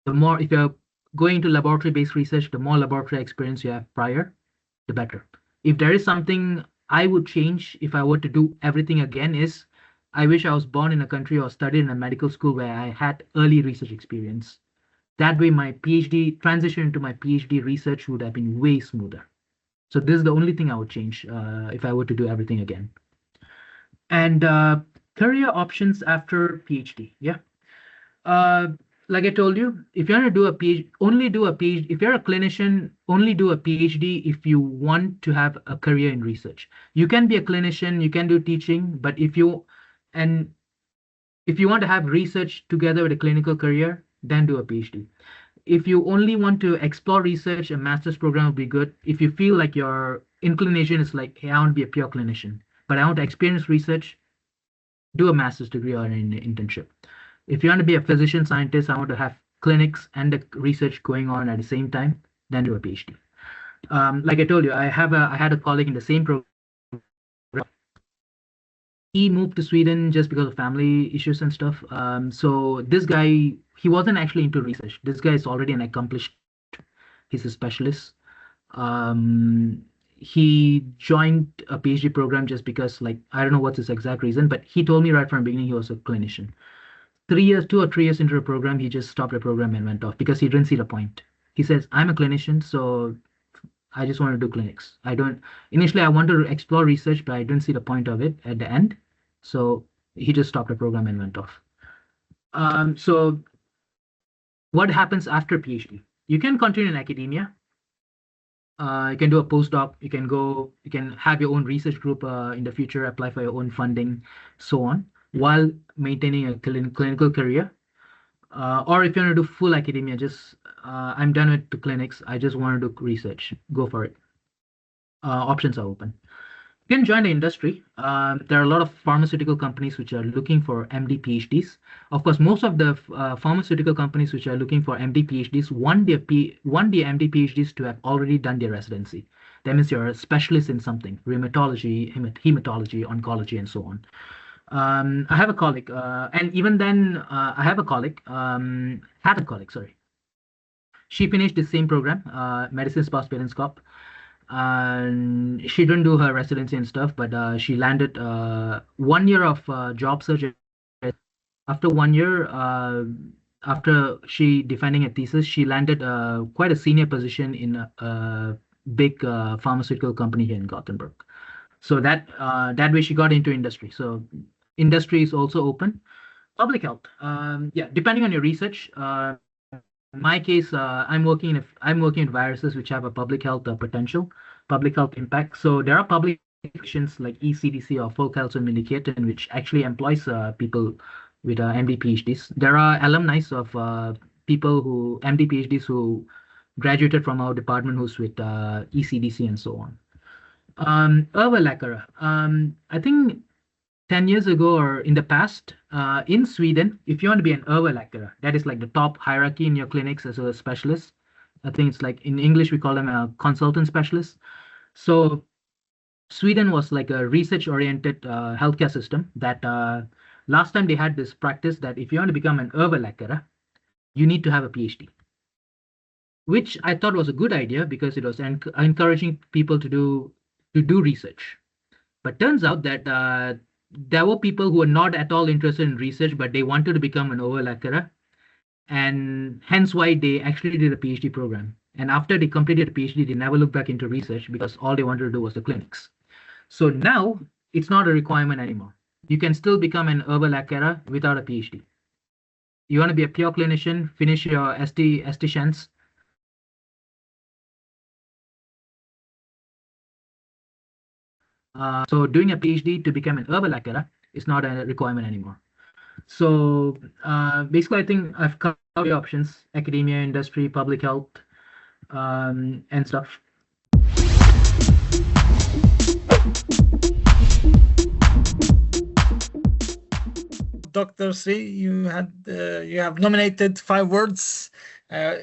The more, if you're going to laboratory-based research, the more laboratory experience you have prior, the better. If there is something I would change if I were to do everything again is, I wish I was born in a country or studied in a medical school where I had early research experience. That way my PhD, transition into my PhD research would have been way smoother. So this is the only thing I would change if I were to do everything again. And career options after PhD, yeah. Like I told you, if you want to do a PhD, only do a PhD. If you're a clinician, only do a PhD if you want to have a career in research. You can be a clinician, you can do teaching, but if you want to have research together with a clinical career, then do a PhD. If you only want to explore research, a master's program would be good. If you feel like your inclination is like, hey, I want to be a pure clinician, but I want to experience research, do a master's degree or an internship. If you want to be a physician scientist, I want to have clinics and the research going on at the same time, then do a PhD. Like I told you, I had a colleague in the same program. He moved to Sweden just because of family issues and stuff. So this guy, he wasn't actually into research. This guy is already an accomplished, he's a specialist. He joined a PhD program just because, like, I don't know what's his exact reason, but he told me right from the beginning he was a clinician. 2 or 3 years into the program, he just stopped the program and went off because he didn't see the point. He says, I'm a clinician, so I just want to do clinics. Initially I wanted to explore research, but I didn't see the point of it at the end. So he just stopped the program and went off. So what happens after PhD? You can continue in academia. You can do a postdoc. You can have your own research group in the future, apply for your own funding, so on, while maintaining a clinical career. Or if you want to do full academia, just I'm done with the clinics. I just want to do research. Go for it. Options are open. You can join the industry. There are a lot of pharmaceutical companies which are looking for MD PhDs. Of course, most of the pharmaceutical companies which are looking for MD PhDs want their MD PhDs to have already done their residency. That means you're a specialist in something, rheumatology, hematology, oncology, and so on. I have a colleague, and even then, I have a colleague, had a colleague, sorry. She finished the same program, Medicine Spouse Parents Corp. And she didn't do her residency and stuff, but she landed 1 year of job search. After 1 year, after she defending a thesis, she landed quite a senior position in a big pharmaceutical company here in Gothenburg. So that way she got into industry. So industry is also open. Public health, yeah, depending on your research. In my case, I'm working in viruses which have a public health potential, public health impact. So there are publications like ECDC or Folk Health Indicator, which actually employs people with MD PhDs. There are alumni of people who MD PhDs who graduated from our department who's with ECDC and so on. Överläkare. I think 10 years ago or in the past, in Sweden, if you want to be an överläkare, that is like the top hierarchy in your clinics as a specialist. I think it's like in English, we call them a consultant specialist. So Sweden was like a research-oriented healthcare system that last time they had this practice that if you want to become an överläkare, you need to have a PhD, which I thought was a good idea because it was encouraging people to do research. But turns out that there were people who were not at all interested in research, but they wanted to become an överläkare, and hence why they actually did a PhD program. And after they completed a PhD, they never looked back into research because all they wanted to do was the clinics. So now it's not a requirement anymore. You can still become an överläkare without a PhD. You want to be a pure clinician, finish your estetians. So doing a PhD to become an överläkare is not a requirement anymore. So basically, I think I've covered the options: academia, industry, public health, and stuff. Dr. Sri, you have nominated 5 words,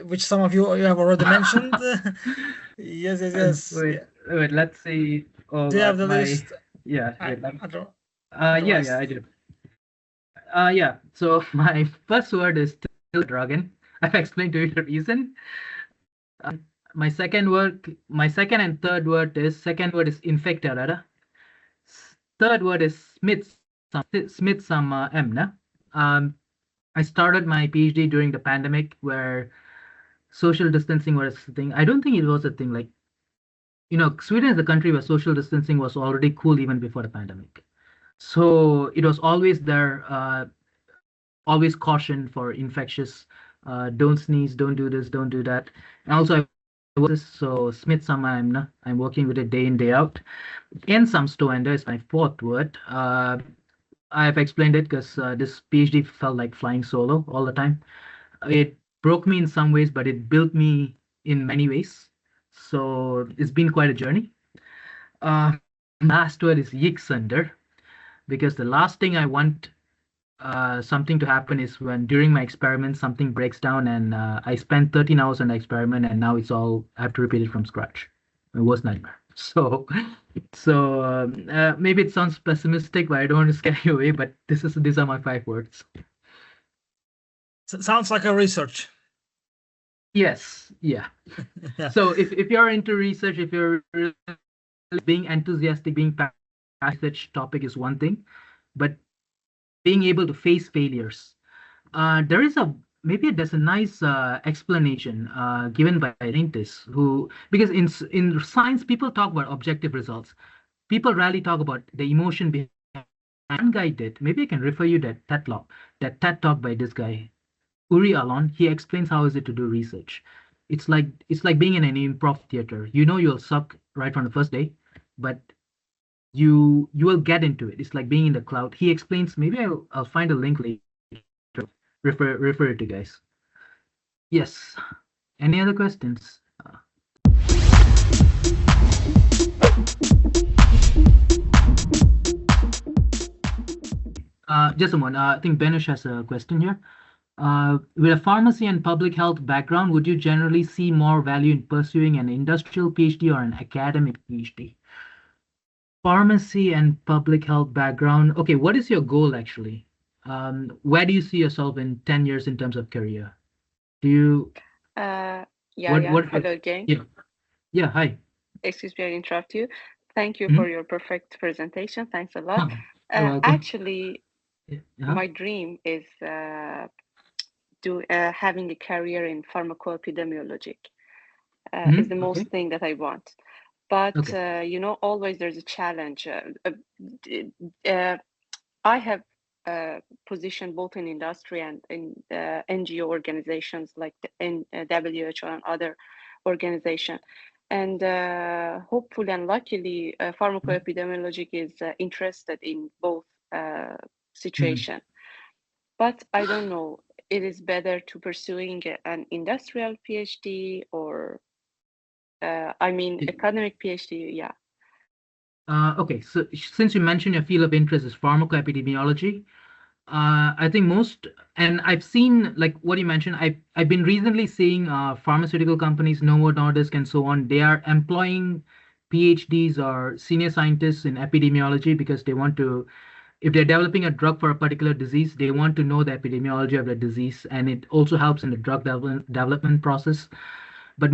which some of you have already mentioned. Yes. Wait, let's see. Oh, Do you have the list? Yeah. I do. Yeah. So my first word is tillbakadragen. I've explained to you the reason. My second and third word is infekterare. Third word is smittsamma ämne. I started my PhD during the pandemic where social distancing was a thing. I don't think it was a thing. Like, Sweden is a country where social distancing was already cool even before the pandemic. So it was always there, always caution for infectious, don't sneeze, don't do this, don't do that. And also, smittsamma ämne, I'm working with it day in, day out. Ensamstående is my fourth word. I've explained it because this PhD felt like flying solo all the time. It broke me in some ways, but it built me in many ways. So it's been quite a journey. Last word is gicksunder, because the last thing I want something to happen is when during my experiment something breaks down and I spent 13 hours on the experiment and now I have to repeat it from scratch. My worst nightmare. So maybe it sounds pessimistic, but I don't want to scare you away. But these are my 5 words. Sounds like a research. Yes. Yeah. Yeah. So if you're into research, if you're being enthusiastic, being passionate, research topic is one thing, but being able to face failures. There's a nice explanation given by scientists because in science people talk about objective results. People rarely talk about the emotion behind. One guy did. Maybe I can refer you that TED talk by this guy, Uri Alon. He explains how is it to do research. It's like being in an improv theater. You'll suck right from the first day, but you will get into it. It's like being in the cloud. He explains. Maybe I'll find a link later. Refer it to guys. Yes. Any other questions? Just a moment. I think Benush has a question here. With a pharmacy and public health background, would you generally see more value in pursuing an industrial PhD or an academic PhD? Pharmacy and public health background. Okay, what is your goal actually? Where do you see yourself in 10 years in terms of career? Do you? Hello again. Yeah. Hi. Excuse me, I interrupt you. Thank you for your perfect presentation. Thanks a lot. Actually, my dream is having a career in pharmacoepidemiology. Is the most thing that I want. But always there's a challenge. I have position both in industry and in NGO organizations like the WHO and other organizations. And hopefully and luckily, pharmacoepidemiology is interested in both situations. But I don't know, it is better to pursuing an industrial PhD or academic PhD, yeah. Okay, so since you mentioned your field of interest is pharmacoepidemiology, I think most, and I've seen like what you mentioned, I've been recently seeing pharmaceutical companies, Novo Nordisk and so on, they are employing PhDs or senior scientists in epidemiology because they want to, if they're developing a drug for a particular disease, they want to know the epidemiology of the disease, and it also helps in the drug development process. But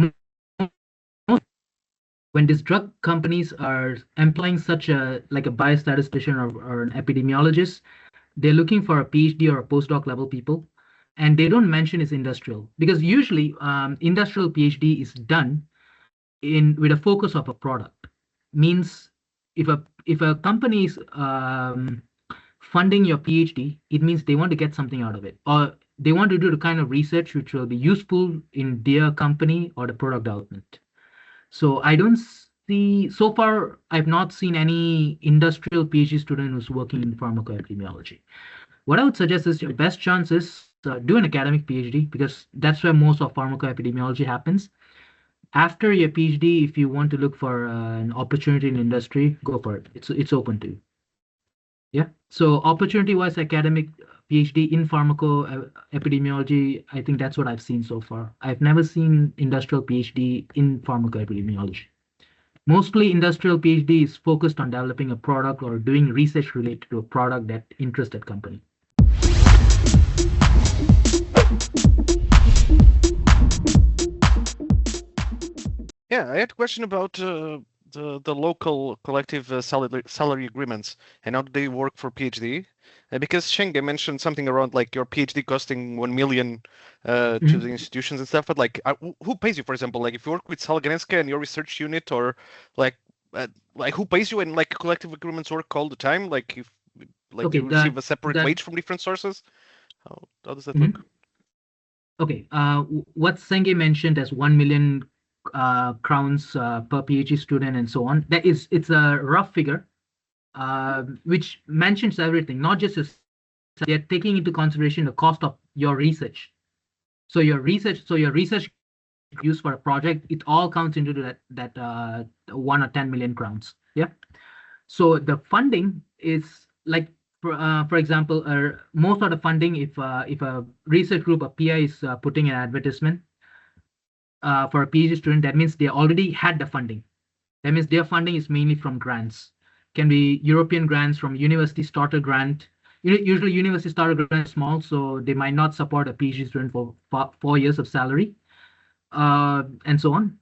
when these drug companies are employing such a like a biostatistician or an epidemiologist, they're looking for a PhD or a postdoc level people, and they don't mention it's industrial because usually industrial PhD is done in with a focus of a product. Means if a company is funding your PhD, it means they want to get something out of it, or they want to do the kind of research which will be useful in their company or the product development. So I don't see, so far, I've not seen any industrial PhD student who's working in pharmacoepidemiology. What I would suggest is your best chance is do an academic PhD because that's where most of pharmacoepidemiology happens. After your PhD, if you want to look for an opportunity in industry, go for it. It's open to you. Yeah. So opportunity-wise, academic PhD in pharmacoepidemiology, I think that's what I've seen so far. I've never seen industrial PhD in pharmacoepidemiology. Mostly industrial PhD is focused on developing a product or doing research related to a product that interests that company. Yeah, I had a question about the local collective salary agreements and how do they work for PhD? Because Csenge mentioned something around like your PhD costing 1 million to the institutions and stuff, but like who pays you, for example? Like if you work with Sahlgrenska and your research unit, or like who pays you, and like collective agreements work all the time? Like if like you receive a separate wage from different sources? How does that work? Okay, what Csenge mentioned as 1 million crowns per PhD student and so on, it's a rough figure which mentions everything, not just they're taking into consideration the cost of your research. So your research used for a project, it all counts into that 1 or 10 million crowns. Yeah. So the funding is like, for example, most of the funding, if a research group, a PI is putting an advertisement for a PhD student, that means they already had the funding. That means their funding is mainly from grants. Can be European grants, from university starter grant. Usually university starter grant is small, so they might not support a PhD student for 4 years of salary, and so on.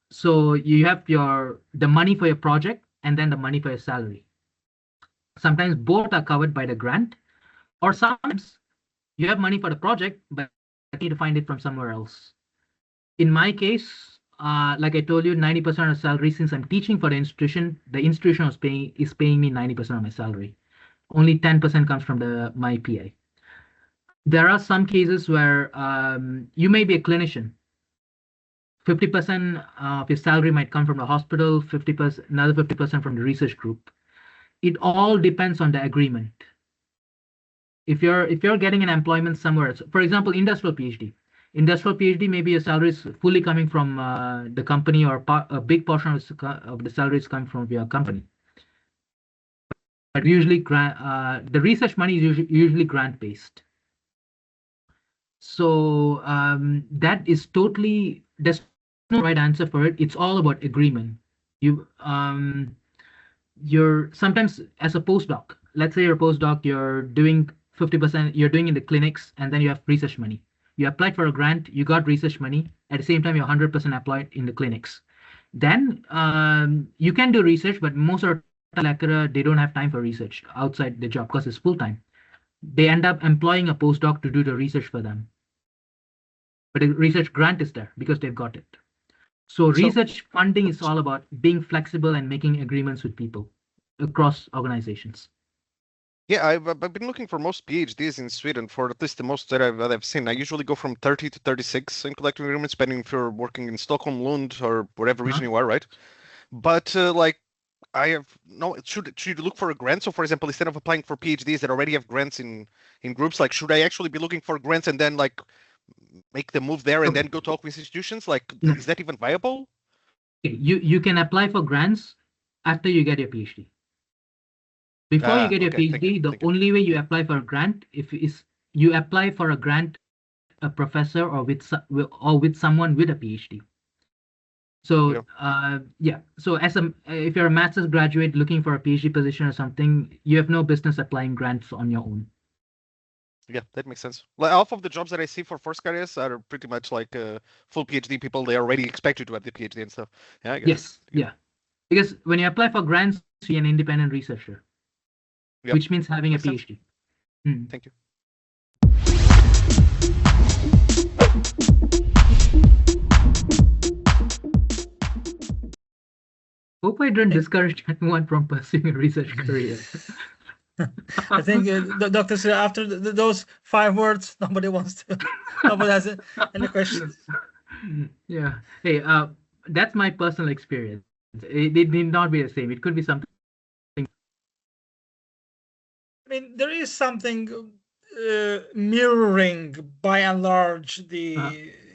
So you have the money for your project and then the money for your salary. Sometimes both are covered by the grant, or sometimes you have money for the project, but you need to find it from somewhere else. In my case, like I told you, 90% of salary, since I'm teaching for the institution is paying me 90% of my salary. Only 10% comes from my PI. There are some cases where you may be a clinician. 50% of your salary might come from the hospital, 50%, another 50% from the research group. It all depends on the agreement. If you're getting an employment somewhere else, for example, industrial PhD. Industrial PhD, maybe your salary is fully coming from the company, or a big portion of the salary is coming from your company. But usually, the research money is usually grant-based. So that is totally, there's no right answer for it. It's all about agreement. You're sometimes as a postdoc. Let's say you're a postdoc, you're doing 50%. You're doing in the clinics, and then you have research money. You applied for a grant, you got research money. At the same time, you're 100% applied in the clinics. Then you can do research, but most of the lecturer, they don't have time for research outside the job because it's full-time. They end up employing a postdoc to do the research for them. But the research grant is there because they've got it. So research funding is all about being flexible and making agreements with people across organizations. Yeah, I've been looking for most PhDs in Sweden, for at least the most that I've seen. I usually go from 30 to 36 in collective agreements, depending if you're working in Stockholm, Lund, or whatever region you are, right? But like, I have no. Should you look for a grant? So, for example, instead of applying for PhDs that already have grants in groups, like, should I actually be looking for grants and then like make the move there and then go talk with institutions? Like, is that even viable? You can apply for grants. after you get your PhD. Before you get your Okay, PhD, the only way you apply for a grant is you apply for a grant, a professor or with someone with a PhD. So yeah, so if you're a master's graduate looking for a PhD position or something, you have no business applying grants on your own. Yeah, that makes sense. Like half of the jobs that I see for first careers are pretty much like full PhD people. They already expect you to have the PhD and stuff. Yeah, I guess. Yes, yeah. Because when you apply for grants, you're an independent researcher, which means having a PhD. Thank you. Hope I didn't discourage anyone from pursuing a research career. I think the doctor said after those 5 words, nobody has any questions. Yeah. Hey, that's my personal experience. It need not be the same. It could be something. I mean, there is something mirroring, by and large, the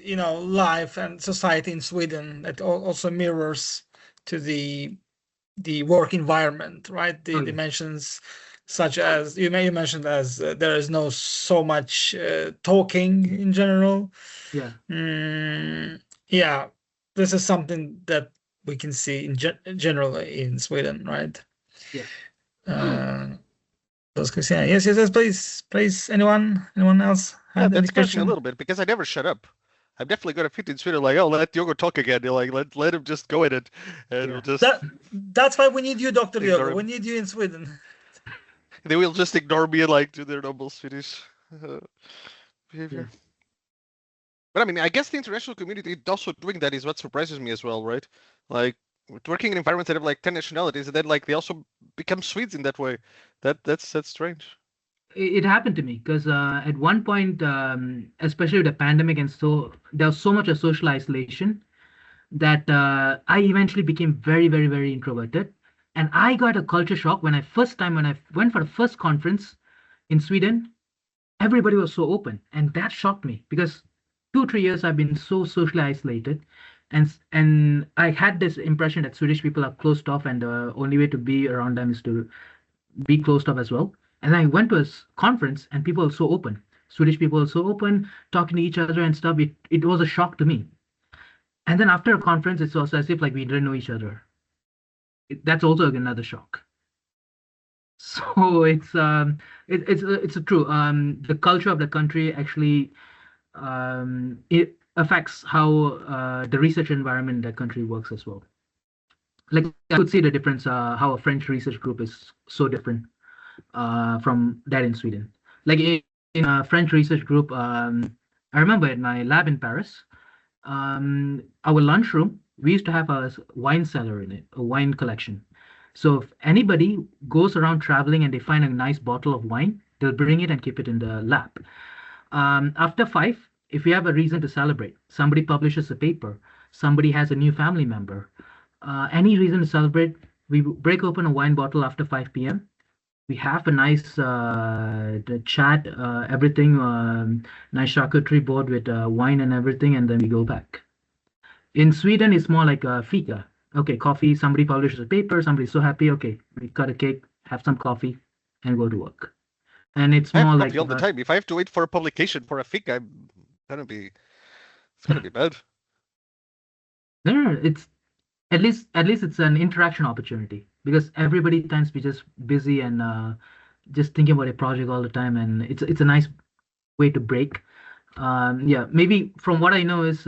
life and society in Sweden that also mirrors to the work environment, right? The dimensions such as you mentioned, as there is no so much talking in general. Yeah. This is something that we can see in general in Sweden, right? Yeah. Yes, please. Anyone else? Yeah, that scares me a little bit because I never shut up. I'm definitely going to fit in Sweden. Like, oh, let Diogo talk again. You're like, let him just go in it, and we'll just. That's why we need you, Dr. Diogo. We need you in Sweden. They will just ignore me and like do their normal Swedish behavior. But I mean, I guess the international community also doing that is what surprises me as well, right? Like working in environments that have like 10 nationalities, and then like they also become Swedes in that way. That's strange. It happened to me because at one point, especially with the pandemic, and so there was so much of social isolation that I eventually became very, very, very introverted. And I got a culture shock when I went for the first conference in Sweden. Everybody was so open, and that shocked me because 2-3 years I've been so socially isolated, and I had this impression that Swedish people are closed off, and the only way to be around them is to be closed off as well. And I went to a conference, and people are so open. Swedish people are so open, talking to each other and stuff. It was a shock to me. And then after a conference, it's also as if like we didn't know each other. That's also another shock. So it's true. The culture of the country actually it affects how the research environment in that country works as well. Like I could see the difference how a French research group is so different from that in Sweden. Like in a French research group, I remember at my lab in Paris, our lunchroom, we used to have a wine cellar in it, a wine collection. So if anybody goes around traveling and they find a nice bottle of wine, they'll bring it and keep it in the lab. After 5, if we have a reason to celebrate, somebody publishes a paper, somebody has a new family member, any reason to celebrate, we break open a wine bottle after 5 p.m. We have a nice chat, everything, nice charcuterie board with wine and everything, and then we go back. In Sweden, it's more like a fika. Okay, coffee, somebody publishes a paper, somebody's so happy, okay, we cut a cake, have some coffee, and go to work. And it's more like all the time. If I have to wait for a publication for a fika, it's gonna be bad. No, it's at least it's an interaction opportunity because everybody tends to be just busy and just thinking about a project all the time, and it's a nice way to break. Yeah, maybe from what I know is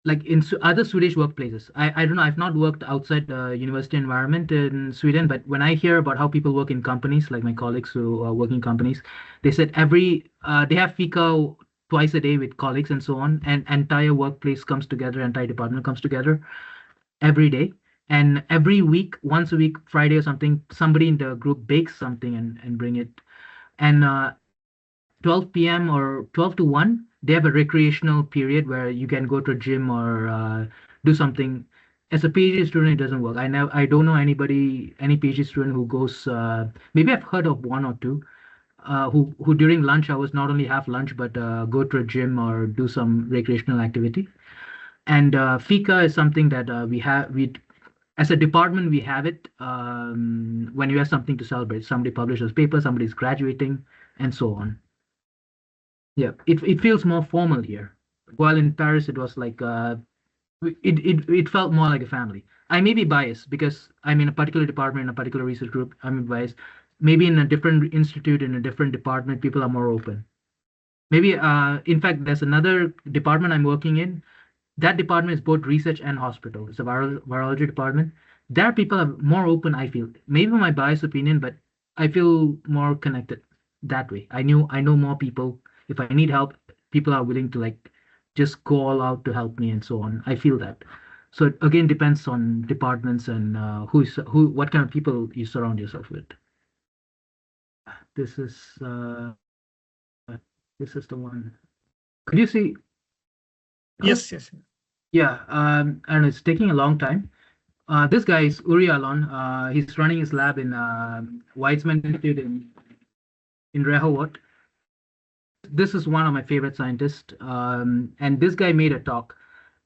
like in other Swedish workplaces. I don't know. I've not worked outside the university environment in Sweden, but when I hear about how people work in companies, like my colleagues who are working companies, they said they have fika twice a day with colleagues and so on, and entire workplace comes together, entire department comes together every day. And every week, once a week, Friday or something, somebody in the group bakes something and bring it. And 12 p.m. or 12 to 1, they have a recreational period where you can go to a gym or do something. As a PhD student, it doesn't work. I don't know any PhD student who goes, maybe I've heard of 1 or 2, who during lunch hours not only have lunch, but go to a gym or do some recreational activity. And fika is something that we as a department, we have it when you have something to celebrate. Somebody publishes paper, somebody's graduating, and so on. Yeah, it feels more formal here. While in Paris, it was like it felt more like a family. I may be biased because I'm in a particular department, in a particular research group. I'm biased. Maybe in a different institute, in a different department, people are more open. Maybe, in fact, there's another department I'm working in. That department is both research and hospital. It's a virology department. There, people are more open, I feel. Maybe my biased opinion, but I feel more connected that way. I know more people. If I need help, people are willing to like just go all out to help me and so on. I feel that. So it again depends on departments and what kind of people you surround yourself with. This is the one. Could you see? Yes. Yeah, and it's taking a long time. This guy is Uri Alon. He's running his lab in Weizmann Institute in Rehovot. This is one of my favorite scientists, and this guy made a talk.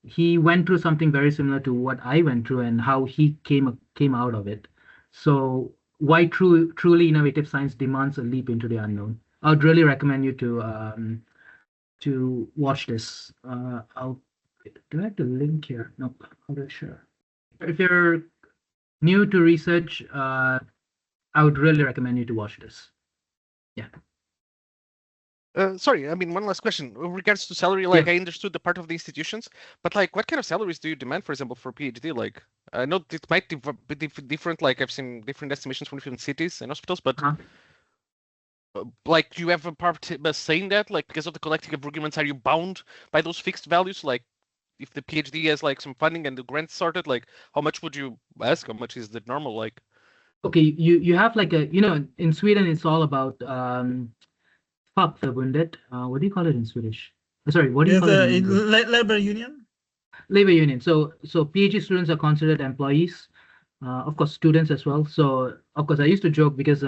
He went through something very similar to what I went through and how he came out of it. So why truly innovative science demands a leap into the unknown. I would really recommend you to watch this. Do I have the link here? No, I'm not sure. If you're new to research, I would really recommend you to watch this. Yeah. Sorry, I mean, one last question. With regards to salary, like Yeah. I understood the part of the institutions, but like what kind of salaries do you demand, for example, for PhD? Like I know it might be different, like I've seen different estimations from different cities and hospitals, but like you have a part saying that, like because of the collective agreements, are you bound by those fixed values? Like if the PhD has like some funding and the grant started, like how much would you ask? How much is the normal like? Okay, you have like a, in Sweden it's all about fackförbundet. What do you call it in Swedish? Sorry, what do you call it in English? Labor union. Labor union. So PhD students are considered employees, of course students as well. So of course I used to joke because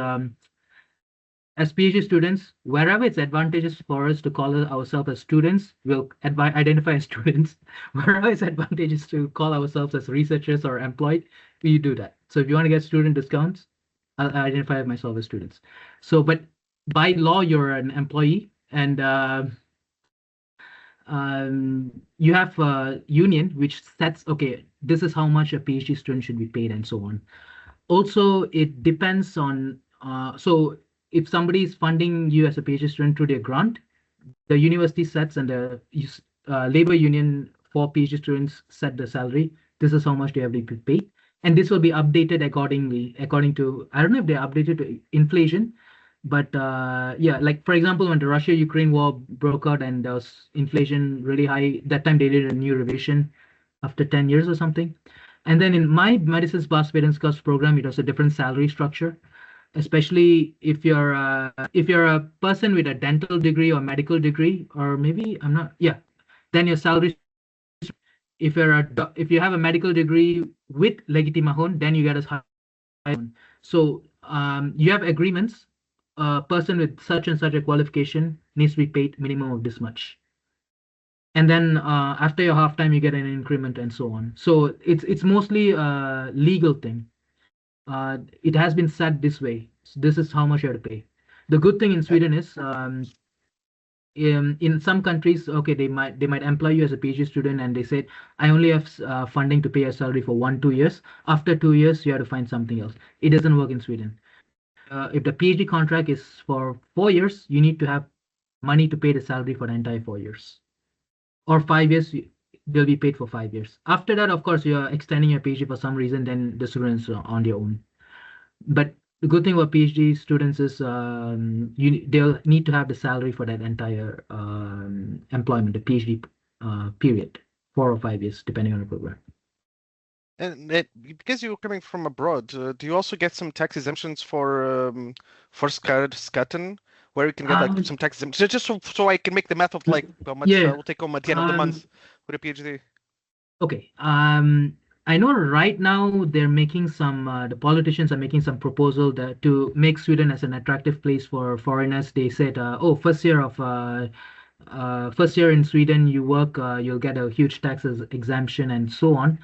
as PhD students, wherever it's advantageous for us to call ourselves as students, we'll identify as students. Wherever it's advantageous to call ourselves as researchers or employed, we do that. So if you want to get student discounts, I'll identify myself as students. So, but by law, you're an employee, and you have a union which sets, okay, this is how much a PhD student should be paid and so on. Also, it depends on, so if somebody is funding you as a PhD student through their grant, the university sets and the labor union for PhD students set the salary. This is how much they have to be paid. And this will be updated accordingly, according to, I don't know if they're updated to inflation, but yeah, like for example, when the Russia-Ukraine war broke out and there was inflation really high, that time they did a new revision after 10 years or something. And then in my Medicines Basvedenskas program, it was a different salary structure, especially if you're a person with a dental degree or medical degree, or maybe I'm not, yeah, then your salary, if you have a medical degree with legitimation, then you get as high. So you have agreements. A person with such and such a qualification needs to be paid minimum of this much. And then after your half time, you get an increment and so on. So it's mostly a legal thing. It has been set this way. So this is how much you have to pay. The good thing in Sweden is in some countries, okay, they might employ you as a PhD student and they said, I only have funding to pay a salary for 1-2 years. After 2 years, you have to find something else. It doesn't work in Sweden. If the PhD contract is for 4 years, you need to have money to pay the salary for the entire 4 years. Or 5 years, they'll be paid for 5 years. After that, of course, you're extending your PhD for some reason, then the students are on their own. But the good thing about PhD students is they'll need to have the salary for that entire employment, the PhD period, 4 or 5 years, depending on the program. And because you're coming from abroad, do you also get some tax exemptions for skatten, where you can get like some tax exemptions? Just so I can make the math of like how much I will take home at the end of the month with a PhD. Okay. I know right now they're making some, the politicians are making some proposal that to make Sweden as an attractive place for foreigners. They said, oh, first year in Sweden, you work, you'll get a huge taxes exemption and so on.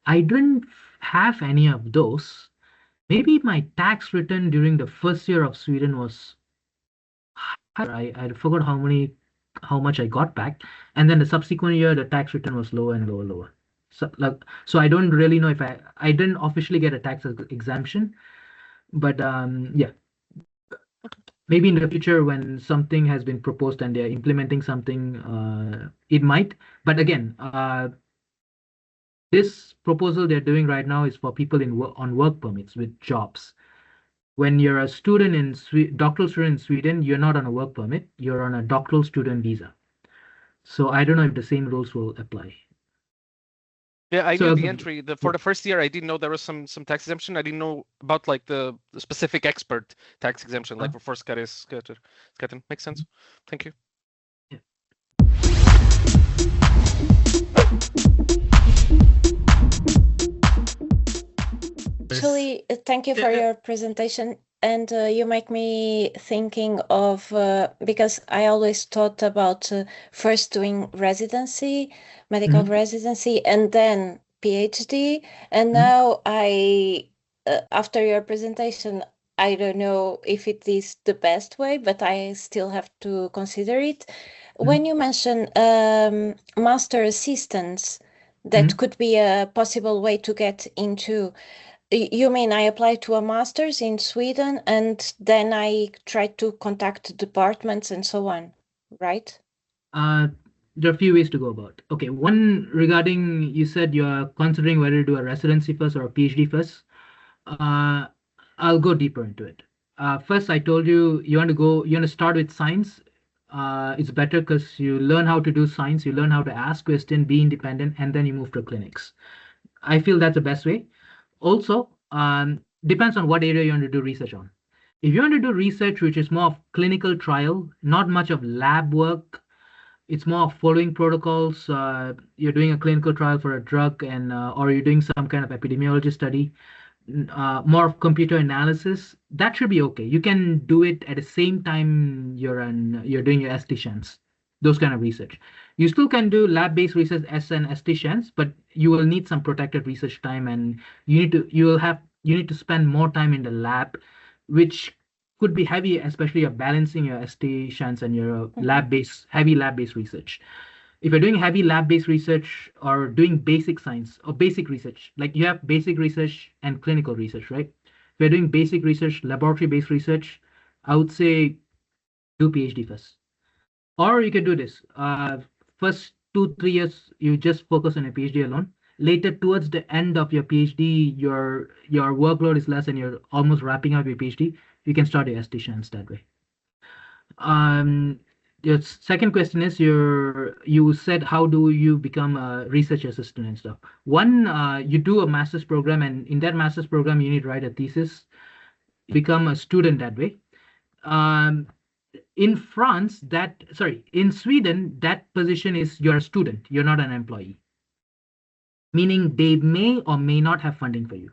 I didn't have any of those. Maybe my tax return during the first year of Sweden was higher. I forgot how much I got back, and then the subsequent year the tax return was lower and lower. So I don't really know if I didn't officially get a tax exemption, but yeah. Maybe in the future when something has been proposed and they're implementing something, it might. But again, this proposal they're doing right now is for people on work permits with jobs. When you're a student doctoral student in Sweden, you're not on a work permit, you're on a doctoral student visa. So I don't know if the same rules will apply. Yeah, I knew the entry. For the first year, I didn't know there was some tax exemption. I didn't know about like the specific expert tax exemption, like for skatten. Makes sense. Thank you. Yeah. Actually, thank you for your presentation. And you make me thinking of, because I always thought about first doing residency, medical residency, and then PhD. And now after your presentation, I don't know if it is the best way, but I still have to consider it. When you mention master assistants, that could be a possible way to get into. You mean I applied to a master's in Sweden and then I tried to contact departments and so on, right? There are a few ways to go about. Okay, one regarding, you said you're considering whether to do a residency first or a PhD first. I'll go deeper into it. First, I told you you want to start with science. It's better because you learn how to do science, you learn how to ask questions, be independent, and then you move to clinics. I feel that's the best way. Also, depends on what area you want to do research on. If you want to do research which is more of clinical trial, not much of lab work, it's more of following protocols. You're doing a clinical trial for a drug, and or you're doing some kind of epidemiology study, more of computer analysis. That should be okay. You can do it at the same time you're doing your ST-Shans, those kind of research. You still can do lab-based research as an ST-Shans, but you will need some protected research time, and you need to spend more time in the lab, which could be heavy, especially you're balancing your ST-Shans and your heavy lab-based research. If you're doing heavy lab-based research or doing basic science or basic research, like you have basic research and clinical research, right? If you're doing basic research, laboratory-based research, I would say do PhD first. Or you can do this. First 2-3 years, you just focus on a PhD alone. Later, towards the end of your PhD, your workload is less and you're almost wrapping up your PhD. You can start your ST-Shans that way. Your second question is you said how do you become a research assistant and stuff. One, you do a master's program, and in that master's program you need to write a thesis, become a student that way. In Sweden, that position is you're a student, you're not an employee, meaning they may or may not have funding for you.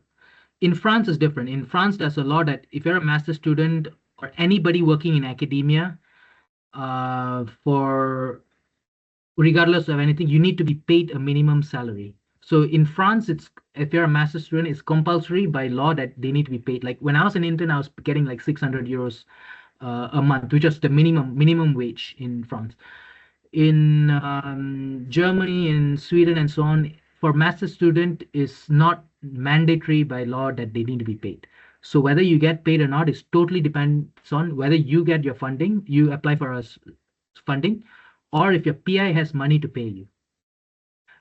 In France, it's different. In France, there's a law that if you're a master's student or anybody working in academia, regardless of anything, you need to be paid a minimum salary. So in France, if you're a master's student, it's compulsory by law that they need to be paid. Like when I was an intern, I was getting like 600 euros a month, which is the minimum wage in France. In Germany, in Sweden, and so on, for master's student is not mandatory by law that they need to be paid. So whether you get paid or not is totally depends on whether you get your funding, you apply for a funding, or if your PI has money to pay you.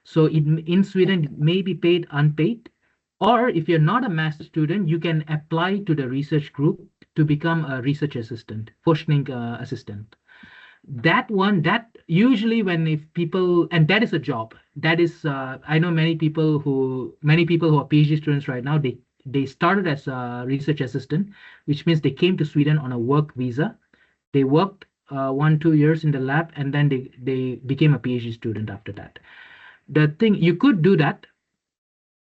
So in Sweden, it may be paid unpaid, or if you're not a master's student, you can apply to the research group to become a research assistant, forskning assistant. That usually if people, and that is a job. That is, I know many people who are PhD students right now, they started as a research assistant, which means they came to Sweden on a work visa. They worked 1-2 years in the lab, and then they became a PhD student after that. The thing, you could do that.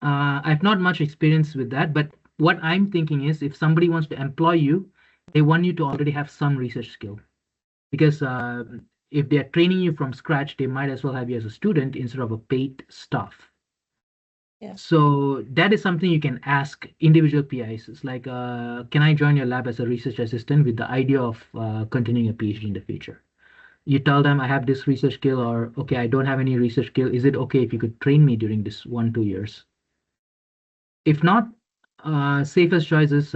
I've not much experience with that, but what I'm thinking is if somebody wants to employ you, they want you to already have some research skill, because if they're training you from scratch, they might as well have you as a student instead of a paid staff. Yeah. So that is something you can ask individual PIs. It's like, can I join your lab as a research assistant with the idea of continuing a PhD in the future? You tell them I have this research skill, or okay, I don't have any research skill. Is it okay if you could train me during this 1-2 years? If not, safest choice is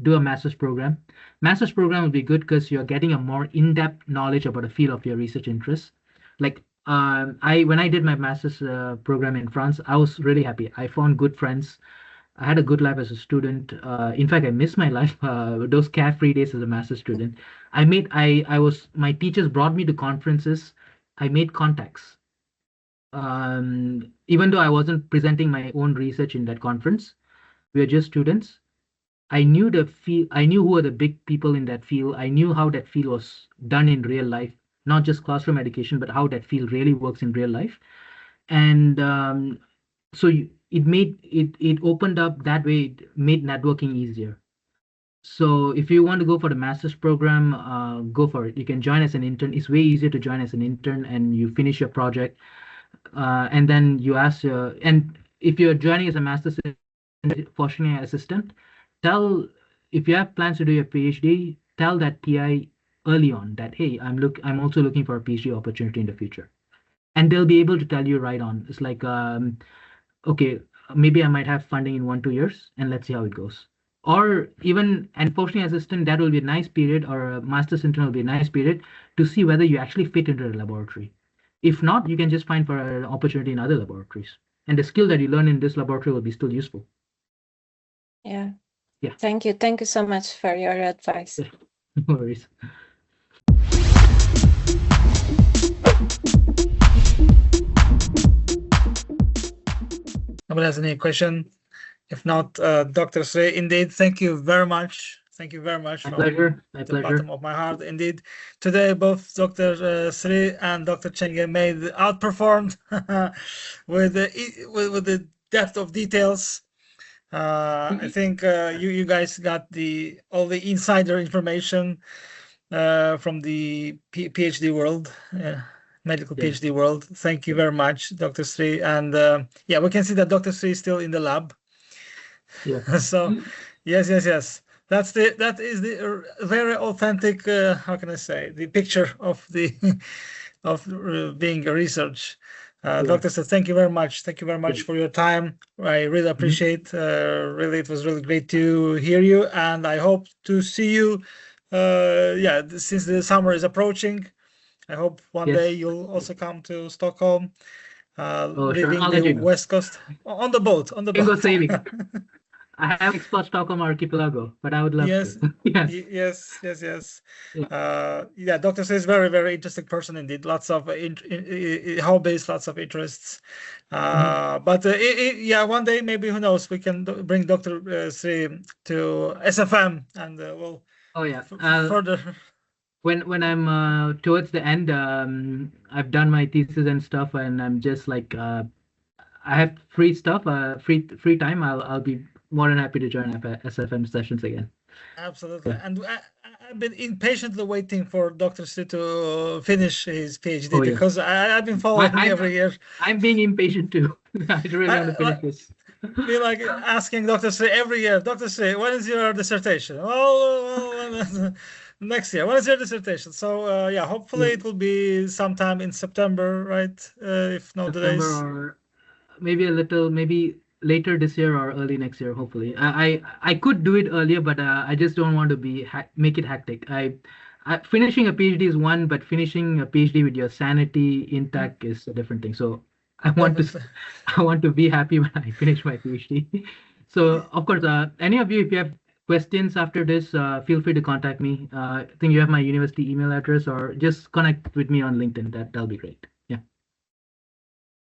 do a master's program. Master's program will be good because you're getting a more in-depth knowledge about a field of your research interest. Like when I did my master's program in France, I was really happy. I found good friends. I had a good life as a student. In fact, I missed my life, those carefree days as a master's student. My teachers brought me to conferences. I made contacts. Even though I wasn't presenting my own research in that conference, we were just students. I knew the field. I knew who were the big people in that field. I knew how that field was done in real life, not just classroom education, but how that field really works in real life. And so it opened up that way. It made networking easier. So if you want to go for the master's program, go for it. You can join as an intern. It's way easier to join as an intern, and you finish your project, and then you ask and if you're joining as a master's forskning assistant, if you have plans to do your PhD, tell that PI early on that, hey, I'm also looking for a PhD opportunity in the future, and they'll be able to tell you right on. It's like, okay, maybe I might have funding in 1-2 years, and let's see how it goes. Or even an forskning assistant, that will be a nice period, or a master's intern will be a nice period to see whether you actually fit into the laboratory. If not, you can just find for an opportunity in other laboratories, and the skill that you learn in this laboratory will be still useful. Yeah. Yeah. Thank you so much for your advice. No worries. Nobody has any question? If not, Dr. Sri, indeed, thank you very much. Thank you very much. My pleasure. My the bottom of my heart, indeed. Today, both Dr. Sri and Dr. Csenge made outperformed with the depth of details. I think you guys got all the insider information from the PhD world, medical PhD world. Thank you very much, Dr. Sri. And yeah, we can see that Dr. Sri is still in the lab. Yeah. So yes. That is the very authentic. How can I say, the picture of being a research. Doctor, so thank you very much. Thank you very much for your time. I really appreciate. Really, it was really great to hear you, and I hope to see you. Since the summer is approaching, I hope one day you'll also come to Stockholm, leaving the West Coast on the boat. Go sailing. I have explored Stockholm archipelago, but I would love to. Yes. Yeah, Dr. Sri is very, very interesting person indeed. Lots of hobbies, lots of interests. But one day maybe, who knows, we can bring Dr. Sri to SFM, and we'll further. When I'm towards the end, I've done my thesis and stuff, and I'm just like, I have free time. I'll be more than happy to join SFM sessions again. Absolutely. And I've been impatiently waiting for Dr. Sri to finish his PhD because I've been following him every year. I'm being impatient too. I really want to finish this. Be like asking Dr. Sri every year, Dr. Sri, when is your dissertation? Well, next year. When is your dissertation? So hopefully it will be sometime in September, right? If not September, days. or maybe later this year or early next year, hopefully. I could do it earlier, but I just don't want to make it hectic. Finishing a PhD is one, but finishing a PhD with your sanity intact is a different thing. So I want to be happy when I finish my PhD. So of course, any of you, if you have questions after this, feel free to contact me. I think you have my university email address, or just connect with me on LinkedIn. That'll be great. Yeah.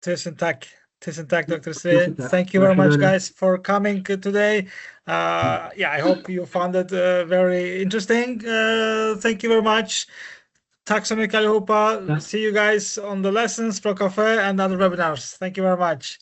Tusen tack, Dr. Sri. Thank you very much, guys, for coming today. I hope you found it very interesting. Thank you very much. Tack så mycket allihopa. See you guys on the lessons, Pro Café, and other webinars. Thank you very much.